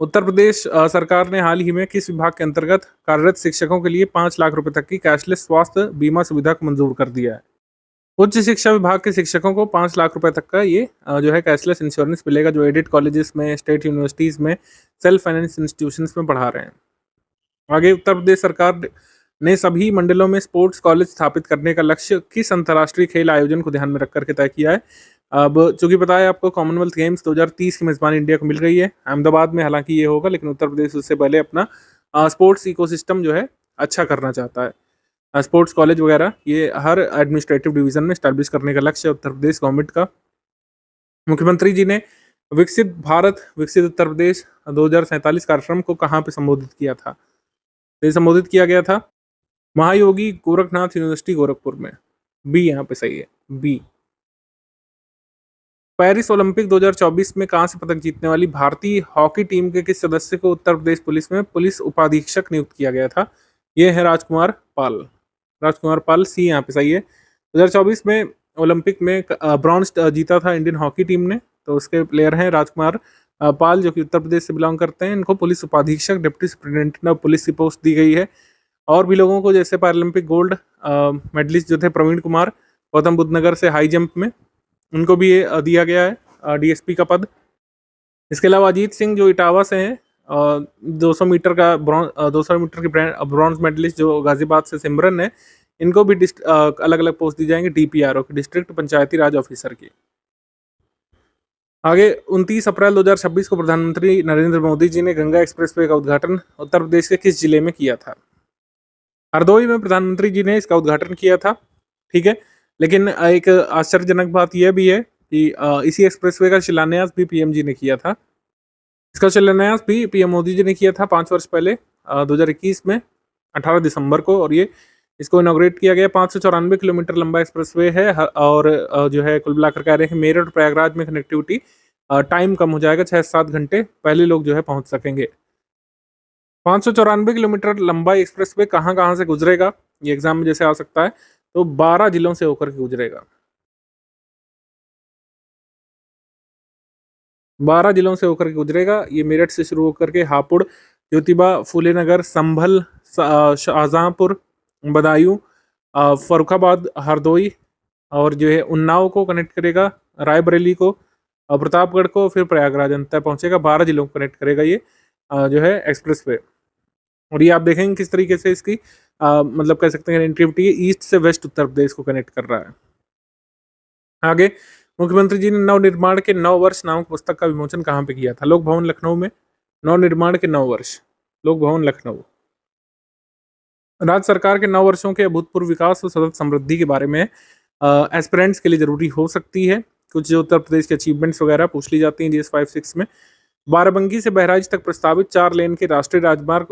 उत्तर प्रदेश सरकार ने हाल ही में किस विभाग के अंतर्गत कार्यरत शिक्षकों के लिए 5 लाख रुपए तक की कैशलेस स्वास्थ्य बीमा सुविधा को मंजूर कर दिया है? उच्च शिक्षा विभाग के शिक्षकों को 5 लाख रुपए तक का ये जो है कैशलेस इंश्योरेंस मिलेगा, जो एडेड कॉलेजेस में, स्टेट यूनिवर्सिटीज़ में, सेल्फ फाइनेंस इंस्टीट्यूशंस में पढ़ा रहे हैं। आगे, उत्तर प्रदेश सरकार ने सभी मंडलों में स्पोर्ट्स कॉलेज स्थापित करने का लक्ष्य किस अंतर्राष्ट्रीय खेल आयोजन को ध्यान में रख करके तय किया है? अब चूंकि पता है आपको, कॉमनवेल्थ गेम्स 2030 की मेजबानी इंडिया को मिल रही है अहमदाबाद में, हालांकि ये होगा, लेकिन उत्तर प्रदेश उससे पहले अपना स्पोर्ट्स इकोसिस्टम जो है अच्छा करना चाहता है। स्पोर्ट्स कॉलेज वगैरह ये हर एडमिनिस्ट्रेटिव डिवीजन में स्टैब्लिश करने का लक्ष्य है उत्तर प्रदेश गवर्नमेंट का। मुख्यमंत्री जी ने विकसित भारत विकसित उत्तर प्रदेश 2047 कार्यक्रम को कहाँ पे संबोधित किया था? ये संबोधित किया गया था महायोगी गोरखनाथ यूनिवर्सिटी गोरखपुर में। बी यहाँ पे सही है, बी। पेरिस ओलंपिक 2024 में कांस्य पदक जीतने वाली भारतीय हॉकी टीम के किस सदस्य को उत्तर प्रदेश पुलिस में पुलिस उपाधीक्षक नियुक्त किया गया था? ये है राजकुमार पाल, राजकुमार पाल। सी यहाँ पे सही है। 2024 में ओलंपिक में ब्रॉन्ज जीता था इंडियन हॉकी टीम ने, तो उसके प्लेयर हैं राजकुमार पाल, जो कि उत्तर प्रदेश से बिलोंग करते हैं। इनको पुलिस उपाधीक्षक, डिप्टी सुपरिटेंडेंट ऑफ पुलिस की पोस्ट दी गई है। और भी लोगों को, जैसे पैरालंपिक गोल्ड मेडलिस्ट जो थे प्रवीण कुमार गौतम बुद्ध नगर से हाई जंप में, उनको भी ये दिया गया है डीएसपी का पद। इसके अलावा अजीत सिंह जो इटावा से हैं, 200 मीटर का 200 मीटर की ब्रॉन्ज मेडलिस्ट जो गाजियाबाद से सिमरन है, इनको भी अलग अलग पोस्ट दी जाएंगे, DPRO की, डिस्ट्रिक्ट पंचायती राज ऑफिसर की। आगे 29 अप्रैल 2026 को प्रधानमंत्री नरेंद्र मोदी जी ने गंगा एक्सप्रेसवे का उद्घाटन उत्तर प्रदेश के किस जिले में किया था? हरदोई में प्रधानमंत्री जी ने इसका उद्घाटन किया था, ठीक है। लेकिन एक आश्चर्यजनक बात यह भी है कि इसी एक्सप्रेसवे का शिलान्यास भी पीएम जी ने किया था। इसका शिलान्यास भी पीएम मोदी जी ने किया था 5 वर्ष पहले, 2021 में 18 दिसंबर को, और ये इसको इनॉग्रेट किया गया। 594 किलोमीटर लंबा एक्सप्रेसवे है, और जो है कुल मिलाकर कह रहे हैं कि मेरठ और प्रयागराज में कनेक्टिविटी टाइम कम हो जाएगा, 6-7 घंटे पहले लोग जो है पहुंच सकेंगे। 594 किलोमीटर लंबा एक्सप्रेसवे कहाँ कहाँ से गुजरेगा, ये एग्जाम में जैसे आ सकता है, तो 12 जिलों से होकर के गुजरेगा। 12 जिलों से होकर के गुजरेगा। ये मेरठ से शुरू होकर के हापुड़, ज्योतिबा फूले नगर, संभल, शाहजहांपुर, बदायूं, फर्रुखाबाद, हरदोई और जो है उन्नाव को कनेक्ट करेगा, रायबरेली को, प्रतापगढ़ को, फिर प्रयागराज अंत पहुंचेगा। 12 जिलों को कनेक्ट करेगा ये जो है एक्सप्रेसवे। और ये आप देखेंगे किस तरीके से इसकी मतलब कह सकते हैं कनेक्टिविटी ईस्ट से वेस्ट उत्तर प्रदेश को कनेक्ट कर रहा है। आगे मुख्यमंत्री जी ने नवनिर्माण के 9 वर्ष नामक पुस्तक का विमोचन कहाँ पे किया था? लोक भवन लखनऊ में। नवनिर्माण के 9 वर्ष, लोक भवन लखनऊ। राज्य सरकार के 9 वर्षों के अभूतपूर्व विकास और सतत समृद्धि के बारे में एस्पिरेंट्स के लिए जरूरी हो सकती है। कुछ जो उत्तर प्रदेश के अचीवमेंट्स वगैरह पूछ ली जाती हैं GS 5-6 में। बाराबंकी से बहराइच तक प्रस्तावित 4 लेन के राष्ट्रीय राजमार्ग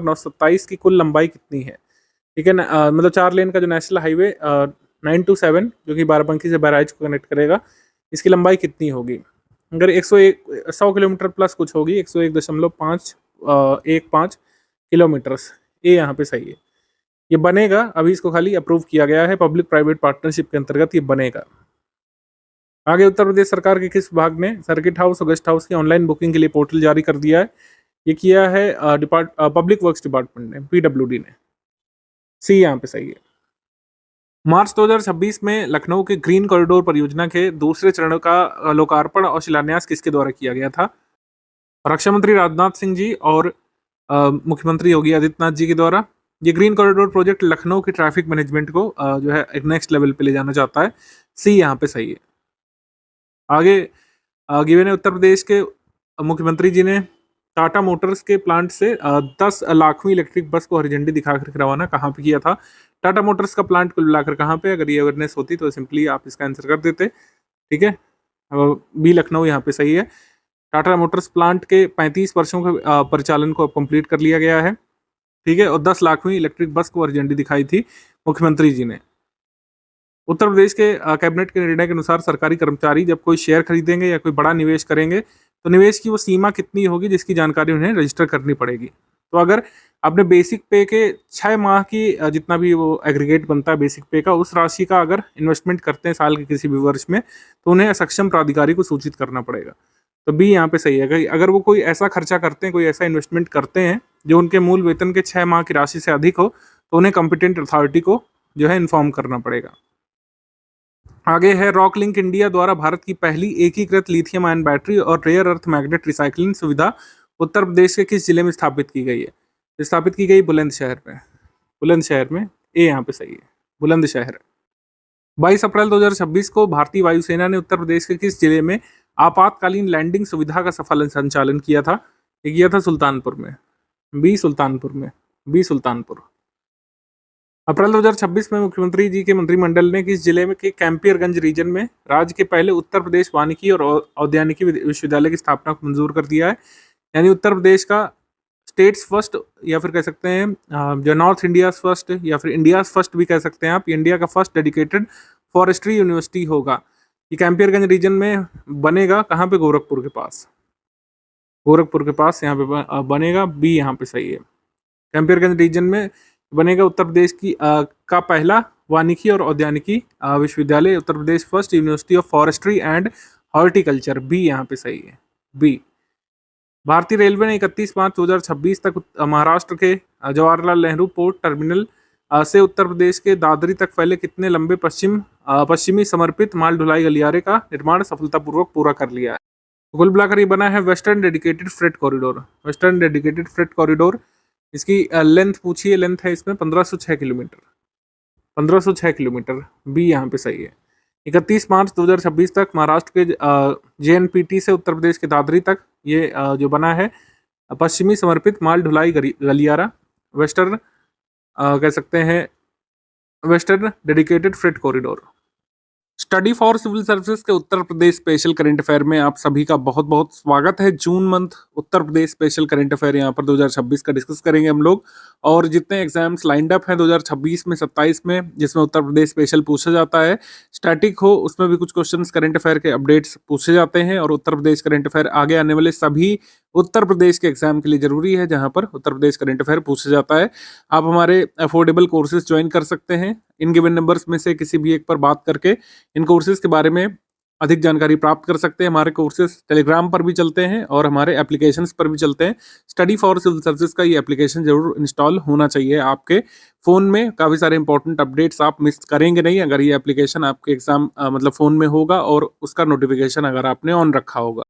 927 की कुल लंबाई कितनी है? ठीक है ना, मतलब 4 लेन का जो नेशनल हाईवे 927 जो कि बाराबंकी से बहराइच को कनेक्ट करेगा, इसकी लंबाई कितनी होगी? अगर 100 किलोमीटर प्लस कुछ होगी, 101.515 किलोमीटर्स, ये यहाँ पे सही है। ये बनेगा, अभी इसको खाली अप्रूव किया गया है, पब्लिक प्राइवेट पार्टनरशिप के अंतर्गत ये बनेगा। आगे उत्तर प्रदेश सरकार के किस विभाग ने सर्किट हाउस और गेस्ट हाउस की ऑनलाइन बुकिंग के लिए पोर्टल जारी कर दिया है? ये किया है पब्लिक वर्क्स डिपार्टमेंट ने, PWD ने। सी यहाँ पे सही है। मार्च 2026 में लखनऊ के ग्रीन कॉरिडोर परियोजना के दूसरे चरण का लोकार्पण और शिलान्यास किसके द्वारा किया गया था? रक्षा मंत्री राजनाथ सिंह जी और मुख्यमंत्री योगी आदित्यनाथ जी के द्वारा। ये ग्रीन कॉरिडोर प्रोजेक्ट लखनऊ की ट्रैफिक मैनेजमेंट को जो है एक नेक्स्ट लेवल पे ले जाना चाहता है। सी यहाँ पे सही है। आगे गिवन है उत्तर प्रदेश के मुख्यमंत्री जी ने टाटा मोटर्स के प्लांट से 10 लाखवीं इलेक्ट्रिक बस को हरी झंडी दिखाकर रवाना कहाँ पे किया था? टाटा मोटर्स का प्लांट कुल मिलाकर कहाँ पे? अगर ये अवेयरनेस होती तो सिंपली आप इसका आंसर कर देते, ठीक है। बी लखनऊ यहाँ पे सही है। टाटा मोटर्स प्लांट के 35 वर्षों के परिचालन को कंप्लीट कर लिया गया है, ठीक है, और 10 लाखवीं इलेक्ट्रिक बस को हरी झंडी दिखाई थी मुख्यमंत्री जी ने। उत्तर प्रदेश के कैबिनेट के निर्णय के अनुसार सरकारी कर्मचारी जब कोई शेयर खरीदेंगे या कोई बड़ा निवेश करेंगे तो निवेश की वो सीमा कितनी होगी जिसकी जानकारी उन्हें रजिस्टर करनी पड़ेगी। तो अगर अपने बेसिक पे के 6 माह की जितना भी वो एग्रीगेट बनता है बेसिक पे का, उस राशि का अगर इन्वेस्टमेंट करते हैं साल के किसी भी वर्ष में, तो उन्हें सक्षम प्राधिकारी को सूचित करना पड़ेगा। तो बी यहाँ पे सही है। अगर वो कोई ऐसा खर्चा करते हैं, कोई ऐसा इन्वेस्टमेंट करते हैं जो उनके मूल वेतन के 6 माह की राशि से अधिक हो, तो उन्हें कॉम्पिटेंट अथॉरिटी को जो है इन्फॉर्म करना पड़ेगा। आगे है रॉक लिंक इंडिया द्वारा भारत की पहली एकीकृत लिथियम आयन बैटरी और रेयर अर्थ मैग्नेट रिसाइकलिंग सुविधा उत्तर प्रदेश के किस जिले में स्थापित की गई है? स्थापित की गई बुलंदशहर में। बुलंदशहर में, ए यहाँ पे सही है, बुलंदशहर। 22 अप्रैल 2026 को भारतीय वायुसेना ने उत्तर प्रदेश के किस जिले में आपातकालीन लैंडिंग सुविधा का सफल संचालन किया था? ये किया था सुल्तानपुर में। बी सुल्तानपुर में, बी सुल्तानपुर। अप्रैल 2026 में मुख्यमंत्री जी के मंत्रिमंडल ने किस जिले में के कैंपियरगंज रीजन में राज्य के पहले उत्तर प्रदेश वानिकी और औद्यानिकी विश्वविद्यालय की स्थापना को मंजूर कर दिया है? यानी उत्तर प्रदेश का स्टेट्स फर्स्ट, या फिर कह सकते हैं जो नॉर्थ इंडिया फर्स्ट, या फिर इंडिया फर्स्ट भी कह सकते हैं आप, इंडिया का फर्स्ट डेडिकेटेड फॉरेस्ट्री यूनिवर्सिटी होगा। ये कैंपियरगंज रीजन में बनेगा, कहाँ पे? गोरखपुर के पास। गोरखपुर के पास यहाँ पे बनेगा, बी यहाँ पे सही है। कैंपियरगंज रीजन में बनेगा उत्तर प्रदेश की का पहला वानिकी और औद्यानिकी विश्वविद्यालय, Uttar Pradesh first university of forestry and horticulture, B यहाँ पे सही है, बी। भारतीय रेलवे ने 31 मार्च 2026 तक महाराष्ट्र के जवाहरलाल नेहरू पोर्ट टर्मिनल से उत्तर प्रदेश के दादरी तक फैले कितने लंबे पश्चिमी समर्पित माल ढुलाई गलियारे का निर्माण सफलतापूर्वक पूरा कर लिया है? कुल मिलाकर ये बना है western dedicated freight corridor. Western dedicated freight corridor इसकी लेंथ पूछिए, लेंथ है इसमें 1506 किलोमीटर, 1506 किलोमीटर, बी यहाँ पे सही है। 31 मार्च 2026 तक महाराष्ट्र के JNPT से उत्तर प्रदेश के दादरी तक ये जो बना है पश्चिमी समर्पित माल ढुलाई गलियारा, वेस्टर्न कह सकते हैं western dedicated freight corridor. Study for civil services के Uttar Pradesh special current affair में आप सभी का बहुत बहुत स्वागत है। June month Uttar Pradesh special current affair यहाँ पर 2026 का डिस्कस करेंगे हम लोग। और जितने एग्जाम्स लाइंड अप हैं 2026 में 27 में, जिसमें उत्तर प्रदेश स्पेशल पूछा जाता है, स्टैटिक हो उसमें भी कुछ क्वेश्चंस करंट अफेयर के अपडेट्स पूछे जाते हैं। और उत्तर प्रदेश करंट अफेयर आगे आने वाले सभी उत्तर प्रदेश के एग्जाम के लिए जरूरी है, जहां पर उत्तर प्रदेश करंट अफेयर पूछा जाता है। आप हमारे अफोर्डेबल कोर्सेज ज्वाइन कर सकते हैं। इन गिवन नंबर्स में से किसी भी एक पर बात करके इन कोर्सेज के बारे में अधिक जानकारी प्राप्त कर सकते हैं। हमारे कोर्सेज टेलीग्राम पर भी चलते हैं और हमारे एप्लीकेशंस पर भी चलते हैं। स्टडी फॉर सिविल सर्विसेज का ये एप्लीकेशन जरूर इंस्टॉल होना चाहिए आपके फ़ोन में। काफ़ी सारे इंपॉर्टेंट अपडेट्स आप मिस करेंगे नहीं अगर ये एप्लीकेशन आपके एग्जाम मतलब फ़ोन में होगा और उसका नोटिफिकेशन अगर आपने ऑन रखा होगा।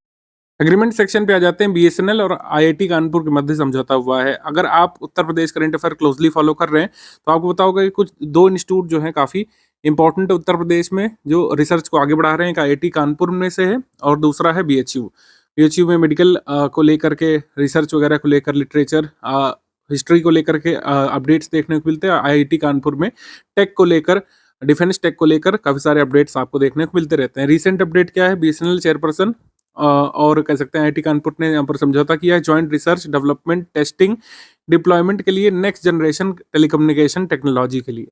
एग्रीमेंट सेक्शन पे आ जाते हैं। BSNL और IIT कानपुर के मध्य समझौता हुआ है। अगर आप Uttar Pradesh current affair closely follow कर रहे हैं तो आपको पता होगा कि कुछ दो इंस्टीट्यूट जो हैं काफ़ी इंपॉर्टेंट है उत्तर प्रदेश में, जो रिसर्च को आगे बढ़ा रहे हैं। एक IIT कानपुर में से है और दूसरा है BHU में मेडिकल को लेकर के रिसर्च वगैरह को लेकर, लिटरेचर हिस्ट्री को लेकर के अपडेट्स देखने को मिलते हैं। IIT कानपुर में टेक को लेकर, डिफेंस टेक को लेकर काफ़ी सारे अपडेट्स आपको देखने को मिलते रहते हैं। रिसेंट अपडेट क्या है? BSNL चेयरपर्सन और कह सकते हैं IIT कानपुर ने यहाँ पर समझौता किया है joint research, development, testing, deployment के लिए नेक्स्ट जनरेशन टेलीकम्युनिकेशन टेक्नोलॉजी के लिए।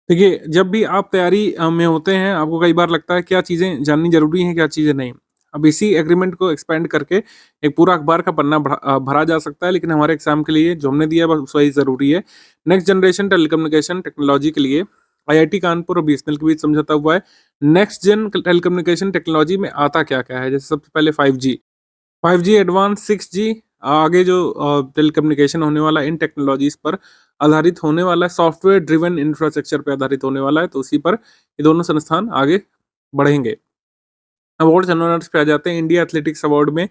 देखिए, जब भी आप तैयारी में होते हैं आपको कई बार लगता है क्या चीज़ें जाननी जरूरी हैं, क्या चीज़ें नहीं। अब इसी एग्रीमेंट को एक्सपेंड करके एक पूरा अखबार का पन्ना भरा जा सकता है, लेकिन हमारे एग्जाम के लिए जो हमने दिया है बस वही ज़रूरी है। नेक्स्ट जनरेशन टेलीकम्युनिकेशन टेक्नोलॉजी के लिए IIT कानपुर और BSNL के बीच समझौता हुआ है। नेक्स्ट जेन टेलीकम्युनिकेशन टेक्नोलॉजी में आता क्या क्या है? जैसे सबसे पहले 5G एडवांस, 6G, आगे जो टेलीकम्युनिकेशन होने वाला इन टेक्नोलॉजीज पर आधारित होने वाला है, सॉफ्टवेयर ड्रिवन इंफ्रास्ट्रक्चर पर आधारित होने वाला है, तो उसी पर ये दोनों संस्थान आगे बढ़ेंगे। अवार्ड्स एंड ऑनर्स पे आ जाते हैं। इंडिया एथलेटिक्स अवार्ड में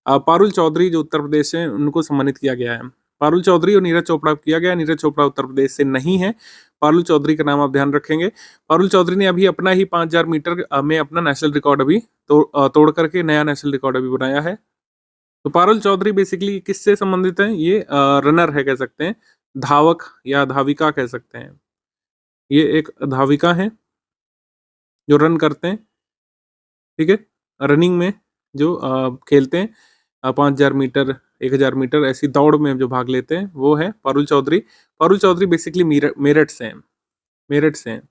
पारुल चौधरी जो उत्तर प्रदेश से, उनको सम्मानित किया गया है। पारुल चौधरी और नीरज चोपड़ा को किया गया। नीरज चोपड़ा उत्तर प्रदेश से नहीं है। पारुल चौधरी का नाम आप ध्यान रखेंगे। पारुल चौधरी ने अभी अपना ही 5000 मीटर में अपना नेशनल रिकॉर्ड अभी तोड़ करके नया नेशनल रिकॉर्ड अभी बनाया है। तो पारुल चौधरी बेसिकली किससे संबंधित है? ये रनर है कह सकते हैं, धावक या धाविका कह सकते हैं। ये एक धाविका है जो रन करते हैं, ठीक है, रनिंग में जो खेलते हैं 5000 मीटर, 1000 मीटर ऐसी दौड़ में जो भाग लेते हैं, वो है पारुल चौधरी। पारुल चौधरी बेसिकली मेरठ से हैं, मेरठ से हैं।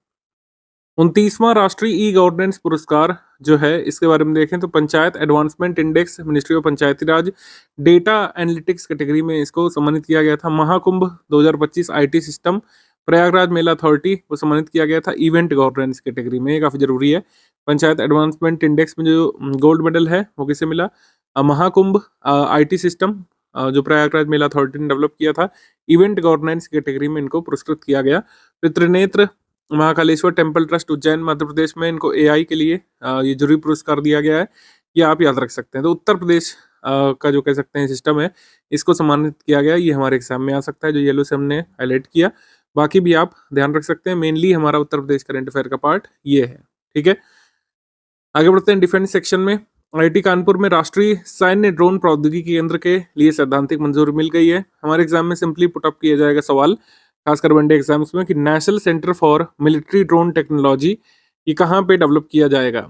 29वां राष्ट्रीय ई गवर्नेंस पुरस्कार जो है, इसके बारे में देखें तो panchayat advancement index, ministry of Panchayati Raj, data analytics category में इसको सम्मानित किया गया था। Mahakumbh 2025 IT system, Prayagraj Mela authority को सम्मानित किया गया था इवेंट गवर्नेंस कैटेगरी में। ये काफ़ी जरूरी है। पंचायत एडवांसमेंट इंडेक्स में जो गोल्ड मेडल है वो किसे मिला? महाकुंभ IT सिस्टम जो प्रयागराज मेला अथॉरिटी ने डेवलप किया था, इवेंट गवर्नेंस कैटेगरी में इनको पुरस्कृत किया गया। फिर त्रिनेत्र महाकालेश्वर टेम्पल ट्रस्ट उज्जैन मध्य प्रदेश में इनको AI के लिए ये जरूरी पुरस्कार दिया गया है। ये आप याद रख सकते हैं। तो उत्तर प्रदेश का जो कह सकते हैं सिस्टम है, इसको सम्मानित किया गया। ये हमारे एग्जाम में आ सकता है, जो येलो से हमने हाईलाइट किया। बाकी भी आप ध्यान रख सकते हैं। मेनली हमारा उत्तर प्रदेश करंट अफेयर का पार्ट ये है, ठीक है। आगे बढ़ते हैं डिफेंस सेक्शन में। IIT कानपुर में राष्ट्रीय सैन्य ड्रोन प्रौद्योगिकी केंद्र के लिए सैद्धांतिक मंजूरी मिल गई है। हमारे एग्जाम में सिंपली पुटअप किया जाएगा सवाल, खासकर वनडे एग्जाम्स में, कि national centre for military drone technology ये कहाँ पे डेवलप किया जाएगा?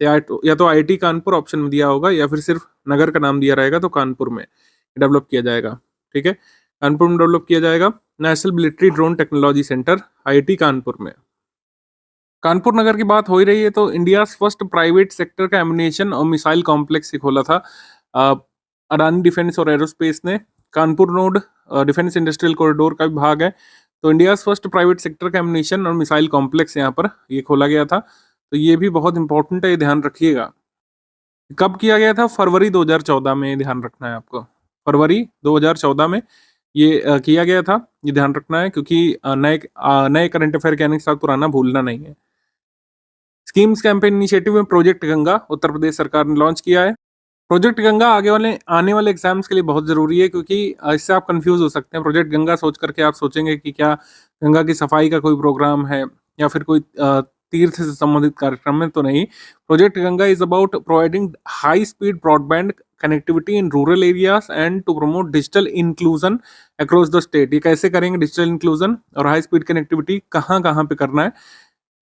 या तो IIT कानपुर ऑप्शन में दिया होगा, या फिर सिर्फ नगर का नाम दिया रहेगा तो कानपुर में डेवलप किया जाएगा, ठीक है। कानपुर में डेवलप किया जाएगा national military drone technology centre IIT Kanpur में। कानपुर नगर की बात हो ही रही है तो इंडिया फर्स्ट प्राइवेट सेक्टर का एम्युनिशन और मिसाइल कॉम्प्लेक्स ही खोला था अडानी डिफेंस और एरोस्पेस ने। Kanpur node defence industrial corridor का भी भाग है। तो इंडिया फर्स्ट प्राइवेट सेक्टर का एम्युनिशन और मिसाइल कॉम्प्लेक्स यहाँ पर ये खोला गया था। तो ये भी बहुत इंपॉर्टेंट है, ये ध्यान रखिएगा। कब किया गया था? फरवरी 2014 में, ध्यान रखना है आपको। फरवरी 2014 में ये किया गया था, ये ध्यान रखना है, क्योंकि नए करंट अफेयर के आने के साथ पुराना भूलना नहीं है। स्कीम्स कैंपेन इनिशिएटिव में प्रोजेक्ट गंगा उत्तर प्रदेश सरकार ने लॉन्च किया है। प्रोजेक्ट गंगा आने वाले एग्जाम्स के लिए बहुत ज़रूरी है, क्योंकि इससे आप कंफ्यूज हो सकते हैं। प्रोजेक्ट गंगा सोच करके आप सोचेंगे कि क्या गंगा की सफाई का कोई प्रोग्राम है या फिर कोई तीर्थ से संबंधित कार्यक्रम है, तो नहीं। Project Ganga is about providing high speed broadband connectivity in rural areas and to promote digital inclusion across the state. ये कैसे करेंगे डिजिटल इंक्लूजन और हाई स्पीड कनेक्टिविटी, कहाँ कहाँ पे करना है।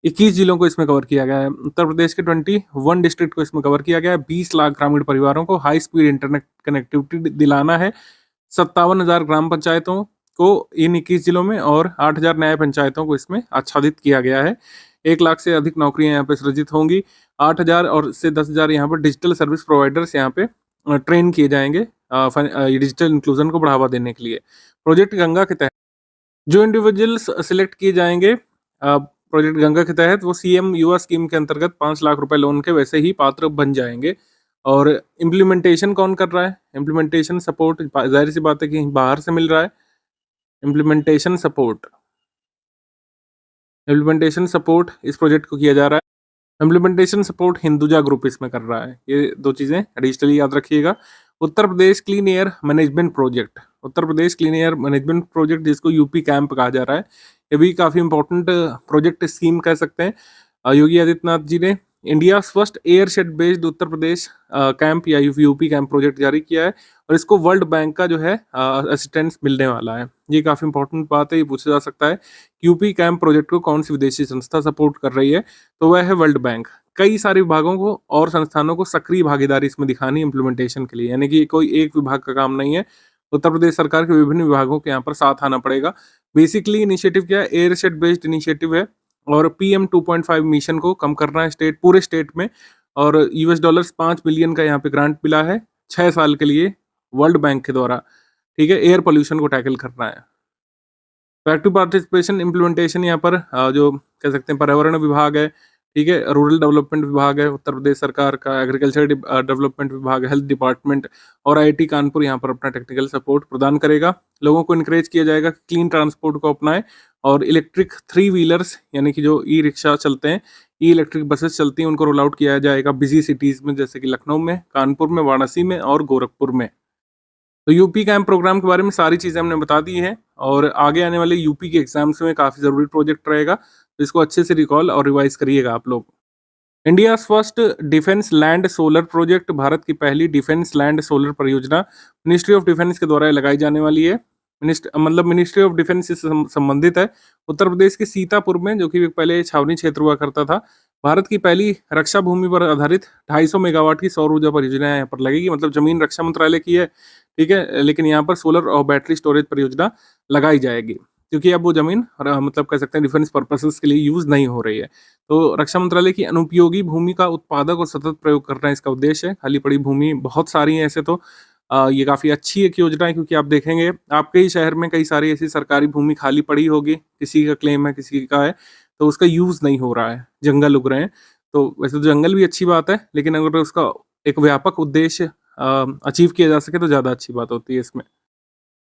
21 जिलों को इसमें कवर किया गया है। उत्तर प्रदेश के 21 डिस्ट्रिक्ट को इसमें कवर किया गया है। 20 लाख ग्रामीण परिवारों को हाई स्पीड इंटरनेट कनेक्टिविटी दिलाना है। 57,000 ग्राम पंचायतों को इन 21 जिलों में और 8,000 नए पंचायतों को इसमें आच्छादित किया गया है। 1 लाख से अधिक नौकरियां यहाँ पे सृजित होंगी। 8,000 और से 10,000 यहाँ पर डिजिटल सर्विस प्रोवाइडर्स यहाँ पे ट्रेन किए जाएंगे ये डिजिटल इंक्लूजन को बढ़ावा देने के लिए। प्रोजेक्ट गंगा के तहत जो इंडिविजुअल्स सिलेक्ट किए जाएंगे प्रोजेक्ट गंगा के तहत, वो सीएम युवा स्कीम के अंतर्गत 5 लाख रुपए लोन के वैसे ही पात्र बन जाएंगे। और इम्प्लीमेंटेशन कौन कर रहा है? इम्प्लीमेंटेशन सपोर्ट जाहिर सी बात है कि बाहर से मिल रहा है। इम्प्लीमेंटेशन सपोर्ट इस प्रोजेक्ट को किया जा रहा है। इम्प्लीमेंटेशन सपोर्ट हिंदुजा ग्रुप इसमें कर रहा है। ये 2 चीज़ें एडिशनली याद रखिएगा। Uttar Pradesh clean air management project, Uttar Pradesh clean air management project जिसको यूपी कैंप कहा जा रहा है, ये भी काफ़ी इंपॉर्टेंट प्रोजेक्ट स्कीम कह सकते हैं। योगी आदित्यनाथ जी ने India first air shed based Uttar Pradesh camp या यूपी कैंप प्रोजेक्ट जारी किया है, और इसको वर्ल्ड बैंक का जो है असिस्टेंस मिलने वाला है। ये काफ़ी इंपॉर्टेंट बात है, ये पूछा जा सकता है। यूपी कैंप प्रोजेक्ट को कौन सी विदेशी संस्था सपोर्ट कर रही है? तो वह है वर्ल्ड बैंक। कई सारे विभागों को और संस्थानों को सक्रिय भागीदारी इसमें दिखानी इम्प्लीमेंटेशन के लिए, यानी कि कोई एक विभाग का काम नहीं है। उत्तर प्रदेश सरकार के विभिन्न विभागों के यहाँ पर साथ आना पड़ेगा। बेसिकली इनिशिएटिव क्या है? एयर शेड बेस्ड इनिशिएटिव है, और पीएम 2.5 मिशन को कम करना है पूरे स्टेट में, और $5 बिलियन का यहाँ पे ग्रांट मिला है 6 साल के लिए वर्ल्ड बैंक के द्वारा। ठीक है, एयर पोल्यूशन को टैकल करना है। एक्टिव पार्टिसिपेशन इम्प्लीमेंटेशन यहाँ पर जो कह सकते हैं पर्यावरण विभाग है, ठीक है, रूरल डेवलपमेंट विभाग है उत्तर प्रदेश सरकार का, एग्रीकल्चर डेवलपमेंट विभाग, हेल्थ डिपार्टमेंट और आईआईटी कानपुर यहाँ पर अपना टेक्निकल सपोर्ट प्रदान करेगा। लोगों को इनकरेज किया जाएगा कि क्लीन ट्रांसपोर्ट को अपनाएं, और इलेक्ट्रिक 3 व्हीलर्स यानी कि जो ई रिक्शा चलते हैं, ई इलेक्ट्रिक बसेस चलती हैं, उनको रोल आउट किया जाएगा बिजी सिटीज़ में, जैसे कि लखनऊ में, कानपुर में, वाराणसी में और गोरखपुर में। तो यूपी कैंप प्रोग्राम के बारे में सारी चीज़ें हमने बता दी हैं, और आगे आने वाले यूपी के एग्जाम्स में काफ़ी ज़रूरी प्रोजेक्ट रहेगा, तो इसको अच्छे से रिकॉल और रिवाइज करिएगा आप लोग। India first defence land solar project, Bharat की पहली डिफेंस लैंड सोलर परियोजना मिनिस्ट्री ऑफ डिफेंस के द्वारा लगाई जाने वाली है। मिनिस्ट्री ऑफ डिफेंस से संबंधित है। उत्तर प्रदेश के सीतापुर में, जो कि पहले छावनी क्षेत्र हुआ करता था, भारत की पहली रक्षा भूमि पर आधारित 250 मेगावाट की सौर ऊर्जा परियोजना यहाँ पर लगेगी। मतलब जमीन रक्षा मंत्रालय की है, ठीक है, लेकिन यहाँ पर सोलर और बैटरी स्टोरेज परियोजना लगाई जाएगी, क्योंकि अब वो जमीन मतलब कह सकते हैं डिफेंस पर्पसेस के लिए यूज नहीं हो रही है। तो रक्षा मंत्रालय की अनुपयोगी भूमि का उत्पादक और सतत प्रयोग करना इसका उद्देश्य है। खाली पड़ी भूमि बहुत सारी है ऐसे तो, ये काफ़ी अच्छी एक योजना है, क्योंकि आप देखेंगे आपके ही शहर में कई सारी ऐसी सरकारी भूमि खाली पड़ी होगी, किसी का क्लेम है, किसी का है, तो उसका यूज़ नहीं हो रहा है, जंगल उग रहे हैं। तो वैसे तो जंगल भी अच्छी बात है, लेकिन अगर उसका एक व्यापक उद्देश्य अचीव किया जा सके तो ज़्यादा अच्छी बात होती है इसमें।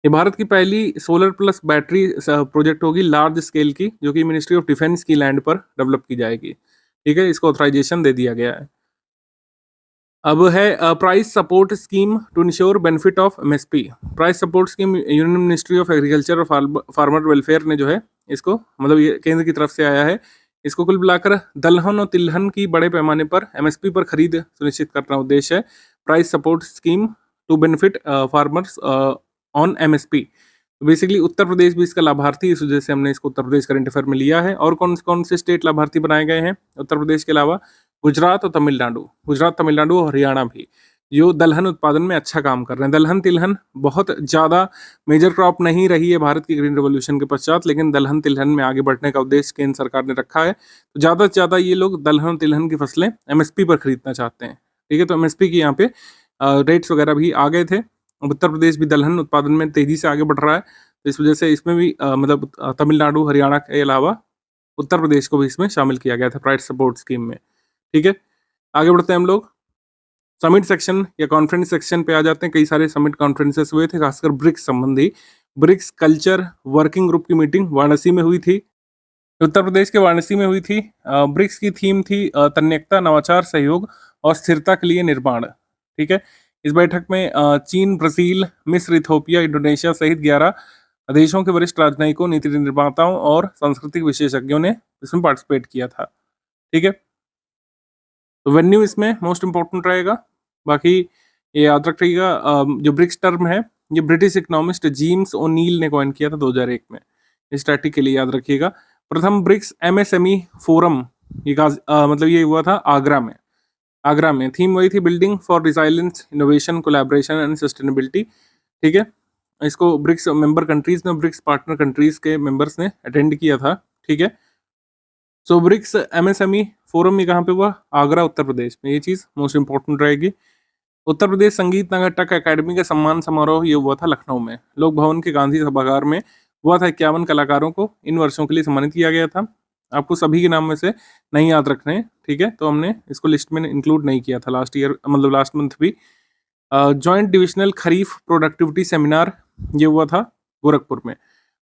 ये भारत की पहली सोलर प्लस बैटरी प्रोजेक्ट होगी लार्ज स्केल की, जो कि मिनिस्ट्री ऑफ डिफेंस की लैंड पर डेवलप की जाएगी। ठीक है, इसको ऑथराइजेशन दे दिया गया है। अब है price support scheme to ensure benefit of MSP. Price support scheme union ministry of agriculture और फार्मर वेलफेयर ने जो है इसको, मतलब ये केंद्र की तरफ से आया है। इसको कुल मिलाकर दलहन और तिलहन की बड़े पैमाने पर एमएसपी पर खरीद सुनिश्चित करना उद्देश्य है। Price support scheme to benefit farmers on MSP. Basically Uttar Pradesh भी इसका लाभार्थी, इस वजह से हमने इसको उत्तर प्रदेश करंट अफेयर में लिया है। और कौन कौन से स्टेट लाभार्थी बनाए गए हैं उत्तर प्रदेश के अलावा? गुजरात और तमिलनाडु और हरियाणा भी, जो दलहन उत्पादन में अच्छा काम कर रहे हैं। दलहन तिलहन बहुत ज़्यादा मेजर क्रॉप नहीं रही है भारत की ग्रीन रेवोल्यूशन के पश्चात, लेकिन दलहन तिलहन में आगे बढ़ने का उद्देश्य केंद्र सरकार ने रखा है। तो ज़्यादा से ज़्यादा ये लोग दलहन तिलहन की फसलें एमएसपी पर खरीदना चाहते हैं। ठीक है, तो एमएसपी की यहाँ पे रेट्स वगैरह भी आ गए थे। उत्तर प्रदेश भी दलहन उत्पादन में तेज़ी से आगे बढ़ रहा है, तो इस वजह से इसमें भी मतलब तमिलनाडु हरियाणा के अलावा उत्तर प्रदेश को भी इसमें शामिल किया गया था प्राइस सपोर्ट स्कीम में। ठीक है, आगे बढ़ते हैं हम लोग। समिट सेक्शन या कॉन्फ्रेंस सेक्शन पे आ जाते हैं। कई सारे समिट कॉन्फ्रेंसेस हुए थे, खासकर ब्रिक्स संबंधी। ब्रिक्स कल्चर वर्किंग ग्रुप की मीटिंग वाराणसी में हुई थी, उत्तर प्रदेश के वाराणसी में हुई थी। ब्रिक्स की थीम थी तन्यकता, नवाचार, सहयोग और स्थिरता के लिए निर्माण। ठीक है, इस बैठक में चीन, ब्राजील, मिस्र, इथोपिया, इंडोनेशिया सहित 11 देशों के वरिष्ठ राजनयिकों, नीति निर्माताओं और सांस्कृतिक विशेषज्ञों ने इसमें पार्टिसिपेट किया था। ठीक है, तो वेन्यू इसमें मोस्ट इंपॉर्टेंट रहेगा। बाकी ये याद रखिएगा, जो ब्रिक्स टर्म है ये ब्रिटिश इकोनॉमिस्ट जेम्स ओनील ने कॉइन किया था 2001 में। स्टैटिक के लिए याद रखिएगा। प्रथम ब्रिक्स एमएसएमई फोरम मतलब ये हुआ था आगरा में थीम वही थी, building for resilience, innovation, collaboration and sustainability. ठीक है, इसको ब्रिक्स मेंबर कंट्रीज ने, ब्रिक्स पार्टनर कंट्रीज के मेंबर्स ने अटेंड किया था। ठीक है, सो ब्रिक्स एमएसएमई फोरम ये कहाँ पे हुआ? आगरा, उत्तर प्रदेश में। ये चीज मोस्ट इंपॉर्टेंट रहेगी। उत्तर प्रदेश संगीत नाटक अकादमी का सम्मान समारोह ये हुआ था लखनऊ में, लोक भवन के गांधी सभागार में हुआ था। 51 कलाकारों को इन वर्षों के लिए सम्मानित किया गया था। आपको सभी के नाम में से नहीं याद रखने हैं, ठीक है, तो हमने इसको लिस्ट में इंक्लूड नहीं किया था लास्ट ईयर, मतलब लास्ट मंथ भी। जॉइंट डिविजनल खरीफ प्रोडक्टिविटी सेमिनार ये हुआ था गोरखपुर में।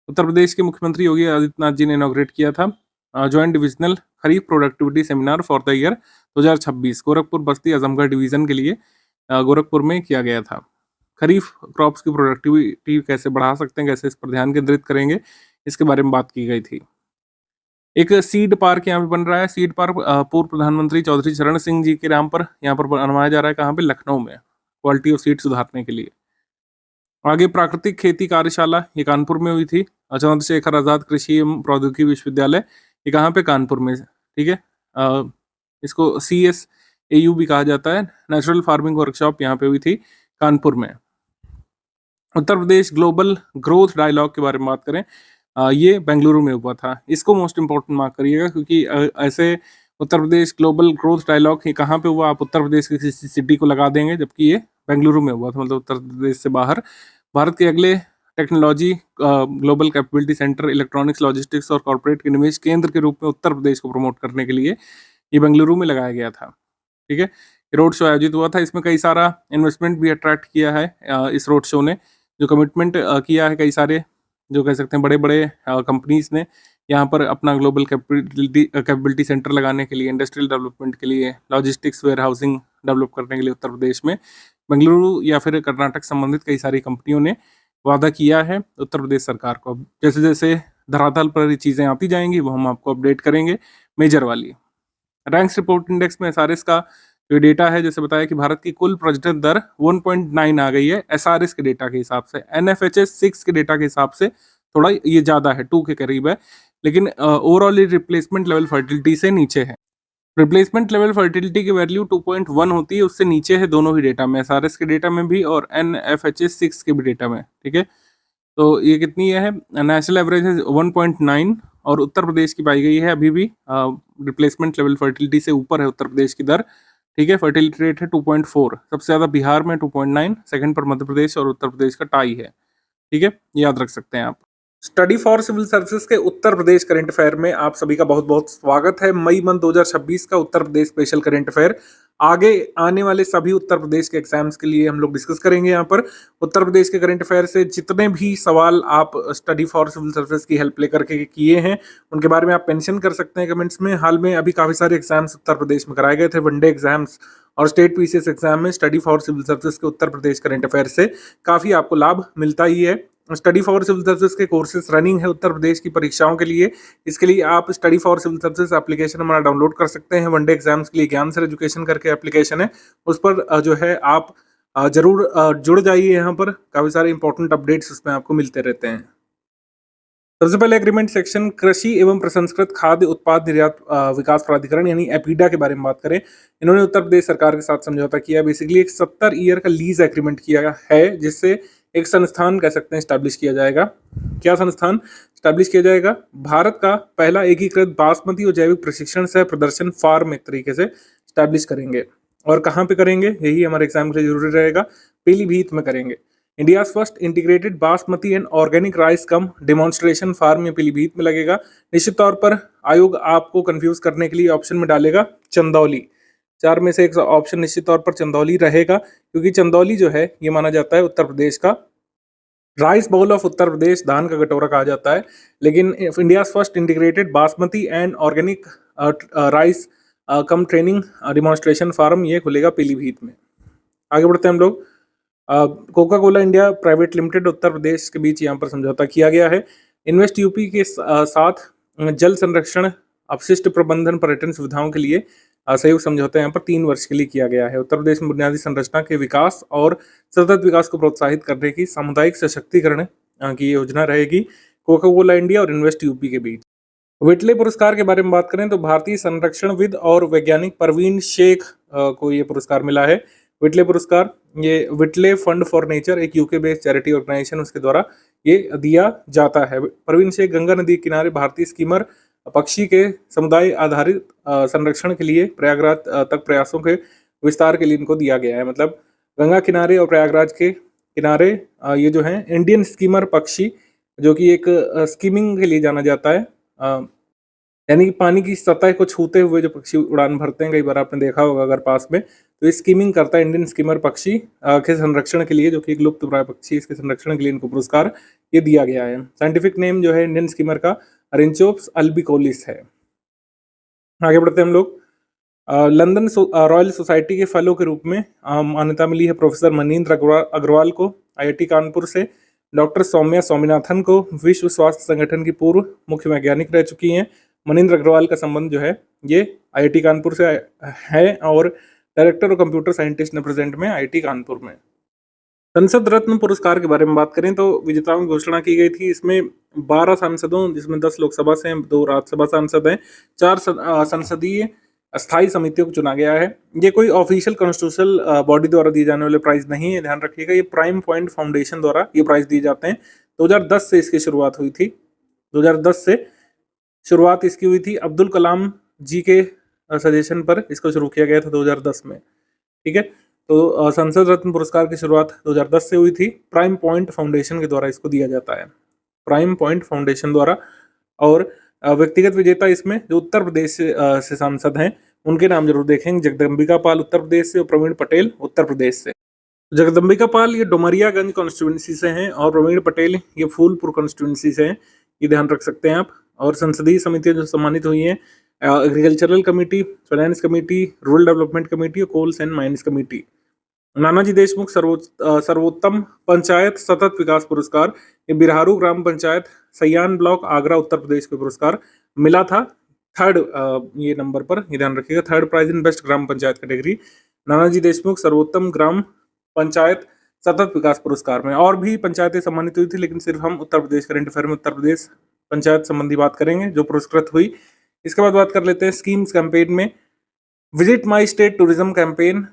उत्तर प्रदेश के मुख्यमंत्री योगी आदित्यनाथ जी ने इनॉग्रेट किया था joint divisional kharif productivity seminar for the year 2026 Gorakhpur Basti Azamgarh division के लिए गोरखपुर में किया गया था। खरीफ क्रॉप्स की प्रोडक्टिविटी कैसे बढ़ा सकते हैं, कैसे इस पर ध्यान केंद्रित करेंगे, इसके बारे में बात की गई थी। एक सीड पार्क यहाँ पे बन रहा है। सीड पार्क पूर्व प्रधानमंत्री चौधरी चरण सिंह जी के नाम पर यहाँ पर बनवाया जा रहा है। कहाँ पे? लखनऊ में, क्वालिटी ऑफ सीड सुधारने के लिए। आगे प्राकृतिक खेती कार्यशाला ये कानपुर में हुई थी। चंद्रशेखर आजाद कृषि एवं प्रौद्योगिकी विश्वविद्यालय ये कहाँ पे? कानपुर में। ठीक है, इसको CSAU भी कहा जाता है। नेचुरल फार्मिंग वर्कशॉप यहाँ पे हुई थी कानपुर में। Uttar Pradesh global growth dialogue के बारे में बात करें, ये बेंगलुरु में हुआ था। इसको मोस्ट इंपॉर्टेंट मार्क करिएगा, क्योंकि ऐसे Uttar Pradesh global growth dialogue ये कहाँ पे हुआ? आप उत्तर प्रदेश की किसी सिटी को लगा देंगे, जबकि ये बेंगलुरु में हुआ था, मतलब उत्तर प्रदेश से बाहर। भारत के अगले technology global capability centre, electronics, logistics और कॉर्पोरेट के निवेश केंद्र के रूप में उत्तर प्रदेश को प्रमोट करने के लिए ये बेंगलुरु में लगाया गया था। ठीक है, रोड शो आयोजित हुआ था। इसमें कई सारा इन्वेस्टमेंट भी अट्रैक्ट किया है इस रोड शो ने, जो कमिटमेंट किया है कई सारे, जो कह सकते हैं बड़े बड़े कंपनीज ने यहाँ पर अपना ग्लोबल कैपेबिलिटी सेंटर लगाने के लिए, इंडस्ट्रियल डेवलपमेंट के लिए, लॉजिस्टिक्स वेयर हाउसिंग डेवलप करने के लिए उत्तर प्रदेश में बेंगलुरु या फिर कर्नाटक संबंधित कई सारी कंपनियों ने वादा किया है उत्तर प्रदेश सरकार को। जैसे जैसे धरातल पर ये चीज़ें आती जाएंगी वो हम आपको अपडेट करेंगे। मेजर वाली रैंक्स रिपोर्ट इंडेक्स में SRS का जो डेटा है, जैसे बताया कि भारत की कुल प्रजनन दर 1.9 आ गई है SRS के डेटा के हिसाब से। NFHS 6 के डेटा के हिसाब से थोड़ा ये ज़्यादा है, 2 के करीब है, लेकिन ओवरऑल रिप्लेसमेंट लेवल फर्टिलिटी से नीचे है। रिप्लेसमेंट लेवल फर्टिलिटी की वैल्यू 2.1 होती है, उससे नीचे है दोनों ही डेटा में, SRS के डेटा में भी और NFHS 6 के भी डेटा में। ठीक है, तो ये कितनी है? नेशनल एवरेज है 1.9 और उत्तर प्रदेश की पाई गई है अभी भी रिप्लेसमेंट लेवल फर्टिलिटी से ऊपर है उत्तर प्रदेश की दर। ठीक है, फर्टिलिटी रेट है 2.4, सबसे ज़्यादा बिहार में 2.9, सेकंड पर मध्य प्रदेश और उत्तर प्रदेश का टाई है। ठीक है, याद रख सकते हैं आप। स्टडी फॉर सिविल सर्विसेज के उत्तर प्रदेश करंट अफेयर में आप सभी का बहुत बहुत स्वागत है। मई मंथ 2026 का उत्तर प्रदेश स्पेशल करंट अफेयर। आगे आने वाले सभी उत्तर प्रदेश के एग्जाम्स के लिए हम लोग डिस्कस करेंगे। यहाँ पर उत्तर प्रदेश के करंट अफेयर से जितने भी सवाल आप स्टडी फॉर सिविल सर्विसेज की हेल्प लेकर के किए हैं, उनके बारे में आप मेंशन कर सकते हैं कमेंट्स में। हाल में अभी काफी सारे एग्जाम्स उत्तर प्रदेश में कराए गए थे, वनडे एग्जाम्स और स्टेट PCS एग्जाम में स्टडी फॉर सिविल सर्विसेज के उत्तर प्रदेश करंट अफेयर से काफी आपको लाभ मिलता ही है। स्टडी फॉर सिविल सर्विसेज के कोर्सेज रनिंग है उत्तर प्रदेश की परीक्षाओं के लिए। इसके लिए आप study for civil services application हमारा डाउनलोड कर सकते हैं। वनडे एग्जाम्स के लिए ज्ञान सर एजुकेशन करके एप्लीकेशन है, उस पर जो है आप जरूर जुड़ जाइए। यहाँ पर काफी सारे इंपॉर्टेंट अपडेट्स उसमें आपको मिलते रहते हैं। सबसे पहले एग्रीमेंट सेक्शन, कृषि एवं प्रसंस्कृत खाद्य उत्पाद निर्यात विकास प्राधिकरण यानी एपीडा के बारे में बात करें, इन्होंने उत्तर प्रदेश सरकार के साथ समझौता किया। बेसिकली एक 70 ईयर का लीज एग्रीमेंट किया है, जिससे एक संस्थान कह सकते हैं स्टैब्लिश किया जाएगा। क्या संस्थान स्टैब्लिश किया जाएगा? भारत का पहला एकीकृत बासमती और जैविक प्रशिक्षण सह प्रदर्शन फार्म एक तरीके से स्टैब्लिश करेंगे। और कहाँ पे करेंगे, यही हमारे एग्जाम के लिए जरूरी रहेगा, पीलीभीत में करेंगे। India first integrated basmati and organic rice cum demonstration farm ये पीलीभीत में लगेगा। निश्चित तौर पर आयोग आपको कंफ्यूज करने के लिए ऑप्शन में डालेगा चंदौली। 4 में से एक ऑप्शन निश्चित तौर पर चंदौली रहेगा, क्योंकि चंदौली जो है ये माना जाता है उत्तर प्रदेश का rice bowl of Uttar Pradesh, धान का कटोरा कहा जाता है। लेकिन India first integrated basmati and organic rice cum training demonstration farm ये खुलेगा पीलीभीत में। आगे बढ़ते हैं हम लोग। Coca Cola India private limited Uttar Pradesh के बीच यहाँ पर समझौता किया गया है। इन्वेस्ट यूपी के साथ जल संरक्षण, अपशिष्ट प्रबंधन, पर्यटन सुविधाओं के लिए सहयोग समझौता यहाँ पर 3 वर्ष के लिए किया गया है। उत्तर प्रदेश में बुनियादी संरचना के विकास और सतत विकास को प्रोत्साहित करने की सामुदायिक सशक्तिकरण की योजना रहेगी कोका कोला इंडिया और इन्वेस्ट यूपी के बीच। विटले पुरस्कार के बारे में बात करें तो भारतीय संरक्षणविद और वैज्ञानिक परवीन शेख को ये पुरस्कार मिला है। विटले पुरस्कार, ये विटले फंड फॉर नेचर, एक यूके बेस्ड चैरिटी ऑर्गेनाइजेशन, उसके द्वारा ये दिया जाता है। परवीन शेख गंगा नदी के किनारे भारतीय स्कीमर पक्षी के समुदाय आधारित संरक्षण के लिए प्रयागराज तक प्रयासों के विस्तार के लिए इनको दिया गया है। मतलब गंगा किनारे और प्रयागराज के किनारे ये जो है इंडियन स्कीमर पक्षी, जो कि एक स्कीमिंग के लिए जाना जाता है, यानी कि पानी की सतह को छूते हुए जो पक्षी उड़ान भरते हैं, कई बार आपने देखा होगा अगर पास में, तो ये स्कीमिंग करता है इंडियन स्कीमर पक्षी के संरक्षण के लिए, जो कि एक लुप्त प्राय पक्षी, इसके संरक्षण के लिए इनको पुरस्कार ये दिया गया है। साइंटिफिक नेम जो है इंडियन स्कीमर का रिंचोप्स अल्बिकोलिस है। आगे बढ़ते हैं हम लोग। लंदन रॉयल सोसाइटी के फेलो के रूप में मान्यता मिली है प्रोफेसर मनींद्र अग्रवाल को। आईआईटी कानपुर से डॉक्टर सौम्या स्वामीनाथन को विश्व स्वास्थ्य संगठन की पूर्व मुख्य वैज्ञानिक रह चुकी हैं। मनींद्र अग्रवाल का संबंध जो है ये आईआईटी कानपुर से है और डायरेक्टर और कंप्यूटर साइंटिस्ट ने प्रेजेंट में आईआईटी कानपुर में। संसद रत्न पुरस्कार के बारे में बात करें तो विजेताओं की घोषणा की गई थी। इसमें 12 सांसदों, जिसमें 10 लोकसभा से हैं, 2 राज्यसभा सांसद हैं, 4 संसदीय स्थायी समितियों को चुना गया है। ये कोई ऑफिशियल कॉन्स्टिट्यूशनल बॉडी द्वारा दिए जाने वाले प्राइज नहीं है, ध्यान रखिएगा। ये प्राइम पॉइंट फाउंडेशन द्वारा ये प्राइज दिए जाते हैं। 2010 से इसकी शुरुआत हुई थी। 2010 से शुरुआत इसकी हुई थी। अब्दुल कलाम जी के सजेशन पर इसको शुरू किया गया था 2010 में। ठीक है, तो संसद रत्न पुरस्कार की शुरुआत 2010 से हुई थी। प्राइम पॉइंट फाउंडेशन के द्वारा इसको दिया जाता है, प्राइम पॉइंट फाउंडेशन द्वारा। और व्यक्तिगत विजेता इसमें जो उत्तर प्रदेश से सांसद हैं उनके नाम जरूर देखेंगे। जगदम्बिका पाल उत्तर प्रदेश से और प्रवीण पटेल उत्तर प्रदेश से। जगदम्बिका पाल ये डुमरियागंज कॉन्स्टिट्यूंसी से हैं और प्रवीण पटेल ये फूलपुर कॉन्स्टिट्यूंसी से हैं, ये ध्यान रख सकते हैं आप। और संसदीय समितियां जो सम्मानित हुई हैं, agricultural committee, finance committee, rural development committee और कोल्स एंड माइंस कमेटी। नानाजी देशमुख सर्वोत्तम पंचायत सतत विकास पुरस्कार ये बिरहारू ग्राम पंचायत सयान ब्लॉक आगरा उत्तर प्रदेश को पुरस्कार मिला था। 3rd ये नंबर पर, ये ध्यान रखिएगा, 3rd prize in best gram panchayat category Nanaji Deshmukh Sarvottam Gram panchayat सतत विकास पुरस्कार में। और भी पंचायतें सम्मानित हुई थी, लेकिन सिर्फ हम उत्तर प्रदेश करंट अफेयर में उत्तर प्रदेश पंचायत संबंधी बात करेंगे जो पुरस्कृत हुई। इसके बाद बात कर लेते हैं स्कीम्स कैंपेन में। Visit my state tourism campaign,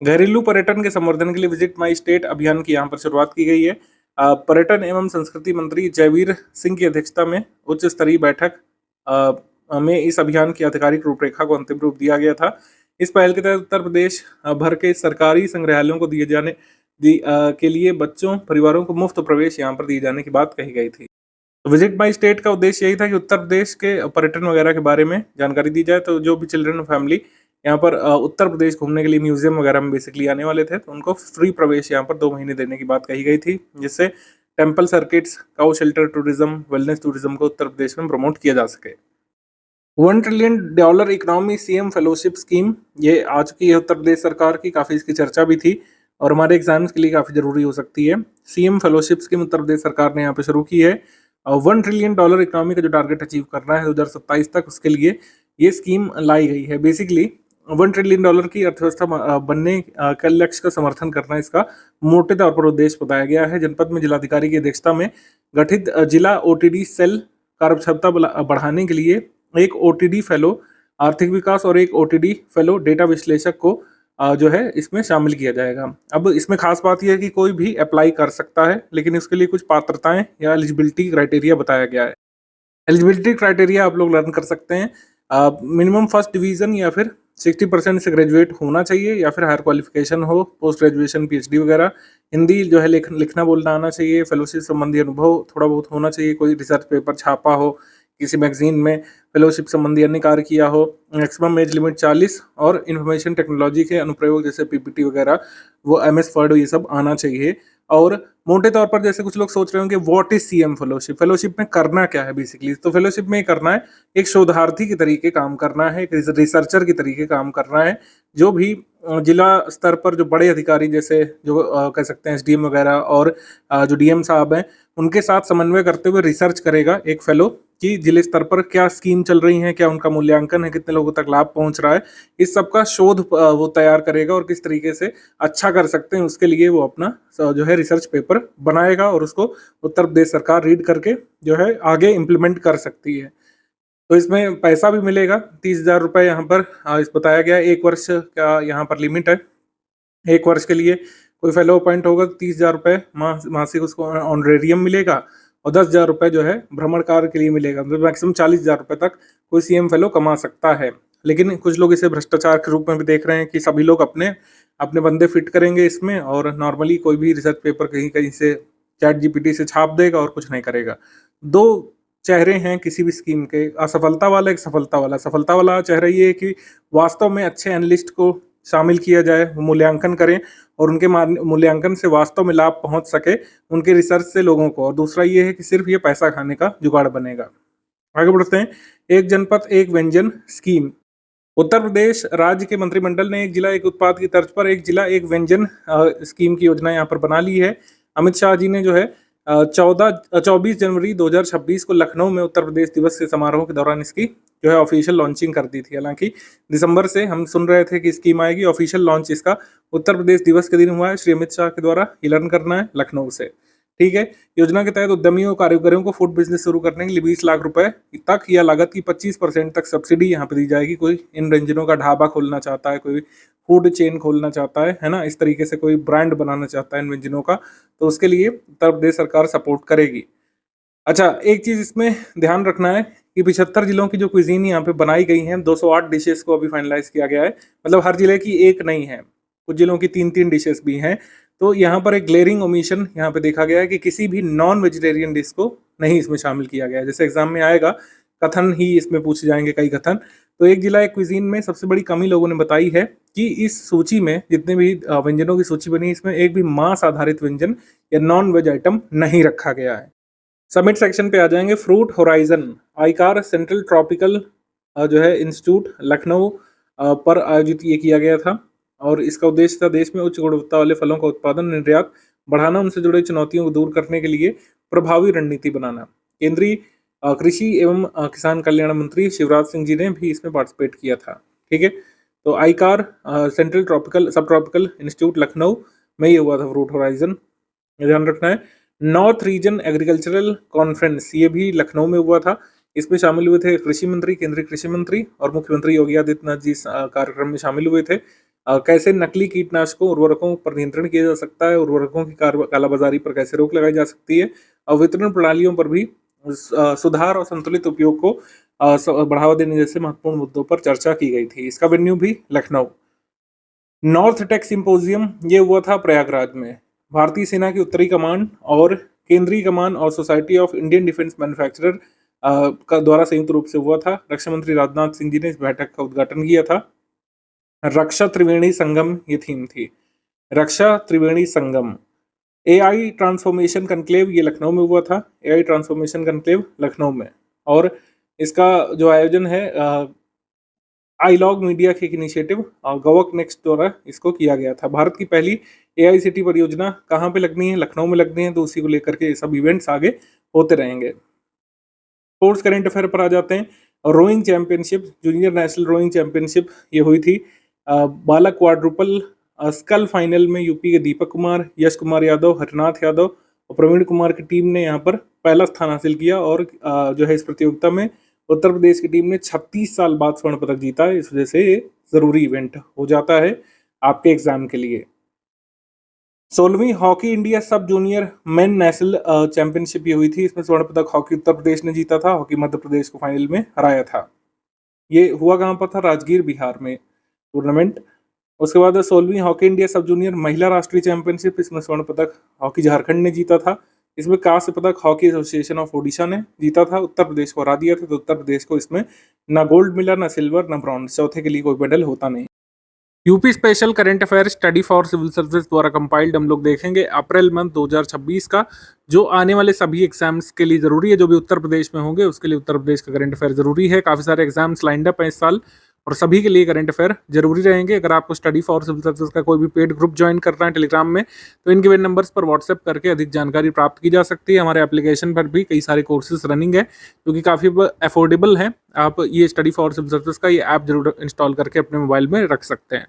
घरेलू पर्यटन के संवर्धन के लिए विजिट माई स्टेट अभियान की यहाँ पर शुरुआत की गई है। पर्यटन एवं संस्कृति मंत्री जयवीर सिंह की अध्यक्षता में उच्च स्तरीय बैठक में इस अभियान की आधिकारिक रूपरेखा को अंतिम रूप दिया गया था। इस पहल के तहत उत्तर प्रदेश भर के सरकारी संग्रहालयों को दिए जाने के लिए बच्चों परिवारों को मुफ्त प्रवेश यहाँ पर दिए जाने की बात कही गई थी। तो विजिट माई स्टेट का उद्देश्य यही था कि उत्तर प्रदेश के पर्यटन वगैरह के बारे में जानकारी दी जाए। तो जो भी चिल्ड्रन फैमिली यहाँ पर उत्तर प्रदेश घूमने के लिए म्यूजियम वगैरह में बेसिकली आने वाले थे, तो उनको फ्री प्रवेश यहाँ पर 2 महीने देने की बात कही गई थी, जिससे temple circuits, cow shelter tourism, wellness tourism को उत्तर प्रदेश में प्रमोट किया जा सके। $1 trillion economy CM fellowship scheme ये आ चुकी है उत्तर प्रदेश सरकार की। काफ़ी इसकी चर्चा भी थी और हमारे एग्जाम्स के लिए काफ़ी ज़रूरी हो सकती है। CM fellowship scheme Uttar Pradesh सरकार ने यहाँ पे शुरू की है। $1 ट्रिलियन इकोनॉमी का जो टारगेट अचीव करना है 2027 तक, उसके लिए ये स्कीम लाई गई है। बेसिकली $1 ट्रिलियन की अर्थव्यवस्था बनने का लक्ष्य का समर्थन करना इसका मोटे तौर पर उद्देश्य बताया गया है। जनपद में जिलाधिकारी की अध्यक्षता में गठित जिला ओटीडी सेल कार्यक्षमता बढ़ाने के लिए एक ओटीडी फेलो आर्थिक विकास और एक ओटीडी फेलो डेटा विश्लेषक को जो है इसमें शामिल किया जाएगा। अब इसमें खास बात यह है कि कोई भी अप्लाई कर सकता है, लेकिन इसके लिए कुछ पात्रताएं या एलिजिबिलिटी क्राइटेरिया बताया गया है। एलिजिबिलिटी क्राइटेरिया आप लोग लर्न कर सकते हैं। मिनिमम फर्स्ट डिवीजन या फिर 60% से ग्रेजुएट होना चाहिए, या फिर हायर क्वालिफिकेशन हो, पोस्ट ग्रेजुएशन पीएचडी वगैरह। हिंदी जो है लिखना बोलना आना चाहिए। फेलोशिप संबंधी अनुभव थोड़ा बहुत होना चाहिए। कोई रिसर्च पेपर छापा हो, किसी मैगजीन में फेलोशिप संबंधी अन्य कार्य किया हो। मैक्सिमम एज लिमिट 40 और इन्फॉर्मेशन टेक्नोलॉजी के अनुप्रयोग जैसे पीपीटी वगैरह, वो MS वर्ड ये सब आना चाहिए। और मोटे तौर पर जैसे कुछ लोग सोच रहे होंगे what is CM fellowship, fellowship में करना क्या है बेसिकली, तो फेलोशिप में ये करना है एक शोधार्थी के तरीके काम करना है, एक रिसर्चर के तरीके काम करना है। जो भी जिला स्तर पर जो बड़े अधिकारी जैसे जो कह सकते हैं एसडीएम वगैरह और जो डीएम साहब हैं उनके साथ समन्वय करते हुए रिसर्च करेगा एक फेलो कि जिले स्तर पर क्या स्कीम चल रही है, क्या उनका मूल्यांकन है, कितने लोगों तक लाभ पहुंच रहा है, इस सब का शोध वो तैयार करेगा और किस तरीके से अच्छा कर सकते हैं उसके लिए वो अपना जो है रिसर्च पेपर बनाएगा और उसको उत्तर प्रदेश सरकार रीड करके जो है आगे इम्प्लीमेंट कर सकती है। तो इसमें पैसा भी मिलेगा 30,000 रुपये यहाँ पर इस बताया गया है। 1 वर्ष का यहाँ पर लिमिट है। 1 वर्ष के लिए कोई फेलो अपॉइंट होगा तो 30,000 रुपये मासिक उसको ऑनरेरियम मिलेगा और 10,000 रुपये जो है भ्रमण कार्य के लिए मिलेगा। मतलब मैक्सिमम 40,000 रुपये तक कोई सीएम फेलो कमा सकता है। लेकिन कुछ लोग इसे भ्रष्टाचार के रूप में भी देख रहे हैं कि सभी लोग अपने अपने बंदे फिट करेंगे इसमें और नॉर्मली कोई भी रिसर्च पेपर कहीं कहीं से चैट जीपीटी से छाप देगा और कुछ नहीं करेगा। 2 चेहरे हैं किसी भी स्कीम के, असफलता वाला एक सफलता वाला। सफलता वाला चेहरा ये है कि वास्तव में अच्छे एनालिस्ट को शामिल किया जाए, वो मूल्यांकन करें और उनके मूल्यांकन से वास्तव में लाभ पहुंच सके उनके रिसर्च से लोगों को। और दूसरा ये है कि सिर्फ ये पैसा खाने का जुगाड़ बनेगा। आगे बढ़ते हैं। एक जनपद एक व्यंजन स्कीम। उत्तर प्रदेश राज्य के मंत्रिमंडल ने एक जिला एक उत्पाद की तर्ज पर एक जिला एक व्यंजन स्कीम की योजना यहाँ पर बना ली है। अमित शाह जी ने जो है 24 जनवरी 2026 को लखनऊ में उत्तर प्रदेश दिवस के समारोह के दौरान इसकी जो है ऑफिशियल लॉन्चिंग कर दी थी। हालांकि दिसंबर से हम सुन रहे थे कि स्कीम आएगी, ऑफिशियल लॉन्च इसका उत्तर प्रदेश दिवस के दिन हुआ है। श्री अमित शाह के द्वारा ये लर्न करना है लखनऊ से। ठीक है। योजना के तहत उद्यमियों कारीगरों को फूड बिजनेस शुरू करने के लिए 20 लाख रुपए तक या लागत की 25% तक सब्सिडी यहाँ पे दी जाएगी। कोई इन व्यंजनों का ढाबा खोलना चाहता है, कोई फूड चेन खोलना चाहता है ना, इस तरीके से कोई ब्रांड बनाना चाहता है इन व्यंजनों का, तो उसके लिए उत्तर प्रदेश सरकार सपोर्ट करेगी। अच्छा, एक चीज इसमें ध्यान रखना है कि 75 जिलों की जो क्विजीन यहाँ पे बनाई गई हैं, 208 डिशेस को अभी फाइनलाइज किया गया है। मतलब हर जिले की एक नहीं है, कुछ जिलों की 3-3 डिशेस भी हैं। तो यहाँ पर एक ग्लेरिंग ओमिशन यहाँ पे देखा गया है कि किसी भी नॉन वेजिटेरियन डिश को नहीं इसमें शामिल किया गया है। जैसे एग्जाम में आएगा कथन ही इसमें पूछे जाएंगे, कई कथन। तो एक जिला एक क्विजीन में सबसे बड़ी कमी लोगों ने बताई है कि इस सूची में जितने भी व्यंजनों की सूची बनी, इसमें एक भी मांस आधारित व्यंजन या नॉन वेज आइटम नहीं रखा गया है। समिट सेक्शन पे आ जाएंगे। फ्रूट होराइजन आईकार सेंट्रल ट्रॉपिकल जो है इंस्टीट्यूट लखनऊ पर आयोजित ये किया गया था और इसका उद्देश्य था देश में उच्च गुणवत्ता वाले फलों का उत्पादन निर्यात बढ़ाना, उनसे जुड़े चुनौतियों को दूर करने के लिए प्रभावी रणनीति बनाना। केंद्रीय कृषि एवं किसान कल्याण मंत्री शिवराज सिंह जी ने भी इसमें पार्टिसिपेट किया था। ठीक है। तो आईकार सेंट्रल ट्रॉपिकल सब ट्रॉपिकल इंस्टीट्यूट लखनऊ में ये हुआ था फ्रूट होराइजन, ध्यान रखना है। नॉर्थ रीजन एग्रीकल्चरल कॉन्फ्रेंस ये भी लखनऊ में हुआ था। इसमें शामिल हुए थे कृषि मंत्री, केंद्रीय कृषि मंत्री और मुख्यमंत्री योगी आदित्यनाथ जी कार्यक्रम में शामिल हुए थे। कैसे नकली कीटनाशकों उर्वरकों पर नियंत्रण किया जा सकता है, उर्वरकों की कालाबाजारी पर कैसे रोक लगाई जा सकती है और वितरण प्रणालियों पर भी सुधार और संतुलित उपयोग को बढ़ावा देने जैसे महत्वपूर्ण मुद्दों पर चर्चा की गई थी। इसका वेन्यू भी लखनऊ। नॉर्थ टेक सिंपोजियम ये हुआ था प्रयागराज में। भारतीय सेना की उत्तरी कमान और केंद्रीय कमान और society of Indian defence manufacturer का द्वारा संयुक्त रूप से हुआ था। रक्षा मंत्री राजनाथ सिंह जी ने इस बैठक का उद्घाटन किया था। रक्षा त्रिवेणी संगम ये थीम थी, रक्षा Triveni Sangam. AI transformation conclave ये लखनऊ में हुआ था। एआई ट्रांसफॉर्मेशन कनक्लेव लखनऊ में, और इसका जो आयोजन है आईलॉग मीडिया के इनिशिएटिव और गवर्क नेक्स्ट द्वारा इसको किया गया था। भारत की पहली एआईसीटी परियोजना कहाँ पे लगनी है? लखनऊ में लगनी है। तो उसी को लेकर के सब इवेंट्स आगे होते रहेंगे। स्पोर्ट्स करंट अफेयर पर आ जाते हैं। Rowing championship, junior national rowing championship ये हुई थी। बालक क्वाड्रुपल स्कल फाइनल में यूपी के दीपक कुमार, यश कुमार यादव, हरनाथ यादव और प्रवीण कुमार की टीम ने यहाँ पर पहला स्थान हासिल किया और जो है इस प्रतियोगिता में उत्तर प्रदेश की टीम ने 36 साल बाद स्वर्ण पदक जीता है। इस वजह से ये जरूरी इवेंट हो जाता है आपके एग्जाम के लिए। 16वीं hockey India sub junior men national championship ये हुई थी। इसमें स्वर्ण पदक हॉकी उत्तर प्रदेश ने जीता था, हॉकी मध्य प्रदेश को फाइनल में हराया था। ये हुआ कहाँ पर था? राजगीर बिहार में टूर्नामेंट। उसके बाद 16वीं हॉकी इंडिया सब जूनियर महिला राष्ट्रीय चैंपियनशिप, इसमें स्वर्ण पदक हॉकी झारखंड ने जीता था। इसमें कांस्य पदक हॉकी एसोसिएशन ऑफ ओडिशा ने जीता था। उत्तर प्रदेश को हरा दिया था। तो उत्तर प्रदेश को इसमें ना गोल्ड मिला, ना सिल्वर, ना ब्रॉन्ज, चौथे के लिए कोई मेडल होता नहीं। UP special current affair study for civil service द्वारा कंपाइल्ड हम लोग देखेंगे अप्रैल मंथ 2026 का, जो आने वाले सभी एग्जाम्स के लिए जरूरी है। जो भी उत्तर प्रदेश में होंगे उसके लिए उत्तर प्रदेश का करंट अफेयर जरूरी है। काफी सारे एग्जाम्स लाइंड अप हैं इस साल और सभी के लिए करंट अफेयर जरूरी रहेंगे। अगर आपको स्टडी फॉर सिविल सर्विस का कोई भी पेड ग्रुप ज्वाइन करना है टेलीग्राम में, तो इनके वे नंबर्स पर व्हाट्सएप करके अधिक जानकारी प्राप्त की जा सकती है। हमारे एप्लीकेशन पर भी कई सारे कोर्सेज रनिंग है जो कि काफ़ी अफोर्डेबल है। आप ये स्टडी फॉर सिविल सर्विस का ये ऐप जरूर इंस्टॉल करके अपने मोबाइल में रख सकते हैं।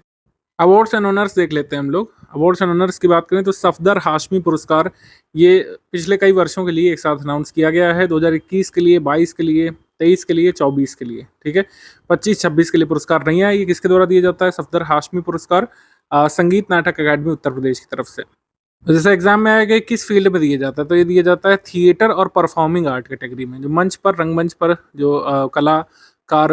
अवार्ड्स एंड ऑनर्स देख लेते हैं हम लोग। अवार्ड्स एंड ऑनर्स की बात करें तो सफदर हाशमी पुरस्कार ये पिछले कई वर्षों के लिए एक साथ अनाउंस किया गया है। 2021 के लिए, 22 के लिए, 23 के लिए, 24 के लिए, ठीक है। 25-26 के लिए पुरस्कार नहीं आया। ये किसके द्वारा दिया जाता है? सफदर हाशमी पुरस्कार संगीत नाटक अकादमी उत्तर प्रदेश की तरफ से। तो जैसे एग्जाम में आएगा किस फील्ड में दिया जाता है, तो ये दिया जाता है थिएटर और परफॉर्मिंग आर्ट कैटेगरी में। जो मंच पर, रंगमंच पर जो कलाकार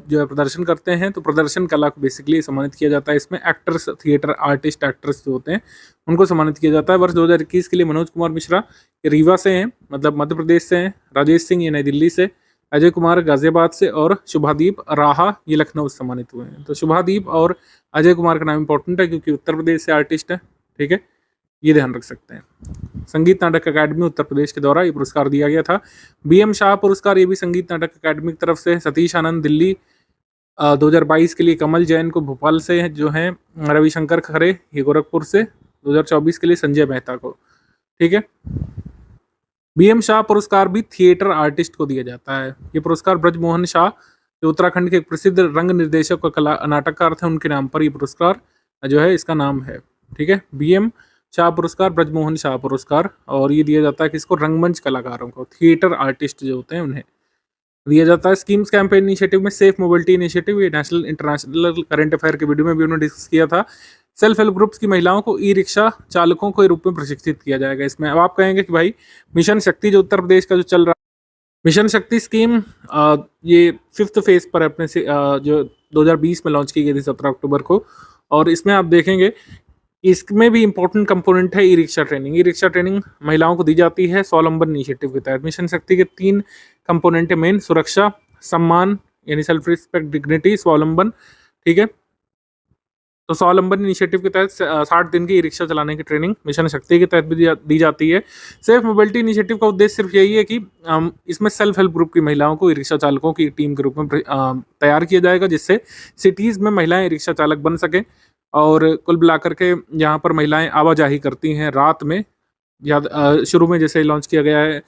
जो है प्रदर्शन करते हैं, तो प्रदर्शन कला को बेसिकली सम्मानित किया जाता है। इसमें एक्टर्स, थिएटर आर्टिस्ट, एक्टर्स जो होते हैं उनको सम्मानित किया जाता है। वर्ष 2021 के लिए मनोज कुमार मिश्रा ये रीवा से हैं, मतलब मध्य प्रदेश से हैं। राजेश सिंह ये नई दिल्ली से, अजय कुमार गाजियाबाद से और शुभादीप राहा ये लखनऊ से सम्मानित हुए हैं। तो शुभादीप और अजय कुमार का नाम इंपॉर्टेंट है क्योंकि उत्तर प्रदेश से आर्टिस्ट है, ठीक है, ये ध्यान रख सकते हैं। संगीत नाटक अकादमी उत्तर प्रदेश के द्वारा ये पुरस्कार दिया गया था। बीएम शाह पुरस्कार ये भी संगीत नाटक अकादमी की तरफ से। सतीश आनंद दिल्ली 2022 के लिए। कमल जैन को भोपाल से जो हैं। रविशंकर खरे ये गोरखपुर से। 2024 के लिए संजय मेहता को, ठीक है। बीएम शाह पुरस्कार भी थिएटर आर्टिस्ट को दिया जाता है। ये पुरस्कार ब्रजमोहन शाह जो उत्तराखंड के एक प्रसिद्ध रंग निर्देशक और कला नाटककार थे, उनके नाम पर ये पुरस्कार जो है इसका नाम है, ठीक है। बीएम शाह पुरस्कार, ब्रजमोहन शाह पुरस्कार, और ये दिया जाता है किसको? रंगमंच कलाकारों को, थिएटर आर्टिस्ट जो होते हैं उन्हें दिया जाता है। स्कीम्स कैंपेन इनिशिएटिव में सेफ मोबिलिटी इनिशिएटिव, ये नेशनल इंटरनेशनल करंट अफेयर के वीडियो में भी उन्होंने डिस्कस किया था। सेल्फ हेल्प ग्रुप्स की महिलाओं को ई रिक्शा चालकों के रूप में प्रशिक्षित किया जाएगा इसमें। अब आप कहेंगे कि भाई मिशन शक्ति जो उत्तर प्रदेश का जो चल रहा है, मिशन शक्ति स्कीम ये 5th फेज पर अपने से जो 2020 में लॉन्च की गई थी 17 अक्टूबर को। और इसमें आप देखेंगे इसमें भी इंपॉर्टेंट कंपोनेंट है e rickshaw training. E rickshaw training महिलाओं को दी जाती है स्वावलंबन इनिशिएटिव के तहत। मिशन शक्ति के 3 कंपोनेंट है मेन: सुरक्षा, सम्मान यानी सेल्फ रिस्पेक्ट, डिग्निटी, स्वावलंबन, ठीक है। तो स्वावलंबन इनिशिएटिव के तहत 60 दिन की ई रिक्शा चलाने की ट्रेनिंग मिशन शक्ति के तहत भी दी जाती है। सेफ मोबिलिटी इनिशिएटिव का उद्देश्य सिर्फ यही है कि इसमें सेल्फ हेल्प ग्रुप की महिलाओं को ई रिक्शा चालकों की टीम के रूप में तैयार किया जाएगा, जिससे सिटीज़ में महिलाएं ई रिक्शा चालक बन सकें। और कुल मिलाकर के यहाँ पर महिलाएं आवाजाही करती हैं रात में। शुरू में जैसे लॉन्च किया गया है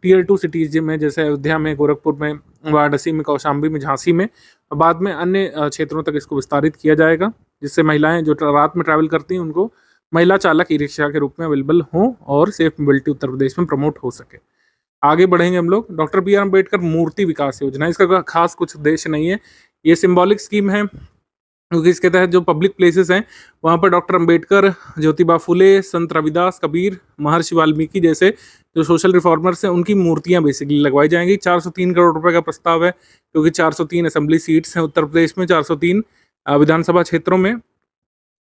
Tier 2 सिटीज़ में, जैसे अयोध्या में, गोरखपुर में, वाराणसी में, कौशाम्बी में, झांसी में। बाद में अन्य क्षेत्रों तक इसको विस्तारित किया जाएगा, जिससे महिलाएं जो रात में ट्रैवल करती हैं उनको महिला चालक ई रिक्शा के रूप में अवेलेबल हों और सेफ मोबिलिटी उत्तर प्रदेश में प्रमोट हो सके। आगे बढ़ेंगे हम लोग। डॉक्टर बी आर अम्बेडकर मूर्ति विकास योजना, इसका खास कुछ उद्देश्य नहीं है, ये सिंबॉलिक स्कीम है क्योंकि इसके तहत जो पब्लिक प्लेसेस हैं वहाँ पर डॉक्टर अंबेडकर, ज्योतिबा फुले, संत रविदास, कबीर, महर्षि वाल्मीकि जैसे जो सोशल रिफॉर्मर्स हैं उनकी मूर्तियाँ बेसिकली लगवाई जाएंगी। 403 करोड़ रुपए का प्रस्ताव है क्योंकि 403 असेंबली सीट्स हैं उत्तर प्रदेश में, 403 विधानसभा क्षेत्रों में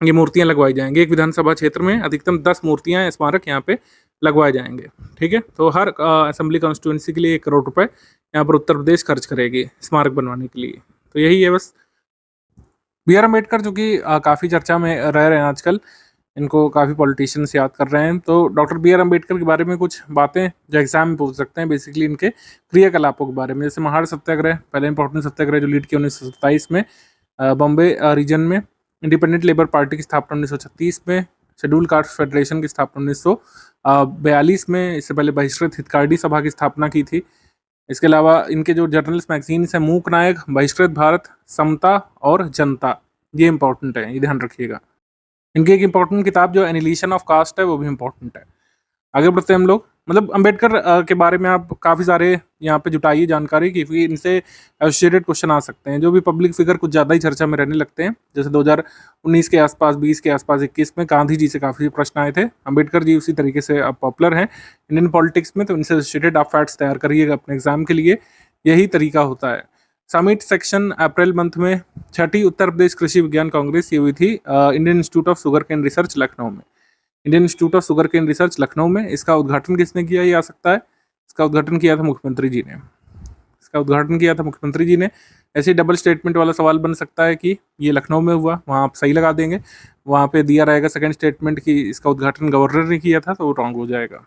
ये मूर्तियाँ लगवाई जाएंगी। एक विधानसभा क्षेत्र में अधिकतम 10 मूर्तियाँ, स्मारक यहाँ पे लगवाए जाएंगे, ठीक है। तो हर असेंबली कॉन्स्टिट्यूंसी के लिए 1 करोड़ रुपए यहाँ पर उत्तर प्रदेश खर्च करेगी स्मारक बनवाने के लिए। तो यही है बस। बी आर अम्बेडकर जो कि काफ़ी चर्चा में रह रहे हैं आजकल, इनको काफ़ी पॉलिटिशियंस याद कर रहे हैं। तो डॉक्टर बी आर अम्बेडकर के बारे में कुछ बातें जो एग्जाम में पूछ सकते हैं, बेसिकली इनके क्रियाकलापों के बारे में। जैसे महाड़ सत्याग्रह, पहले इंपॉर्टेंट सत्याग्रह जो लीड किया 1927 में बॉम्बे रीजन में। इंडिपेंडेंट लेबर पार्टी की स्थापना 1936 में। शेड्यूल कास्ट फेडरेशन की स्थापना 1942 में। इससे पहले बहिष्कृत हितकार्डी सभा की स्थापना की थी। इसके अलावा इनके जो जर्नल्स मैगजीन्स हैं, मूक नायक, बहिष्कृत भारत, समता और जनता, ये इंपॉर्टेंट है, ये ध्यान रखिएगा। इनकी एक इंपॉर्टेंट किताब जो एनिलिशन ऑफ कास्ट है वो भी इंपॉर्टेंट है। आगे बढ़ते हैं हम लोग। मतलब अंबेडकर के बारे में आप काफ़ी सारे यहाँ पे जुटाइए जानकारी, क्योंकि इनसे एसोसिएटेड क्वेश्चन आ सकते हैं। जो भी पब्लिक फिगर कुछ ज़्यादा ही चर्चा में रहने लगते हैं, जैसे 2019 के आसपास, 20 के आसपास, 21 में गांधी जी से काफ़ी प्रश्न आए थे। अंबेडकर जी उसी तरीके से अब पॉपुलर हैं इंडियन पॉलिटिक्स में, तो इनसे एसोसिएटेड आप फैक्ट्स तैयार करिएगा अपने एग्जाम के लिए, यही तरीका होता है। समिट सेक्शन अप्रैल मंथ में 6ठी उत्तर प्रदेश कृषि विज्ञान कांग्रेस ये हुई थी Indian Institute of Sugar Cane Research Lucknow में। Indian Institute of Sugar Cane Research Lucknow में। इसका उद्घाटन किसने किया ये आ सकता है। इसका उद्घाटन किया था मुख्यमंत्री जी ने। ऐसे डबल स्टेटमेंट वाला सवाल बन सकता है कि ये लखनऊ में हुआ, वहाँ आप सही लगा देंगे, वहाँ पे दिया रहेगा सेकंड स्टेटमेंट कि इसका उद्घाटन गवर्नर ने किया था, तो वो रॉन्ग हो जाएगा।